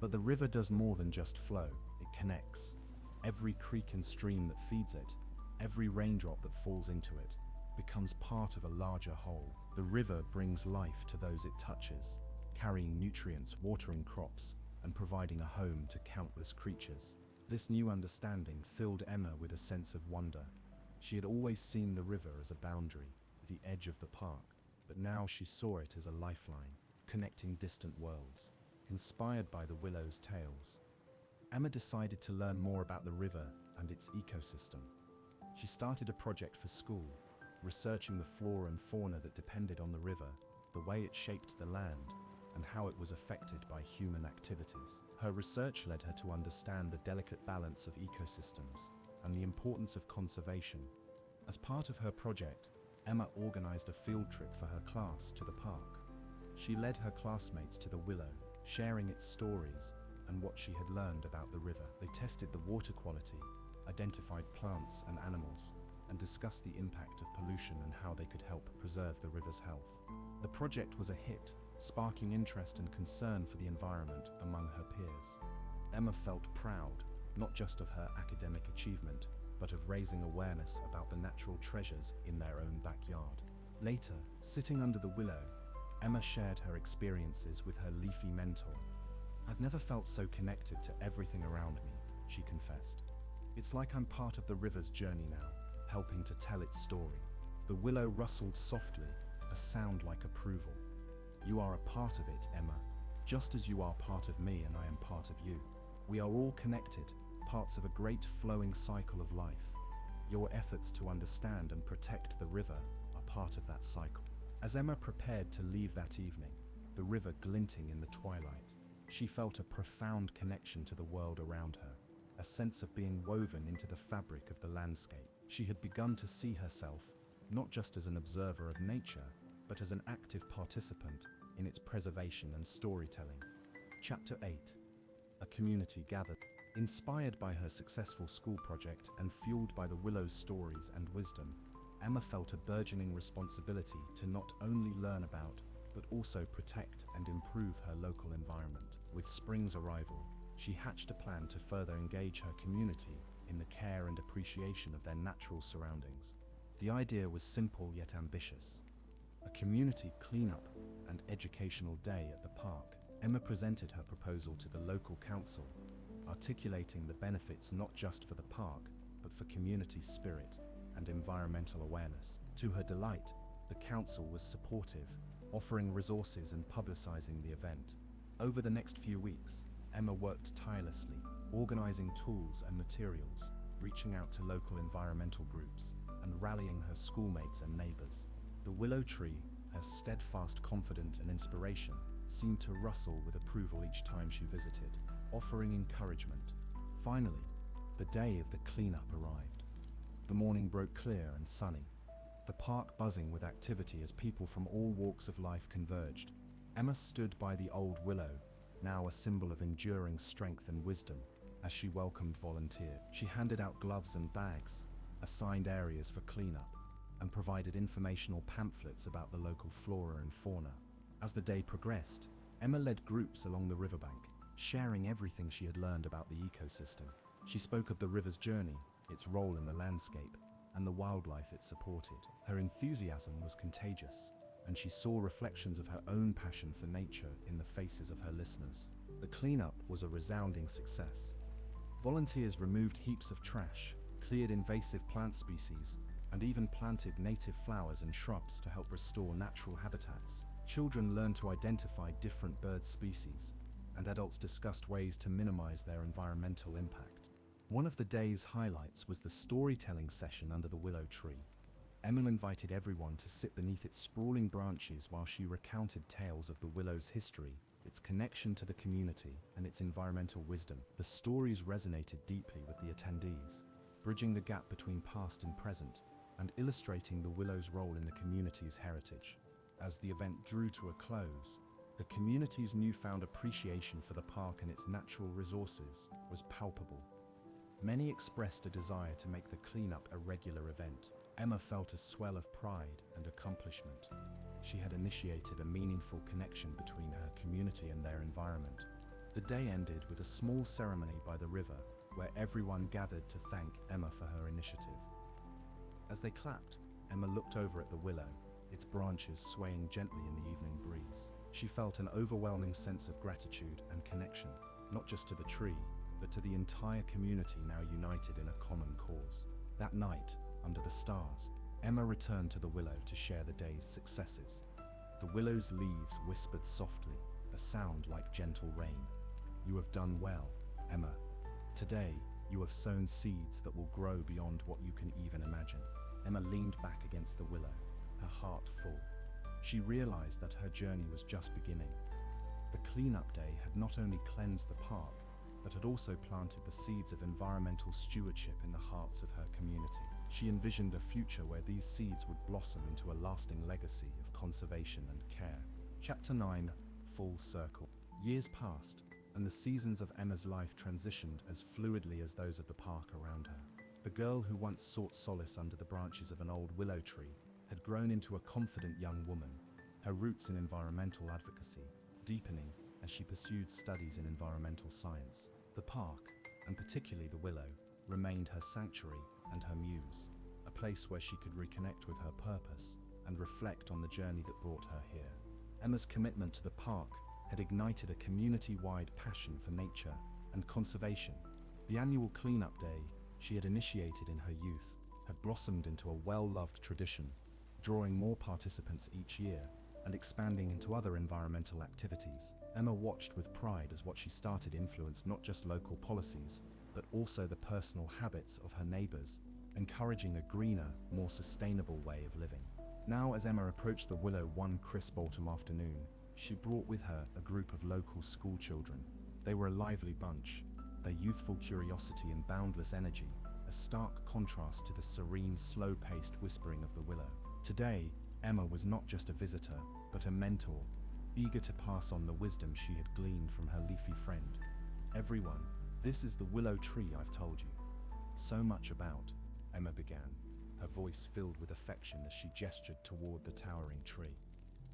"But the river does more than just flow, it connects. Every creek and stream that feeds it, every raindrop that falls into it, becomes part of a larger whole. The river brings life to those it touches, carrying nutrients, watering crops, and providing a home to countless creatures." This new understanding filled Emma with a sense of wonder. She had always seen the river as a boundary, the edge of the park, but now she saw it as a lifeline, connecting distant worlds. Inspired by the willow's tales, Emma decided to learn more about the river and its ecosystem. She started a project for school, researching the flora and fauna that depended on the river, the way it shaped the land, and how it was affected by human activities. Her research led her to understand the delicate balance of ecosystems and the importance of conservation. As part of her project, Emma organized a field trip for her class to the park. She led her classmates to the willow, sharing its stories and what she had learned about the river. They tested the water quality, identified plants and animals, and discussed the impact of pollution and how they could help preserve the river's health. The project was a hit, sparking interest and concern for the environment among her peers. Emma felt proud, not just of her academic achievement, but of raising awareness about the natural treasures in their own backyard. Later, sitting under the willow, Emma shared her experiences with her leafy mentor. "I've never felt so connected to everything around me," she confessed. "It's like I'm part of the river's journey now, helping to tell its story." The willow rustled softly, a sound like approval. "You are a part of it, Emma, just as you are part of me and I am part of you. We are all connected, parts of a great flowing cycle of life. Your efforts to understand and protect the river are part of that cycle." As Emma prepared to leave that evening, the river glinting in the twilight, she felt a profound connection to the world around her, a sense of being woven into the fabric of the landscape. She had begun to see herself not just as an observer of nature, but as an active participant in its preservation and storytelling. Chapter 8. A community gathered. Inspired by her successful school project and fueled by the willow's stories and wisdom, Emma felt a burgeoning responsibility to not only learn about, but also protect and improve her local environment. With spring's arrival, she hatched a plan to further engage her community in the care and appreciation of their natural surroundings. The idea was simple yet ambitious. A community cleanup and educational day at the park. Emma presented her proposal to the local council, articulating the benefits not just for the park, but for community spirit and environmental awareness. To her delight, the council was supportive, offering resources and publicizing the event. Over the next few weeks, Emma worked tirelessly, organizing tools and materials, reaching out to local environmental groups, and rallying her schoolmates and neighbors. The willow tree, her steadfast confidence and inspiration, seemed to rustle with approval each time she visited, offering encouragement. Finally, the day of the cleanup arrived. The morning broke clear and sunny, the park buzzing with activity as people from all walks of life converged. Emma stood by the old willow, now a symbol of enduring strength and wisdom, as she welcomed volunteers. She handed out gloves and bags, assigned areas for cleanup, and provided informational pamphlets about the local flora and fauna. As the day progressed, Emma led groups along the riverbank, sharing everything she had learned about the ecosystem. She spoke of the river's journey, its role in the landscape, and the wildlife it supported. Her enthusiasm was contagious, and she saw reflections of her own passion for nature in the faces of her listeners. The cleanup was a resounding success. Volunteers removed heaps of trash, cleared invasive plant species, and even planted native flowers and shrubs to help restore natural habitats. Children learned to identify different bird species, and adults discussed ways to minimize their environmental impact. One of the day's highlights was the storytelling session under the willow tree. Emma invited everyone to sit beneath its sprawling branches while she recounted tales of the willow's history, its connection to the community, and its environmental wisdom. The stories resonated deeply with the attendees, bridging the gap between past and present, and illustrating the willow's role in the community's heritage. As the event drew to a close, the community's newfound appreciation for the park and its natural resources was palpable. Many expressed a desire to make the cleanup a regular event. Emma felt a swell of pride and accomplishment. She had initiated a meaningful connection between her community and their environment. The day ended with a small ceremony by the river, where everyone gathered to thank Emma for her initiative. As they clapped, Emma looked over at the willow, its branches swaying gently in the evening breeze. She felt an overwhelming sense of gratitude and connection, not just to the tree, but to the entire community now united in a common cause. That night, under the stars, Emma returned to the willow to share the day's successes. The willow's leaves whispered softly, a sound like gentle rain. "You have done well, Emma. Today, you have sown seeds that will grow beyond what you can even imagine." Emma leaned back against the willow, her heart full. She realized that her journey was just beginning. The cleanup day had not only cleansed the park, but had also planted the seeds of environmental stewardship in the hearts of her community. She envisioned a future where these seeds would blossom into a lasting legacy of conservation and care. Chapter 9, Full Circle. Years passed, and the seasons of Emma's life transitioned as fluidly as those of the park around her. The girl who once sought solace under the branches of an old willow tree had grown into a confident young woman, her roots in environmental advocacy deepening as she pursued studies in environmental science. The park, and particularly the willow, remained her sanctuary and her muse, a place where she could reconnect with her purpose and reflect on the journey that brought her here. Emma's commitment to the park had ignited a community-wide passion for nature and conservation. The annual cleanup day she had initiated in her youth had blossomed into a well-loved tradition, drawing more participants each year and expanding into other environmental activities. Emma watched with pride as what she started influenced not just local policies, but also the personal habits of her neighbors, encouraging a greener, more sustainable way of living. Now, as Emma approached the willow one crisp autumn afternoon, she brought with her a group of local school children. They were a lively bunch, their youthful curiosity and boundless energy a stark contrast to the serene, slow-paced whispering of the willow. Today, Emma was not just a visitor, but a mentor, eager to pass on the wisdom she had gleaned from her leafy friend. "Everyone, this is the willow tree I've told you so much about," Emma began, her voice filled with affection as she gestured toward the towering tree.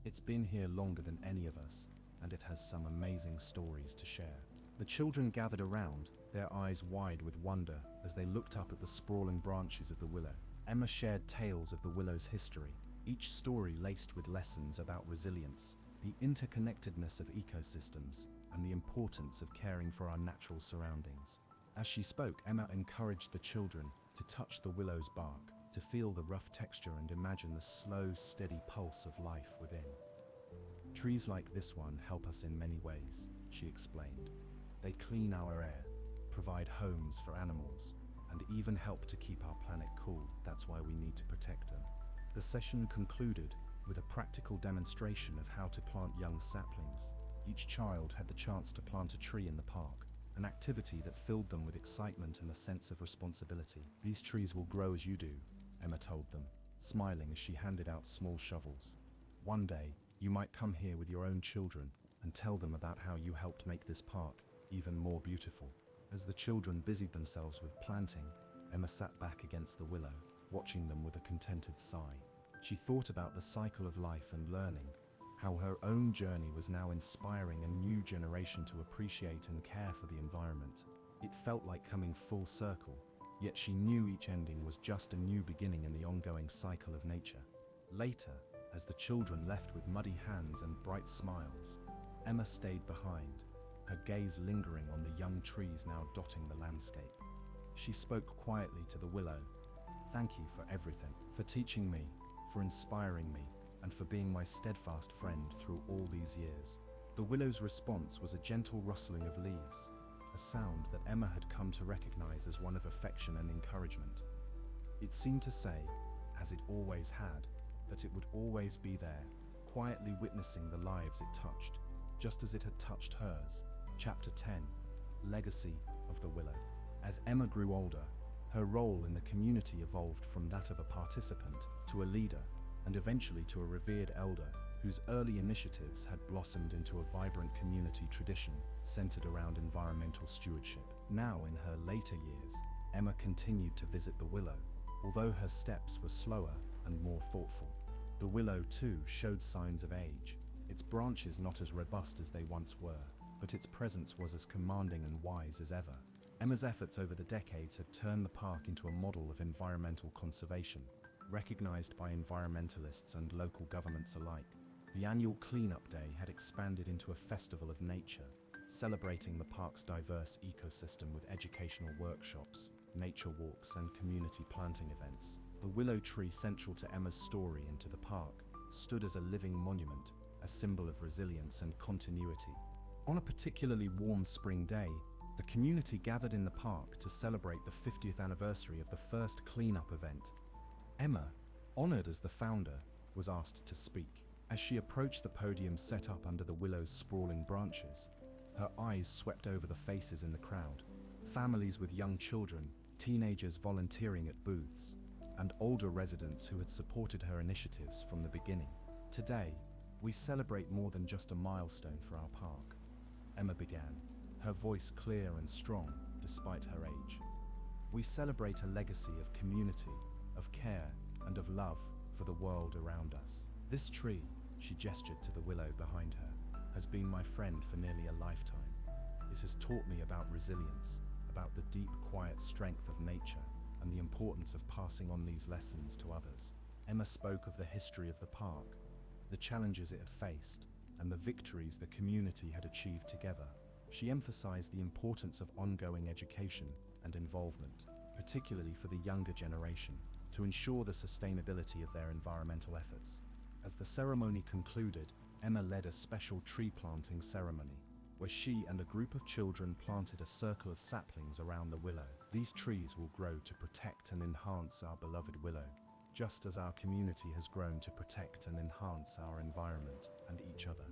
"It's been here longer than any of us, and it has some amazing stories to share." The children gathered around, their eyes wide with wonder as they looked up at the sprawling branches of the willow. Emma shared tales of the willow's history, each story laced with lessons about resilience, the interconnectedness of ecosystems, and the importance of caring for our natural surroundings. As she spoke, Emma encouraged the children to touch the willow's bark, to feel the rough texture and imagine the slow, steady pulse of life within. "Trees like this one help us in many ways," she explained. "They clean our air, provide homes for animals, and even help to keep our planet cool. That's why we need to protect them." The session concluded with a practical demonstration of how to plant young saplings. Each child had the chance to plant a tree in the park, an activity that filled them with excitement and a sense of responsibility. "These trees will grow as you do," Emma told them, smiling as she handed out small shovels. "One day, you might come here with your own children and tell them about how you helped make this park even more beautiful." As the children busied themselves with planting, Emma sat back against the willow, watching them with a contented sigh. She thought about the cycle of life and learning, how her own journey was now inspiring a new generation to appreciate and care for the environment. It felt like coming full circle, yet she knew each ending was just a new beginning in the ongoing cycle of nature. Later, as the children left with muddy hands and bright smiles, Emma stayed behind, her gaze lingering on the young trees now dotting the landscape. She spoke quietly to the willow. "Thank you for everything, for teaching me, for inspiring me, and for being my steadfast friend through all these years." The willow's response was a gentle rustling of leaves, a sound that Emma had come to recognize as one of affection and encouragement. It seemed to say, as it always had, that it would always be there, quietly witnessing the lives it touched, just as it had touched hers. Chapter 10: Legacy of the Willow. As Emma grew older, her role in the community evolved from that of a participant to a leader, and eventually to a revered elder whose early initiatives had blossomed into a vibrant community tradition centered around environmental stewardship. Now, in her later years, Emma continued to visit the willow, although her steps were slower and more thoughtful. The willow, too, showed signs of age, its branches not as robust as they once were, but its presence was as commanding and wise as ever. Emma's efforts over the decades had turned the park into a model of environmental conservation, recognized by environmentalists and local governments alike. The annual cleanup day had expanded into a festival of nature, celebrating the park's diverse ecosystem with educational workshops, nature walks, and community planting events. The willow tree, central to Emma's story into the park, stood as a living monument, a symbol of resilience and continuity. On a particularly warm spring day, the community gathered in the park to celebrate the 50th anniversary of the first cleanup event. Emma, honored as the founder, was asked to speak. As she approached the podium set up under the willow's sprawling branches, her eyes swept over the faces in the crowd, families with young children, teenagers volunteering at booths, and older residents who had supported her initiatives from the beginning. "Today, we celebrate more than just a milestone for our park," Emma began, her voice clear and strong despite her age. "We celebrate a legacy of community, of care, and of love for the world around us. This tree," she gestured to the willow behind her, "has been my friend for nearly a lifetime. It has taught me about resilience, about the deep, quiet strength of nature, and the importance of passing on these lessons to others." Emma spoke of the history of the park, the challenges it had faced, and the victories the community had achieved together. She emphasized the importance of ongoing education and involvement, particularly for the younger generation, to ensure the sustainability of their environmental efforts. As the ceremony concluded, Emma led a special tree planting ceremony, where she and a group of children planted a circle of saplings around the willow. "These trees will grow to protect and enhance our beloved willow, just as our community has grown to protect and enhance our environment and each other."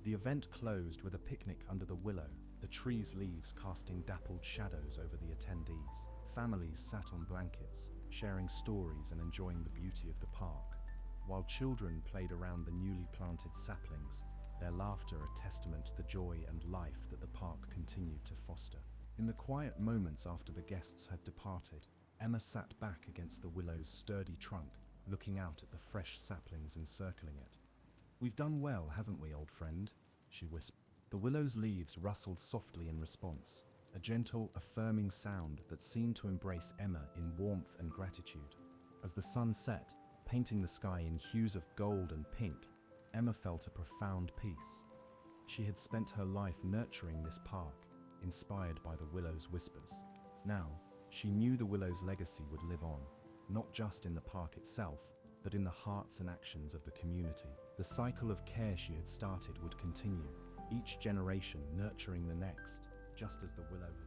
The event closed with a picnic under the willow, the tree's leaves casting dappled shadows over the attendees. Families sat on blankets, sharing stories and enjoying the beauty of the park, while children played around the newly planted saplings, their laughter a testament to the joy and life that the park continued to foster. In the quiet moments after the guests had departed, Emma sat back against the willow's sturdy trunk, looking out at the fresh saplings encircling it. "We've done well, haven't we, old friend?" she whispered. The willow's leaves rustled softly in response, a gentle, affirming sound that seemed to embrace Emma in warmth and gratitude. As the sun set, painting the sky in hues of gold and pink, Emma felt a profound peace. She had spent her life nurturing this park, inspired by the willow's whispers. Now, she knew the willow's legacy would live on, not just in the park itself, but in the hearts and actions of the community. The cycle of care she had started would continue, each generation nurturing the next, just as the willow had